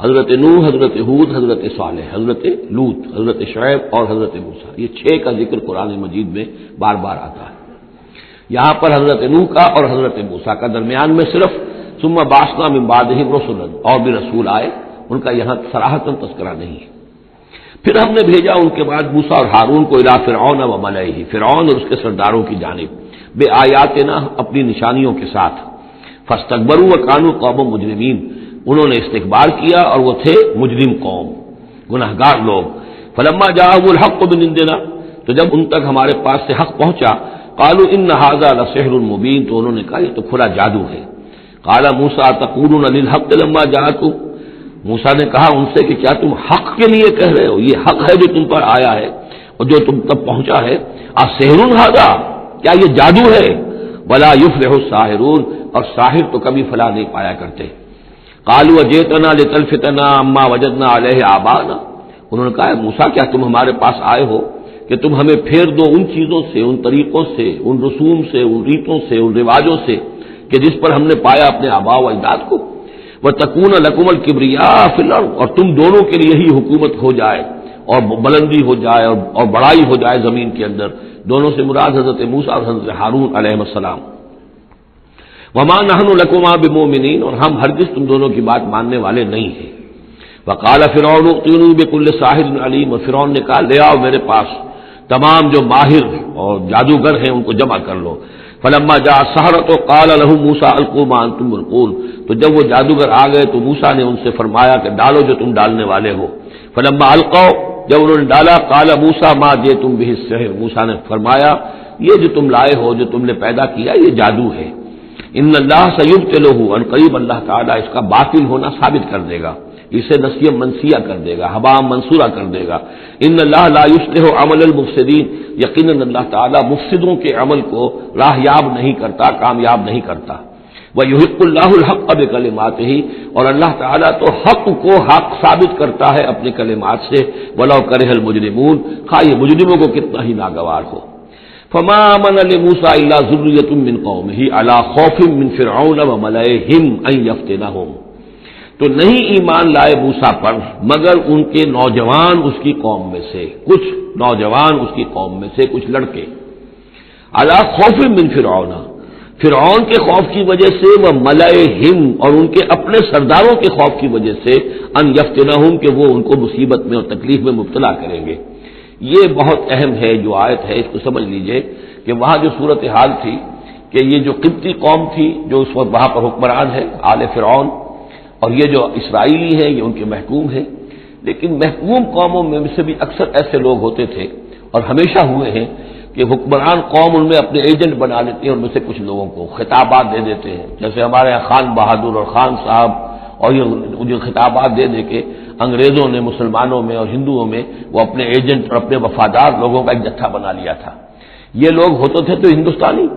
حضرت نوح، حضرت ہود، حضرت صالح، حضرت لوط، حضرت شعیب اور حضرت موسیٰ، یہ 6 کا ذکر قرآن مجید میں بار بار آتا ہے. یہاں پر حضرت نوح کا اور حضرت موسیٰ کا درمیان میں صرف ثم بعثنا من بعدهم رسلا، اور بھی رسول آئے، ان کا یہاں صراحتاً تذکرہ نہیں ہے. پھر ہم نے بھیجا ان کے بعد موسیٰ اور ہارون کو الی فرعون و ملئہ، فرعون اور اس کے سرداروں کی جانب، بآیاتنا، اپنی نشانیوں کے ساتھ. فاستکبروا وکانوا قوما مجرمین، انہوں نے استکبار کیا اور وہ تھے مجرم قوم، گناہگار لوگ. فلما جاءهم الحق من عندنا، تو جب ان تک ہمارے پاس سے حق پہنچا، قالوا ان هذا لسحر مبین، تو انہوں نے کہا یہ تو کھلا جادو ہے. قال موسیٰ تقولون للحق لما جاءکم، موسیٰ نے کہا ان سے کہ کیا تم حق کے لیے کہہ رہے ہو، یہ حق ہے جو تم پر آیا ہے اور جو تم تک پہنچا ہے. اسحر هذا، کیا یہ جادو ہے؟ ولا یفلح الساحرون، اور ساحر تو کبھی فلاح نہیں پایا کرتے. قالوا اجئتنا لتلفتنا عما وجدنا علیہ آباءنا، انہوں نے کہا موسیٰ کیا تم ہمارے پاس آئے ہو کہ تم ہمیں پھیر دو ان چیزوں سے، ان طریقوں سے، ان رسوم سے، ان ریتوں سے، ان رواجوں سے کہ جس پر ہم نے پایا اپنے آباء و اجداد کو. وتکون لکم الکبریاء فی الارض، اور تم دونوں کے لیے ہی حکومت ہو جائے اور بلندی ہو جائے اور بڑائی ہو جائے زمین کے اندر. دونوں سے مراد حضرت موسیٰ اور حضرت ہارون علیہ السلام. وما نحن لکما بمؤمنین، اور ہم ہرگز تم دونوں کی بات ماننے والے نہیں ہیں. وقال فرعون ائتونی بکل ساحر علیم، اور فرعون نے کہا لے آؤ میرے پاس تمام جو ماہر اور جادوگر ہیں ان کو جمع کر لو. فلما جاء السحرۃ قال لهم موسیٰ القوا ما انتم ملقون، تو جب وہ جادوگر آ گئے تو موسیٰ نے ان سے فرمایا کہ ڈالو جو تم ڈالنے والے ہو. فلما القوا، جب انہوں نے ڈالا، قال موسیٰ ما جئتم به السحر، موسیٰ نے فرمایا یہ جو تم لائے ہو، جو تم نے پیدا کیا، یہ جادو ہے. ان اللہ سیبطلہ، ان قریب اللہ تعالیٰ اس کا باطل ہونا ثابت کر دے گا، اسے نسیہ منسیہ کر دے گا، حبا منصورہ کر دے گا. ان اللہ لا یصلح عمل المفسدین، یقیناً اللہ تعالیٰ مفسدوں کے عمل کو راہیاب نہیں کرتا، کامیاب نہیں کرتا. ویحق اللہ الحق بکلماتہ، اور اللہ تعالیٰ تو حق کو حق ثابت کرتا ہے اپنے کلمات سے. ولو کرہ المجرمون، خواہ یہ مجرموں کو کتنا ہی ناگوار ہو. فما آمن لموسیٰ الا ذریۃ من قومہ علی خوف من فرعون وملئہم ان یفتنہم، تو نہیں ایمان لائے موسیٰ پر مگر ان کے نوجوان اس کی قوم میں سے، کچھ نوجوان اس کی قوم میں سے، کچھ لڑکے. علی خوف من فرعون، فرعون کے خوف کی وجہ سے، وہ ملئہم، اور ان کے اپنے سرداروں کے خوف کی وجہ سے، ان یفتنہم، کہ وہ ان کو مصیبت میں اور تکلیف میں مبتلا کریں گے. یہ بہت اہم ہے جو آیت ہے، اس کو سمجھ لیجئے کہ وہاں جو صورتحال تھی کہ یہ جو قبطی قوم تھی جو اس وقت وہاں پر حکمران ہے آل فرعون، اور یہ جو اسرائیلی ہیں یہ ان کے محکوم ہیں. لیکن محکوم قوموں میں سے بھی اکثر ایسے لوگ ہوتے تھے اور ہمیشہ ہوئے ہیں کہ حکمران قوم ان میں اپنے ایجنٹ بنا لیتے ہیں، ان میں سے کچھ لوگوں کو خطابات دے دیتے ہیں. جیسے ہمارے یہاں خان بہادر اور خان صاحب، اور یہ جو خطابات دے دے کے انگریزوں نے مسلمانوں میں اور ہندوؤں میں وہ اپنے ایجنٹ اور اپنے وفادار لوگوں کا ایک جتھا بنا لیا تھا. یہ لوگ ہوتے تھے تو ہندوستانی،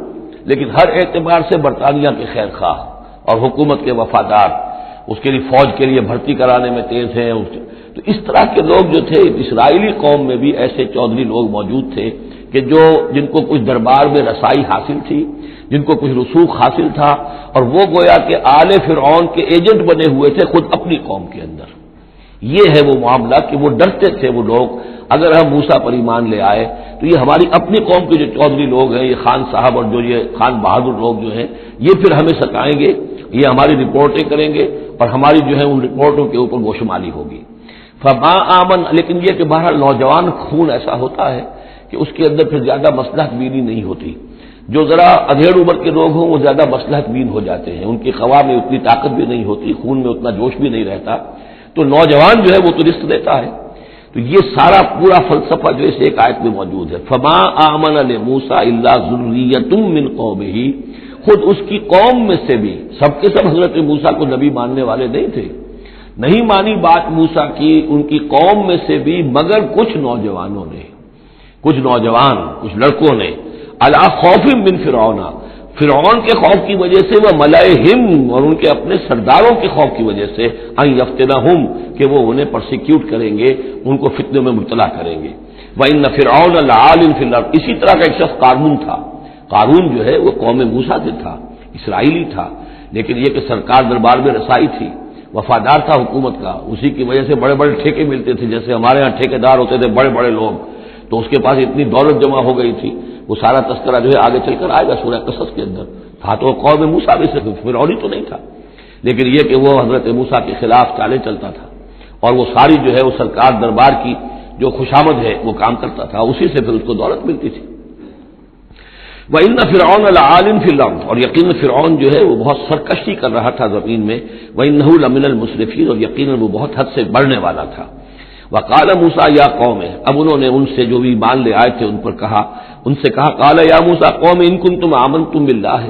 لیکن ہر اعتبار سے برطانیہ کے خیر خواہ اور حکومت کے وفادار، اس کے لیے فوج کے لیے بھرتی کرانے میں تیز ہیں. تو اس طرح کے لوگ جو تھے اسرائیلی قوم میں بھی ایسے چودھری لوگ موجود تھے کہ جن کو کچھ دربار میں رسائی حاصل تھی، جن کو کچھ رسوخ حاصل تھا، اور وہ گویا کہ آل فرعون کے ایجنٹ بنے ہوئے تھے خود اپنی قوم کے اندر. یہ ہے وہ معاملہ کہ وہ ڈرتے تھے وہ لوگ اگر ہم موسیٰ پر ایمان لے آئے تو یہ ہماری اپنی قوم کے جو چودھری لوگ ہیں، یہ خان صاحب اور جو یہ خان بہادر لوگ جو ہیں، یہ پھر ہمیں ستائیں گے، یہ ہماری رپورٹیں کریں گے اور ہماری جو ہے ان رپورٹوں کے اوپر گوشمالی ہوگی. فما آمن، لیکن یہ کہ بہرحال نوجوان خون ایسا ہوتا ہے کہ اس کے اندر پھر زیادہ مصلحت بینی نہیں ہوتی. جو ذرا ادھیڑ عمر کے لوگ ہوں وہ زیادہ مصلحت بین ہو جاتے ہیں، ان کی خوا میں اتنی طاقت بھی نہیں ہوتی، خون میں اتنا جوش بھی نہیں رہتا، تو نوجوان جو ہے وہ تو رزق دیتا ہے. تو یہ سارا پورا فلسفہ جو اس ایک آیت میں موجود ہے. فما آمن لموسیٰ الا ذریۃ من قومہ، خود اس کی قوم میں سے بھی سب کے سب حضرت موسیٰ کو نبی ماننے والے نہیں تھے، نہیں مانی بات موسیٰ کی ان کی قوم میں سے بھی مگر کچھ نوجوانوں نے، کچھ نوجوان، کچھ لڑکوں نے، علی خوف من فرعون، فرعون کے خوف کی وجہ سے، وہ ملائہم، اور ان کے اپنے سرداروں کے خوف کی وجہ سے، ان یفتنہم، کہ وہ انہیں پرسیکیوٹ کریں گے، ان کو فتنے میں مبتلا کریں گے. وَإِنَّ فِرْعَوْنَ لَعَالٍ فِي الْأَرْضِ، اسی طرح کا ایک شخص قارون تھا. قارون جو ہے وہ قوم موسیٰ سے تھا، اسرائیلی تھا، لیکن یہ کہ سرکار دربار میں رسائی تھی، وفادار تھا حکومت کا، اسی کی وجہ سے بڑے بڑے ٹھیکے ملتے تھے، جیسے ہمارے ہاں ٹھیکیدار ہوتے تھے بڑے بڑے لوگ، تو اس کے پاس اتنی دولت جمع ہو گئی تھی. وہ سارا تذکرہ جو ہے آگے چل کر آئے گا سورہ قصص کے اندر. تھا تو قوم موسیٰ میں سے، فرعونی تو نہیں تھا، لیکن یہ کہ وہ حضرت موسیٰ کے خلاف چالیں چلتا تھا، اور وہ ساری جو ہے وہ سرکار دربار کی جو خوشامد ہے وہ کام کرتا تھا، اسی سے پھر اس کو دولت ملتی تھی. وَإِنَّ فِرْعَوْنَ لَعَالٍ فِي الْأَرْضِ، اور یقیناً فرعون جو ہے وہ بہت سرکشی کر رہا تھا زمین میں. وَإِنَّهُ لَمِنَ الْمُسْرِفِينَ، اور یقیناً وہ بہت حد سے بڑھنے والا تھا. وَقَالَ مُوسَىٰ يَا قَوْمِ، اب انہوں نے ان سے جو بھی ایمان لے آئے تھے ان سے کہا قَالَ يَا مُوسَىٰ قَوْمِ إِن كُنتُمْ آمَنتُم بِاللَّهِ،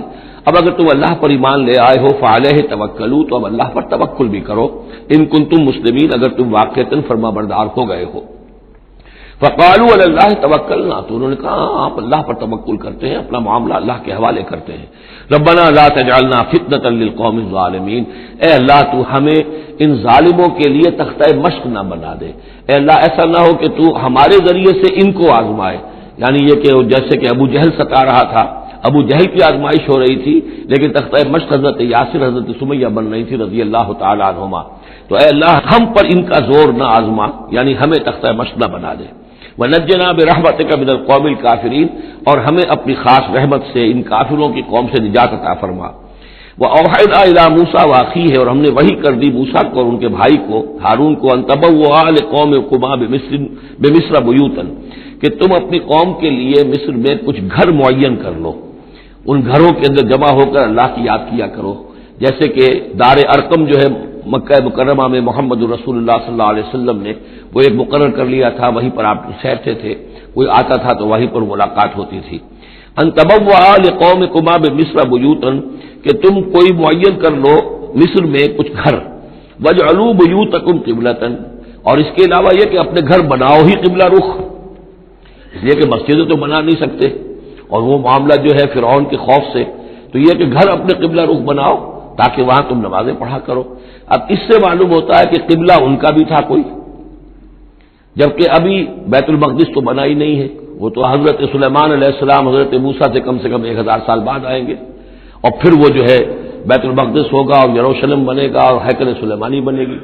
اب اگر تم اللہ پر ایمان لے آئے ہو فَعَلَيْهِ تَوَكَّلُوا، تو اب اللہ پر توکل بھی کرو. إِن كُنتُم مُسْلِمِينَ، اگر تم واقعتاً فرما بردار ہو گئے ہو. فَقَالُوا عَلَى اللَّهِ تَوَكَّلْنَا، تو انہوں نے کہا آپ اللہ پر توکل کرتے ہیں، اپنا معاملہ اللہ کے حوالے کرتے ہیں. ربنا لا تجعلنا فتنة للقوم الظالمین، اے اللہ تو ہمیں ان ظالموں کے لیے تختہ مشق نہ بنا دے. اے اللہ ایسا نہ ہو کہ تو ہمارے ذریعے سے ان کو آزمائے، یعنی یہ کہ جیسے کہ ابو جہل ستا رہا تھا، ابو جہل کی آزمائش ہو رہی تھی، لیکن تختہ مشق حضرت یاسر، حضرت سمیہ بن رہی تھی رضی اللہ تعالی عنہما. تو اے اللہ ہم پر ان کا زور نہ آزما، یعنی ہمیں تختہ مشق نہ بنا دے. وَنَجِّنَا بِرَحْمَتِكَ مِنَ الْقَوْمِ الْكَافِرِينَ، اور ہمیں اپنی خاص رحمت سے ان کافروں کی قوم سے نجات عطا فرما. وَأَوْحَيْنَا إِلَىٰ مُوسَىٰ وَأَخِيهِ، اور ہم نے وحی کر دی موسیٰ کو اور ان کے بھائی کو ہارون کو، أَن تَبَوَّآ لِقَوْمِكُمَا بِمِصْرَ بُيُوتًا، کہ تم اپنی قوم کے لیے مصر میں کچھ گھر معین کر لو، ان گھروں کے اندر جمع ہو کر اللہ کی یاد کیا کرو. جیسے کہ دار ارقم جو ہے مکہ مکرمہ میں محمد رسول اللہ صلی اللہ علیہ وسلم نے وہ ایک مقرر کر لیا تھا، وہیں پر آپ ٹھہرتے تھے، کوئی آتا تھا تو وہیں پر ملاقات ہوتی تھی. ان تبوّأ لقومکما بمصر بیوتا، کہ تم کوئی معین کر لو مصر میں کچھ گھر. واجعلوا بیوتکم قبلۃ، اور اس کے علاوہ یہ کہ اپنے گھر بناؤ ہی قبلہ رخ، اس لیے کہ مسجدیں تو بنا نہیں سکتے، اور وہ معاملہ جو ہے فرعون کے خوف سے، تو یہ کہ گھر اپنے قبلہ رخ بناؤ تاکہ وہاں تم نمازیں پڑھا کرو. اب اس سے معلوم ہوتا ہے کہ قبلہ ان کا بھی تھا کوئی، جبکہ ابھی بیت المقدس تو بنا ہی نہیں ہے، وہ تو حضرت سلیمان علیہ السلام حضرت موسیٰ سے کم 1000 سال بعد آئیں گے، اور پھر وہ جو ہے بیت المقدس ہوگا اور یروشلم بنے گا اور ہیکل سلیمانی بنے گی.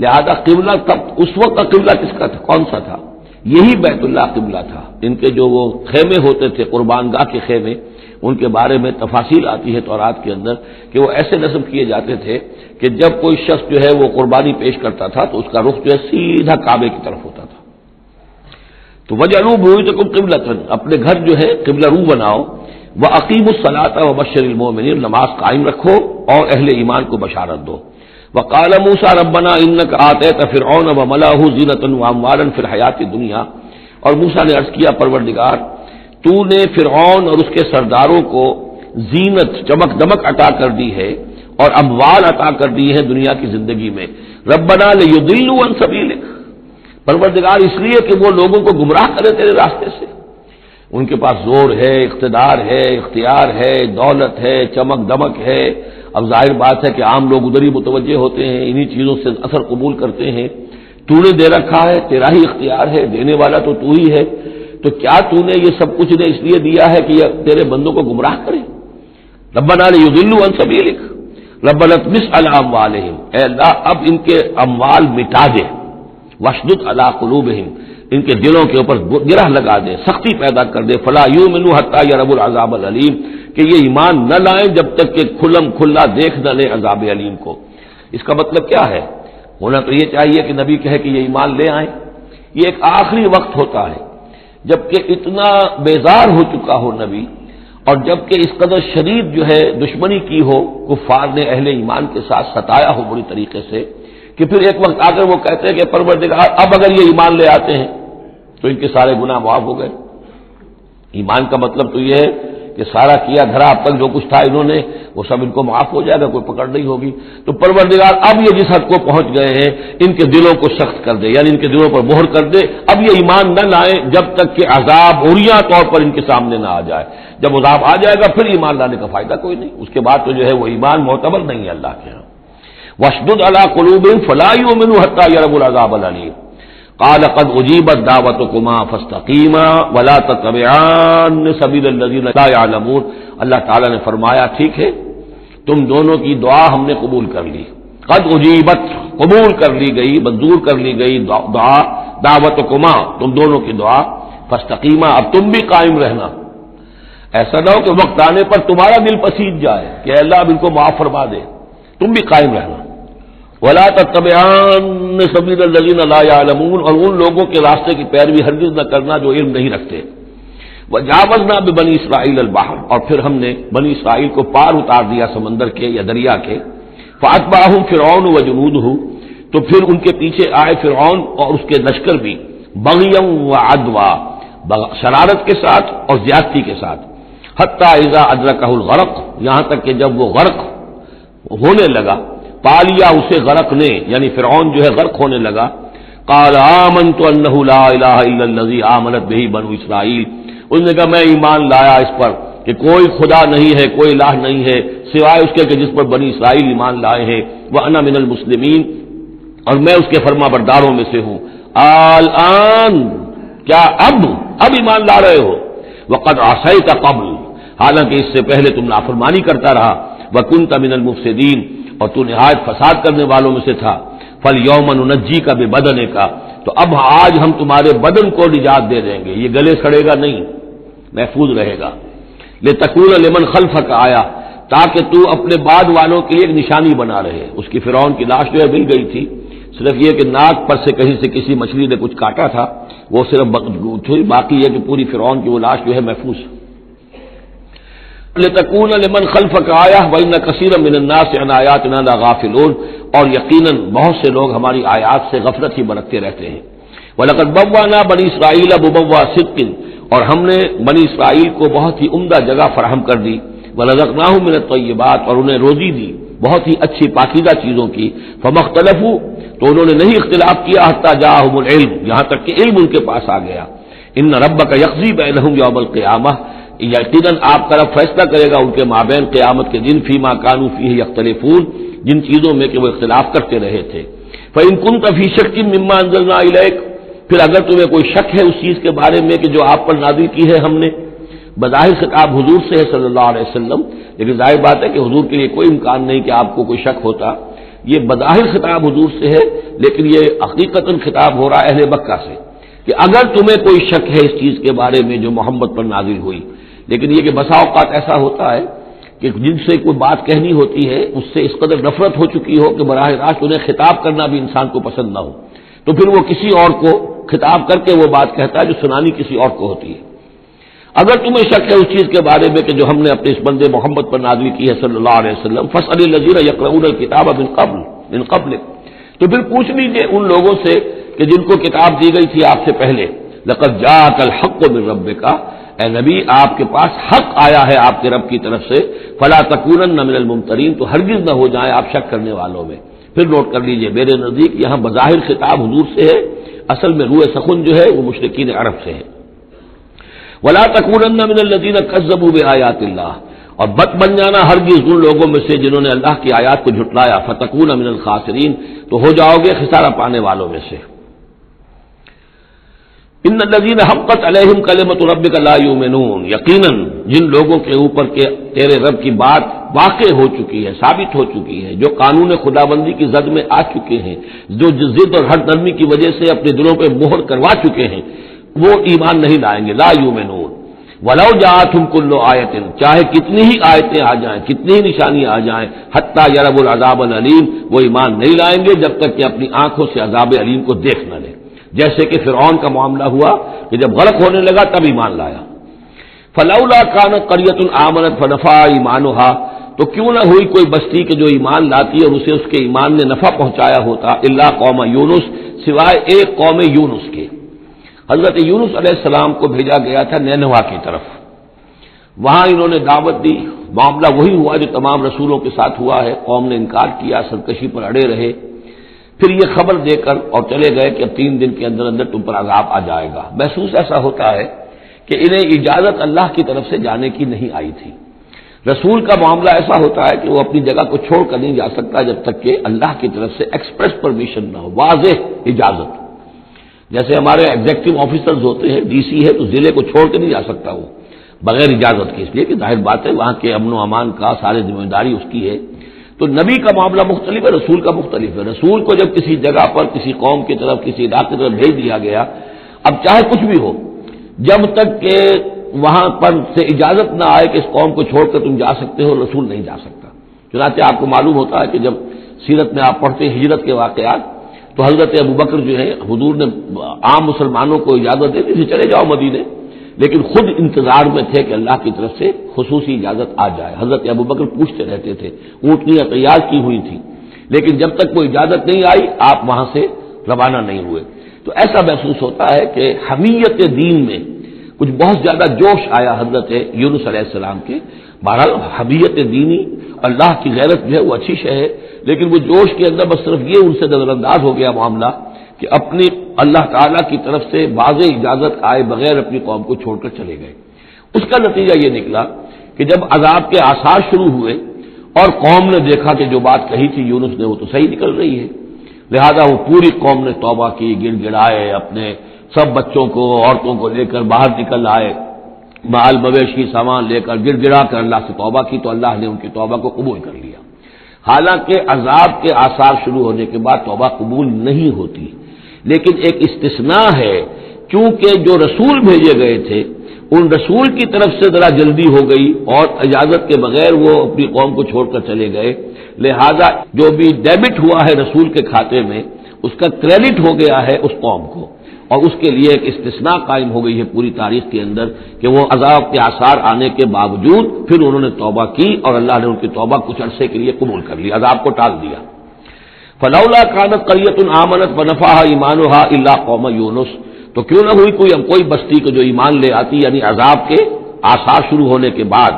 لہذا قبلہ تب اس وقت کا قبلہ کس کا تھا، کون سا تھا؟ یہی بیت اللہ قبلہ تھا. ان کے جو وہ خیمے ہوتے تھے قربان گاہ کے خیمے، ان کے بارے میں تفاصیل آتی ہے تورات کے اندر کہ وہ ایسے نصب کیے جاتے تھے کہ جب کوئی شخص جو ہے وہ قربانی پیش کرتا تھا تو اس کا رخ جو ہے سیدھا کعبے کی طرف ہوتا تھا. تو وجعلوا بیوتکم قبلۃ، اپنے گھر جو ہے قبلہ رو بناؤ. واقیموا الصلاۃ وبشر المؤمنین، نماز قائم رکھو اور اہل ایمان کو بشارت دو. وقال موسیٰ ربنا انک آتیت فرعون وملأہ زینۃ واموالا فی الحیاۃ الدنیا، اور موسیٰ نے عرض کیا پروردگار تو نے فرعون اور اس کے سرداروں کو زینت، چمک دمک عطا کر دی ہے اور اموال عطا کر دی ہے دنیا کی زندگی میں. ربنا لیضلوا عن سبیلک، پروردگار اس لیے کہ وہ لوگوں کو گمراہ کرے تیرے راستے سے. ان کے پاس زور ہے، اقتدار ہے، اختیار ہے، دولت ہے، چمک دمک ہے. اب ظاہر بات ہے کہ عام لوگ ادھر ہی متوجہ ہوتے ہیں، انہی چیزوں سے اثر قبول کرتے ہیں. تو نے دے رکھا ہے، تیرا ہی اختیار ہے، دینے والا تو تو ہی ہے، تو کیا تو نے یہ سب کچھ نے اس لیے دیا ہے کہ یہ تیرے بندوں کو گمراہ کرے؟ ربنا لیضلوا عن سبیلک ربنا اطمس علی اموالہم، اے اللہ اب ان کے اموال مٹا دے. واشدد علی قلوبہم، ان کے دلوں کے اوپر گرہ لگا دے، سختی پیدا کر دے. فلا یؤمنوا حتی یروا العذاب العلیم، کہ یہ ایمان نہ لائیں جب تک کہ کھلم کھلا دیکھ نہ لیں عذاب علیم کو. اس کا مطلب کیا ہے؟ ہونا تو یہ چاہیے کہ نبی کہے کہ یہ ایمان لے آئیں. یہ ایک آخری وقت ہوتا ہے جبکہ اتنا بیزار ہو چکا ہو نبی، اور جبکہ اس قدر شدید جو ہے دشمنی کی ہو کفار نے اہل ایمان کے ساتھ ستایا ہو بری طریقے سے، کہ پھر ایک وقت آ کر وہ کہتے ہیں کہ پروردگار اب اگر یہ ایمان لے آتے ہیں تو ان کے سارے گناہ معاف ہو گئے. ایمان کا مطلب تو یہ ہے کہ سارا کیا دھرا اب تک جو کچھ تھا انہوں نے وہ سب ان کو معاف ہو جائے گا، کوئی پکڑ نہیں ہوگی. تو پروردگار اب یہ جس حد کو پہنچ گئے ہیں ان کے دلوں کو سخت کر دے، یعنی ان کے دلوں پر مہر کر دے. اب یہ ایمان نہ لائیں جب تک کہ عذاب عریاں طور پر ان کے سامنے نہ آ جائے. جب عذاب آ جائے گا پھر ایمان لانے کا فائدہ کوئی نہیں، اس کے بعد تو جو ہے وہ ایمان معتبر نہیں ہے اللہ کے ہاں. واشدد علی قلوبہم فلا یؤمنوا حتی یروا العذاب العلیم. قال قد اجیبت دعوتکما فاستقیما ولا تتبعان سبیل الذین لا یعلمون. اللہ تعالیٰ نے فرمایا ٹھیک ہے تم دونوں کی دعا ہم نے قبول کر لی. قد اجیبت قبول کر لی گئی، منظور کر لی گئی دعا، دعوتکما تم دونوں کی دعا، فاستقیما اب تم بھی قائم رہنا. ایسا نہ ہو کہ وقت آنے پر تمہارا دل پسیج جائے کہ اللہ اب ان کو معاف فرما دے، تم بھی قائم رہنا. ولا تتبعان سبیل الذین لا یعلمون، اور ان لوگوں کے راستے کی پیروی ہرگز نہ کرنا جو علم نہیں رکھتے. وجاوزنا ببنی اسرائیل البحر، اور پھر ہم نے بنی اسرائیل کو پار اتار دیا سمندر کے یا دریا کے. فاتبعہم فرعون وجنودہ، تو پھر ان کے پیچھے آئے فرعون اور اس کے لشکر بھی، بغیا وعدوا، شرارت کے ساتھ اور زیادتی کے ساتھ. حتی اذا ادرکہ الغرق، یہاں تک کہ جب وہ غرق ہونے لگا، پالیا اسے غرق نے، یعنی فرعون جو ہے غرق ہونے لگا. قال آمنت انہ لا الہ الا الذی آمنت بہ بنو اسرائیل، اس نے کہا میں ایمان لایا اس پر کہ کوئی خدا نہیں ہے، کوئی الہ نہیں ہے سوائے اس کے کہ جس پر بنی اسرائیل ایمان لائے ہیں. وانا من المسلمین، اور میں اس کے فرما برداروں میں سے ہوں. الآن، کیا اب ایمان لا رہے ہو؟ وقد عصیت قبل، حالانکہ اس سے پہلے تم نافرمانی کرتا رہا. وکنت من المفسدین، اور تو نہایت فساد کرنے والوں میں سے تھا. فالیوم ننجیک ببدنک، تو اب آج ہم تمہارے بدن کو نجات دے دیں گے، یہ گلے سڑے گا نہیں، محفوظ رہے گا. لتکون لمن خلفک آیا، تاکہ تو اپنے بعد والوں کے لیے ایک نشانی بنا رہے. اس کی فرعون کی لاش جو ہے مل گئی تھی، صرف یہ کہ ناک پر سے کہیں سے کسی مچھلی نے کچھ کاٹا تھا، وہ صرف باقی ہے کہ پوری فرعون کی وہ لاش جو ہے محفوظ. لتکون لمن خلفک آیا وان کثیرا من الناس عن آیاتنا لغافلون، اور یقیناً بہت سے لوگ ہماری آیات سے غفلت ہی برتتے رہتے ہیں. وَلَقَدْ بَوَّأْنَا بَنِي إِسْرَائِيلَ مُبَوَّأَ صِدْقٍ، اور ہم نے بنی اسرائیل کو بہت ہی عمدہ جگہ فراہم کر دی. وَرَزَقْنَاهُم مِّنَ الطَّيِّبَاتِ، اور انہیں روزی دی بہت ہی اچھی پاکیزہ چیزوں کی. فَمَا اخْتَلَفُوا، تو انہوں نے نہیں اختلاف کیا، حتیٰ جاءہم العلم، یہاں تک کہ علم ان کے پاس آ گیا. ان ربک یقضی بینہم یوم القیامہ، یقیناً آپ کا رب فیصلہ کرے گا ان کے مابین قیامت کے دن، فیما کانوا فیہ یختلفون، جن چیزوں میں کہ وہ اختلاف کرتے رہے تھے. فإن كنت فی شک مما انزلنا الیک، پھر اگر تمہیں کوئی شک ہے اس چیز کے بارے میں کہ جو آپ پر نازل کی ہے ہم نے. بظاہر خطاب حضور سے ہے صلی اللہ علیہ وسلم، لیکن ظاہر بات ہے کہ حضور کے لیے کوئی امکان نہیں کہ آپ کو کوئی شک ہوتا. یہ بظاہر خطاب حضور سے ہے، لیکن یہ حقیقتاً خطاب ہو رہا ہے اہل مکہ سے کہ اگر تمہیں کوئی شک ہے اس چیز کے بارے میں جو محمد پر نازل ہوئی. لیکن یہ کہ بسا اوقات ایسا ہوتا ہے کہ جن سے کوئی بات کہنی ہوتی ہے اس سے اس قدر نفرت ہو چکی ہو کہ براہ راست انہیں خطاب کرنا بھی انسان کو پسند نہ ہو، تو پھر وہ کسی اور کو خطاب کر کے وہ بات کہتا ہے جو سنانی کسی اور کو ہوتی ہے. اگر تمہیں شک ہے اس چیز کے بارے میں کہ جو ہم نے اپنے اس بندے محمد پر نازل کی ہے صلی اللہ علیہ وسلم، فاسأل الذین یقرؤون الکتاب من قبل، تو پھر پوچھ لیجیے ان لوگوں سے کہ جن کو کتاب دی گئی تھی آپ سے پہلے. لقد جاءک الحق من ربک، اے نبی آپ کے پاس حق آیا ہے آپ کے رب کی طرف سے. فلا تکونن من الممترین، تو ہرگز نہ ہو جائیں آپ شک کرنے والوں میں. پھر نوٹ کر لیجئے میرے نزدیک یہاں بظاہر خطاب حضور سے ہے، اصل میں روح سخن جو ہے وہ مشرکین عرب سے ہے. ولا تکونن من الذین کذبوا بآیات اللہ، اور بت بن جانا ہرگز ان لوگوں میں سے جنہوں نے اللہ کی آیات کو جھٹلایا. فتکون من الخاسرین، تو ہو جاؤ گے خسارہ پانے والوں میں سے. ان الذین حقت علیہم کلمۃ ربک لا یؤمنون، یقیناً جن لوگوں کے اوپر کے تیرے رب کی بات واقع ہو چکی ہے، ثابت ہو چکی ہے، جو قانون خدابندی کی زد میں آ چکے ہیں، جو ضد اور ہر نرمی کی وجہ سے اپنے دلوں پہ مہر کروا چکے ہیں، وہ ایمان نہیں لائیں گے. لا یؤمنون ولو جاءتهم کل آیت، چاہے کتنی ہی آیتیں آ جائیں، کتنی ہی نشانیاں آ جائیں، حتی یروا العذاب العلیم، وہ ایمان نہیں لائیں گے جب تک کہ اپنی آنکھوں سے عذاب علیم کو دیکھ نہ لیں، جیسے کہ فرعون کا معاملہ ہوا کہ جب غرق ہونے لگا تب ایمان لایا۔ فلولا کانت قریۃ آمنت فنفعها ایمانها، تو کیوں نہ ہوئی کوئی بستی کہ جو ایمان لاتی اور اسے اس کے ایمان نے نفع پہنچایا ہوتا، الا قوم یونس، سوائے ایک قوم یونس کے۔ حضرت یونس علیہ السلام کو بھیجا گیا تھا نینوا کی طرف، وہاں انہوں نے دعوت دی، معاملہ وہی ہوا جو تمام رسولوں کے ساتھ ہوا ہے، قوم نے انکار کیا، سرکشی پر اڑے رہے، پھر یہ خبر دے کر اور چلے گئے کہ اب 3 دن کے اندر اندر تم پر عذاب آ جائے گا۔ محسوس ایسا ہوتا ہے کہ انہیں اجازت اللہ کی طرف سے جانے کی نہیں آئی تھی۔ رسول کا معاملہ ایسا ہوتا ہے کہ وہ اپنی جگہ کو چھوڑ کر نہیں جا سکتا جب تک کہ اللہ کی طرف سے ایکسپریس پرمیشن نہ ہو، واضح اجازت۔ جیسے ہمارے ایگزیکٹو آفیسرز ہوتے ہیں، ڈی سی ہے تو ضلع کو چھوڑ کے نہیں جا سکتا وہ بغیر اجازت کے، اس لیے کہ ظاہر بات ہے وہاں کے امن و امان کا سارے ذمہ داری اس کی ہے۔ تو نبی کا معاملہ مختلف ہے، رسول کا مختلف ہے۔ رسول کو جب کسی جگہ پر، کسی قوم کی طرف، کسی علاقے کی طرف بھیج دیا گیا، اب چاہے کچھ بھی ہو، جب تک کہ وہاں پر سے اجازت نہ آئے کہ اس قوم کو چھوڑ کر تم جا سکتے ہو، رسول نہیں جا سکتا۔ چنانچہ آپ کو معلوم ہوتا ہے کہ جب سیرت میں آپ پڑھتے ہیں ہجرت کے واقعات، تو حضرت ابوبکر جو ہے، حضور نے عام مسلمانوں کو اجازت دے دی تھی چلے جاؤ مدینے، لیکن خود انتظار میں تھے کہ اللہ کی طرف سے خصوصی اجازت آ جائے۔ حضرت ابوبکر پوچھتے رہتے تھے، اونٹنیاں تیار کی ہوئی تھی، لیکن جب تک وہ اجازت نہیں آئی آپ وہاں سے روانہ نہیں ہوئے۔ تو ایسا محسوس ہوتا ہے کہ حمیت دین میں کچھ بہت زیادہ جوش آیا حضرت یونس علیہ السلام کے۔ بہرحال حمیت دینی، اللہ کی غیرت جو ہے وہ اچھی شے ہے، لیکن وہ جوش کے اندر بس صرف یہ ان سے نظر انداز ہو گیا معاملہ کہ اپنی اللہ تعالیٰ کی طرف سے واضح اجازت آئے بغیر اپنی قوم کو چھوڑ کر چلے گئے۔ اس کا نتیجہ یہ نکلا کہ جب عذاب کے آثار شروع ہوئے اور قوم نے دیکھا کہ جو بات کہی تھی یونس نے وہ تو صحیح نکل رہی ہے، لہذا وہ پوری قوم نے توبہ کی، گڑ گڑائے، اپنے سب بچوں کو، عورتوں کو لے کر باہر نکل آئے، مال مویشی سامان لے کر گڑ گڑا کر اللہ سے توبہ کی، تو اللہ نے ان کی توبہ کو قبول کر لیا۔ حالانکہ عذاب کے آثار شروع ہونے کے بعد توبہ قبول نہیں ہوتی، لیکن ایک استثناء ہے، چونکہ جو رسول بھیجے گئے تھے ان رسول کی طرف سے ذرا جلدی ہو گئی اور اجازت کے بغیر وہ اپنی قوم کو چھوڑ کر چلے گئے، لہذا جو بھی ڈیبٹ ہوا ہے رسول کے کھاتے میں اس کا کریڈٹ ہو گیا ہے اس قوم کو، اور اس کے لیے ایک استثناء قائم ہو گئی ہے پوری تاریخ کے اندر کہ وہ عذاب کے آثار آنے کے باوجود پھر انہوں نے توبہ کی اور اللہ نے ان کی توبہ کچھ عرصے کے لیے قبول کر لی، عذاب کو ٹال دیا۔ فلولا کانت قریۃ آمنت فنفعها ایمانها الا قوم یونس، تو کیوں نہ ہوئی کوئی بستی کو جو ایمان لے آتی، یعنی عذاب کے آثار شروع ہونے کے بعد،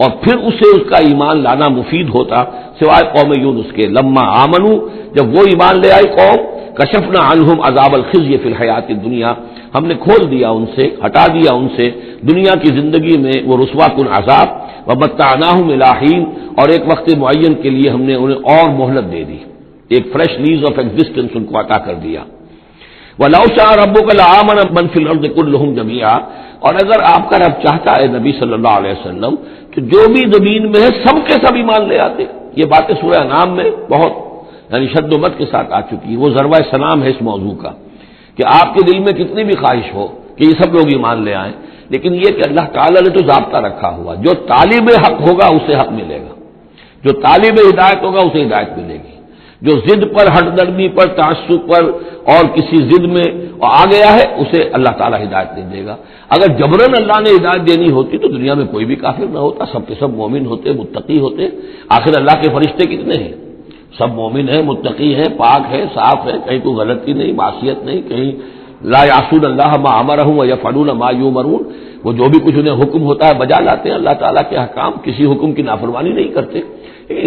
اور پھر اسے اس کا ایمان لانا مفید ہوتا، سوائے قوم یونس کے۔ لما آمنوا، جب وہ ایمان لے آئی قوم، کشفنا عنہم عذاب الخزي فی الحیات الدنیا، ہم نے کھول دیا ان سے، ہٹا دیا ان سے دنیا کی زندگی میں وہ رسوا کن عذاب، ومتعناہم الی حین، اور ایک وقت معین کے لیے ہم نے انہیں اور مہلت دے دی، ایک فریش لیز آف ایگزسٹنس ان کو عطا کر دیا۔ وَلَوْ شَاءَ رَبُّكَ لَآمَنَ مَنْ فِي الْأَرْضِ كُلُّهُمْ جَمِيعًا، اور اگر آپ کا رب چاہتا ہے نبی صلی اللہ علیہ وسلم کہ جو بھی زمین میں ہے سب کے سب ایمان لے آتے۔ یہ باتیں سورہ انعام میں بہت یعنی شد و مت کے ساتھ آ چکی ہے، وہ ضربہ سلام ہے اس موضوع کا کہ آپ کے دل میں کتنی بھی خواہش ہو کہ یہ سب لوگ ایمان لے آئیں، لیکن یہ کہ اللہ تعالیٰ نے تو ضابطہ رکھا ہوا، جو طالب حق ہوگا اسے حق ملے گا، جو طالب ہدایت ہوگا اسے ہدایت ملے گی، جو ضد پر، ہٹ درمی پر، تعصب پر اور کسی ضد میں آ گیا ہے اسے اللہ تعالیٰ ہدایت نہیں دے گا۔ اگر جبراً اللہ نے ہدایت دینی ہوتی تو دنیا میں کوئی بھی کافر نہ ہوتا، سب کے سب مومن ہوتے، متقی ہوتے۔ آخر اللہ کے فرشتے کتنے ہیں؟ سب مومن ہیں، متقی ہیں، پاک ہیں، صاف ہیں، کہیں کوئی غلطی نہیں، معصیت نہیں، کہیں لا یعصون اللہ ما امرہم ویفعلون ما یؤمرون، وہ جو بھی کچھ انہیں حکم ہوتا ہے بجا لاتے ہیں، اللہ تعالیٰ کے احکام، کسی حکم کی نافرمانی نہیں کرتے۔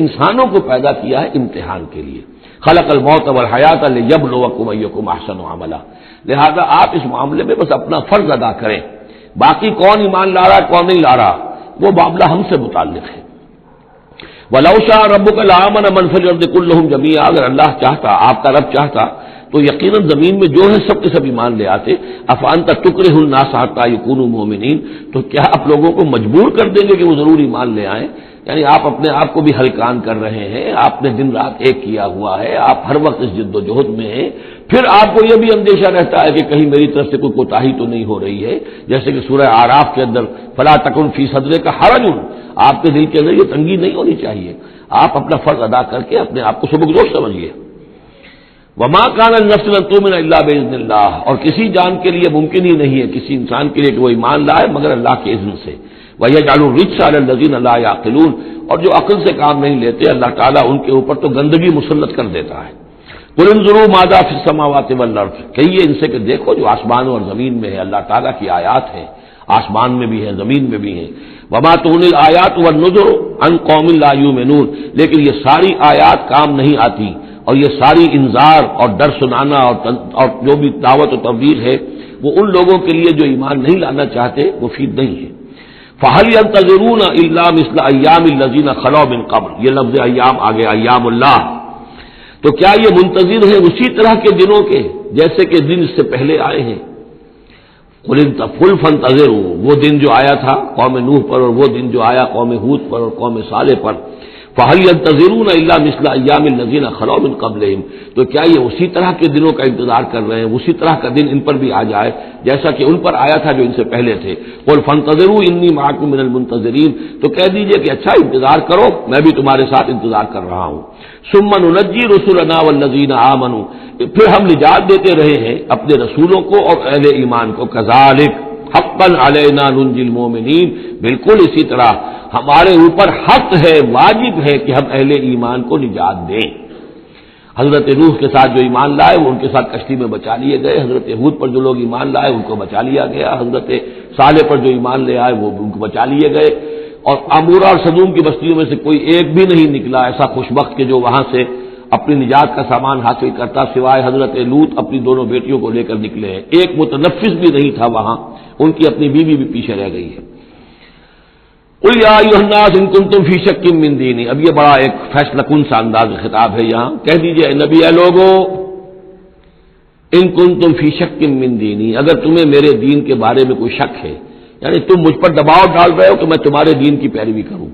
انسانوں کو پیدا کیا ہے امتحان کے لیے، خلق الموت والحیات لیبلوکم ایکم احسن عملا، لہذا آپ اس معاملے میں بس اپنا فرض ادا کریں، باقی کون ایمان لا رہا کون نہیں لا رہا وہ معاملہ ہم سے متعلق ہے۔ وَلَوْ شَاءَ رَبُّكَ لَآمَنَ مَنْ فِي الْأَرْضِ كُلُّهُمْ جَمِيعًا، اگر اللہ چاہتا، آپ کا رب چاہتا تو یقیناً زمین میں جو ہے سب کے سب ایمان لے آتے۔ أَفَأَنْتَ تُكْرِهُ النَّاسَ حَتَّى يَكُونُوا مُؤْمِنِينَ، تو کیا آپ لوگوں کو مجبور کر دیں گے کہ وہ ضرور ایمان لے آئیں؟ یعنی آپ اپنے آپ کو بھی ہلکان کر رہے ہیں، آپ نے دن رات ایک کیا ہوا ہے، آپ ہر وقت اس جد و جہد میں ہیں، پھر آپ کو یہ بھی اندیشہ رہتا ہے کہ کہیں میری طرف سے کوئی کوتاہی تو نہیں ہو رہی ہے، جیسے کہ سورہ اعراف کے اندر فلا تکن فی صدرک کا حرج، آپ کے دل کے اندر یہ تنگی نہیں ہونی چاہیے، آپ اپنا فرض ادا کر کے اپنے آپ کو سبکدوش سمجھیے۔ وما کان النفس ان تؤمن الا باذن اللہ، اور کسی جان کے لیے ممکن ہی نہیں ہے، کسی انسان کے لیے کہ وہ ایمان لائے مگر اللہ کے اذن سے۔ وَيَجْعَلُ الرِّجْسَ عَلَى الَّذِينَ لَا يَعْقِلُونَ، اور جو عقل سے کام نہیں لیتے اللہ تعالیٰ ان کے اوپر تو گندگی مسلط کر دیتا ہے۔ قُلِ انظُرُوا مَاذَا فِي السَّمَاوَاتِ وَالْأَرْضِ، کہیے ان سے کہ دیکھو جو آسمانوں اور زمین میں ہے، اللہ تعالیٰ کی آیات ہیں، آسمان میں بھی ہیں زمین میں بھی ہیں۔ وَمَا تُغْنِي الْآيَاتُ وَالنُّذُرُ عَنْ قَوْمٍ لَا يُؤْمِنُونَ، لیکن یہ ساری آیات کام نہیں آتی، اور یہ ساری انذار اور ڈر سنانا اور جو بھی دعوت و تبلیغ ہے وہ ان لوگوں کے لیے جو ایمان نہیں لانا چاہتے مفید نہیں ہے۔ فَهَلْ يَنتَظِرُونَ إِلَّا مِثْلَ أَيَّامِ الَّذِينَ خَلَوْا مِن قَبْلُ، یہ لفظ ایام آگے ایام اللہ، تو کیا یہ منتظر ہیں اسی طرح کے دنوں کے جیسے کہ دن اس سے پہلے آئے ہیں؟ قُلْ فَانتَظِرُوا، وہ دن جو آیا تھا قوم نوح پر، اور وہ دن جو آیا قوم ہود پر اور قوم صالح پر، فَهَلْ يَنتَظِرُونَ إِلَّا مِثْلَ أَيَّامِ الَّذِينَ خَلَوْا مِن قَبْلِهِمْ، تو کیا یہ اسی طرح کے دنوں کا انتظار کر رہے ہیں، اسی طرح کا دن ان پر بھی آ جائے جیسا کہ ان پر آیا تھا جو ان سے پہلے تھے؟ قُلْ فَانتَظِرُوا إِنِّي مَعَكُم مِّنَ الْمُنتَظِرِينَ، تو کہہ دیجئے کہ اچھا انتظار کرو، میں بھی تمہارے ساتھ انتظار کر رہا ہوں۔ ثُمَّ نُنَجِّي رُسُلَنَا وَالَّذِينَ آمَنُوا، پھر ہم نجات دیتے رہے ہیں اپنے رسولوں کو اور اہل ایمان کو۔ كَذَلِكَ حقا علینا ننجی المؤمنین، بالکل اسی طرح ہمارے اوپر حق ہے، واجب ہے کہ ہم اہل ایمان کو نجات دیں۔ حضرت نوح کے ساتھ جو ایمان لائے وہ ان کے ساتھ کشتی میں بچا لیے گئے، حضرت ہود پر جو لوگ ایمان لائے ان کو بچا لیا گیا، حضرت صالح پر جو ایمان لے آئے وہ ان کو بچا لیے گئے، اور عمورہ اور صدوم کی بستیوں میں سے کوئی ایک بھی نہیں نکلا ایسا خوشبخت کہ جو وہاں سے اپنی نجات کا سامان حاصل کرتا، سوائے حضرت لوط اپنی دونوں بیٹیوں کو لے کر نکلے ہیں، ایک متنفس بھی نہیں تھا وہاں، ان کی اپنی بیوی بھی پیچھے رہ گئی ہے۔ قل یا ایھا الناس ان کنتم فی شک من دینی، اب یہ بڑا ایک فیصلہ کن سا انداز خطاب ہے یہاں، کہہ دیجئے اے نبی، اے لوگو، ان کنتم فی شک من دینی، اگر تمہیں میرے دین کے بارے میں کوئی شک ہے، یعنی تم مجھ پر دباؤ ڈال رہے ہو کہ میں تمہارے دین کی پیروی کروں،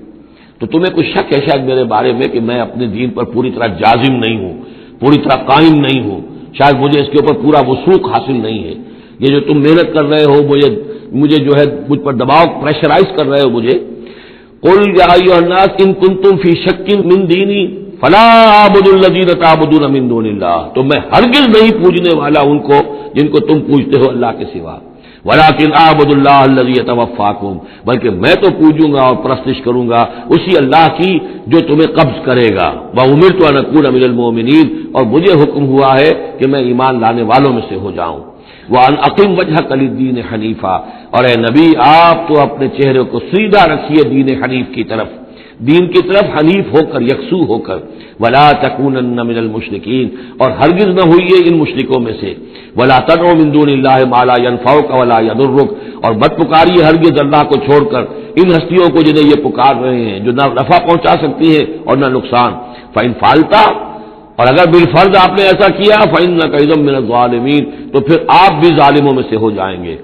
تو تمہیں کوئی شک ہے شاید میرے بارے میں کہ میں اپنے دین پر پوری طرح جازم نہیں ہوں، پوری طرح قائم نہیں ہوں، شاید مجھے اس کے اوپر پورا وثوق حاصل نہیں ہے، یہ جو تم محنت کر رہے ہو، مجھے جو ہے مجھ پر دباؤ پریشرائز کر رہے ہو مجھے۔ قل یا ایھا الناس ان کنتم فی شک من دینی فلا اعبد الذین تعبدون من دون اللہ، تو میں ہرگز نہیں پوجنے والا ان کو جن کو تم پوجتے ہو اللہ کے سوا، ولکن اعبد اللہ الذی یتوفاکم، بلکہ میں تو پوجوں گا اور پرستش کروں گا اسی اللہ کی جو تمہیں قبض کرے گا۔ وامرت ان اکون من المؤمنین، اور مجھے حکم ہوا ہے کہ میں ایمان لانے والوں میں سے ہو جاؤں۔ وَأَنْ أَقِمْ وَجْهَكَ لِلدِّينِ حَنِيفًا، اور اے نبی آپ تو اپنے چہرے کو سیدھا رکھیے دین حنیف کی طرف، دین کی طرف حنیف ہو کر، یکسو ہو کر۔ وَلَا تَكُونَنَّ مِنَ الْمُشْرِكِينَ، اور ہرگز نہ ہوئیے ان مشرکوں میں سے۔ وَلَا تَدْعُ مِن دُونِ اللَّهِ مَا لَا يَنفَعُكَ وَلَا يَضُرُّكَ، اور مت پکاریے ہرگز اللہ کو چھوڑ کر ان ہستیوں کو جنہیں یہ پکار رہے ہیں جو نہ نفع پہنچا سکتی ہیں اور نہ نقصان۔ فَإِنْ فَعَلْتَ، اور اگر بالفرض آپ نے ایسا کیا، فَإِنَّكَ إِذًا مِّنَ الظَّالِمِينَ، تو پھر آپ بھی ظالموں میں سے ہو جائیں گے۔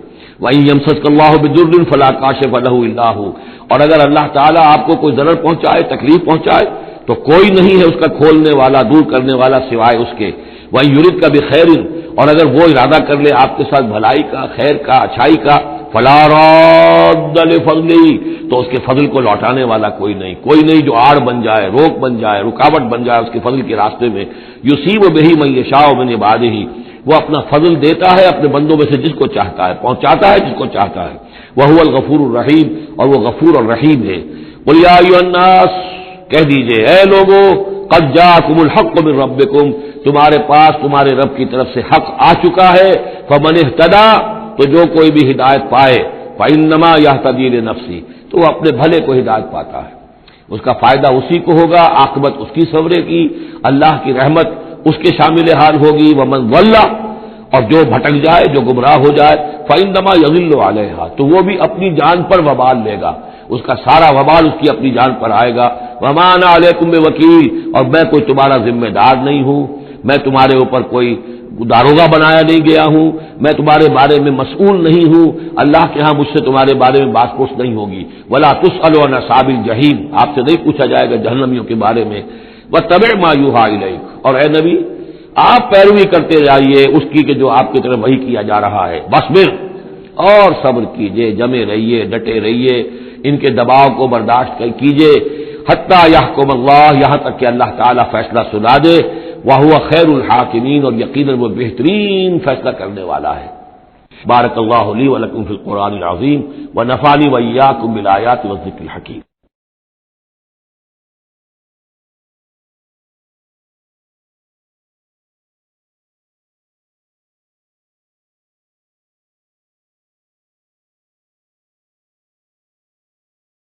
وَإِن يَمْسَسْكَ اللَّهُ بِضُرٍّ فَلَا كَاشِفَ لَهُ إِلَّا هُوَ، اور اگر اللہ تعالیٰ آپ کو کوئی ضرر پہنچائے، تکلیف پہنچائے، تو کوئی نہیں ہے اس کا کھولنے والا، دور کرنے والا سوائے اس کے۔ وَإِن يُرِدْكَ بِخَيْرٍ، اور اگر وہ ارادہ کر لے آپ کے ساتھ بھلائی کا، خیر کا، اچھائی کا، فَلَا رَادَّ لِفَضْلِهِ، تو اس کے فضل کو لوٹانے والا کوئی نہیں جو آڑ بن جائے، روک بن جائے، رکاوٹ بن جائے اس کے فضل کے راستے میں۔ یصیب بہ من یشاء من عبادہ، وہ اپنا فضل دیتا ہے اپنے بندوں میں سے جس کو چاہتا ہے، پہنچاتا ہے جس کو چاہتا ہے۔ وہو الغفور الرحیم، اور وہ غفور اور رحیم ہے۔ قل یا ایھا الناس، کہہ دیجئے اے لوگو، قد جاءکم الحق من ربکم، تمہارے پاس تمہارے رب کی طرف سے حق آ چکا ہے۔ فمن اہتدی، تو جو کوئی بھی ہدایت پائے، فإنما یہتدی لنفسہ، تو وہ اپنے بھلے کو ہدایت پاتا ہے، اس کا فائدہ اسی کو ہوگا، عاقبت اس کی سورے کی، اللہ کی رحمت اس کے شامل حال ہوگی۔ ومن ضل، اور جو بھٹک جائے، جو گمراہ ہو جائے، فإنما یضل علیہا، تو وہ بھی اپنی جان پر وبال لے گا، اس کا سارا وبال اس کی اپنی جان پر آئے گا۔ وما انا علیکم بوکیل، اور میں کوئی تمہارا ذمہ دار نہیں ہوں، میں تمہارے اوپر کوئی داروغہ بنایا نہیں گیا ہوں، میں تمہارے بارے میں مسئول نہیں ہوں، اللہ کے ہاں مجھ سے تمہارے بارے میں بات پوچھ نہیں ہوگی۔ ولا تسأل عن اصحاب الجحیم، آپ سے نہیں پوچھا جائے گا جہنمیوں کے بارے میں۔ واتبع ما یوحی الیک، اور اے نبی آپ پیروی کرتے جائیے اس کی کہ جو آپ کی طرف وحی کیا جا رہا ہے۔ واصبر، اور صبر کیجئے، جمے رہیے، ڈٹے رہیے، ان کے دباؤ کو برداشت کیجئے، حتی یحکم اللہ، یہاں تک کہ اللہ تعالیٰ فیصلہ سنا دے، وہو خیر الحاکمین، اور یقیناً وہ بہترین فیصلہ کرنے والا ہے۔ بارک اللہ لی ولکم فی القرآن العظیم ونفعنی وإیاکم بالآیات والذکر الحکیم۔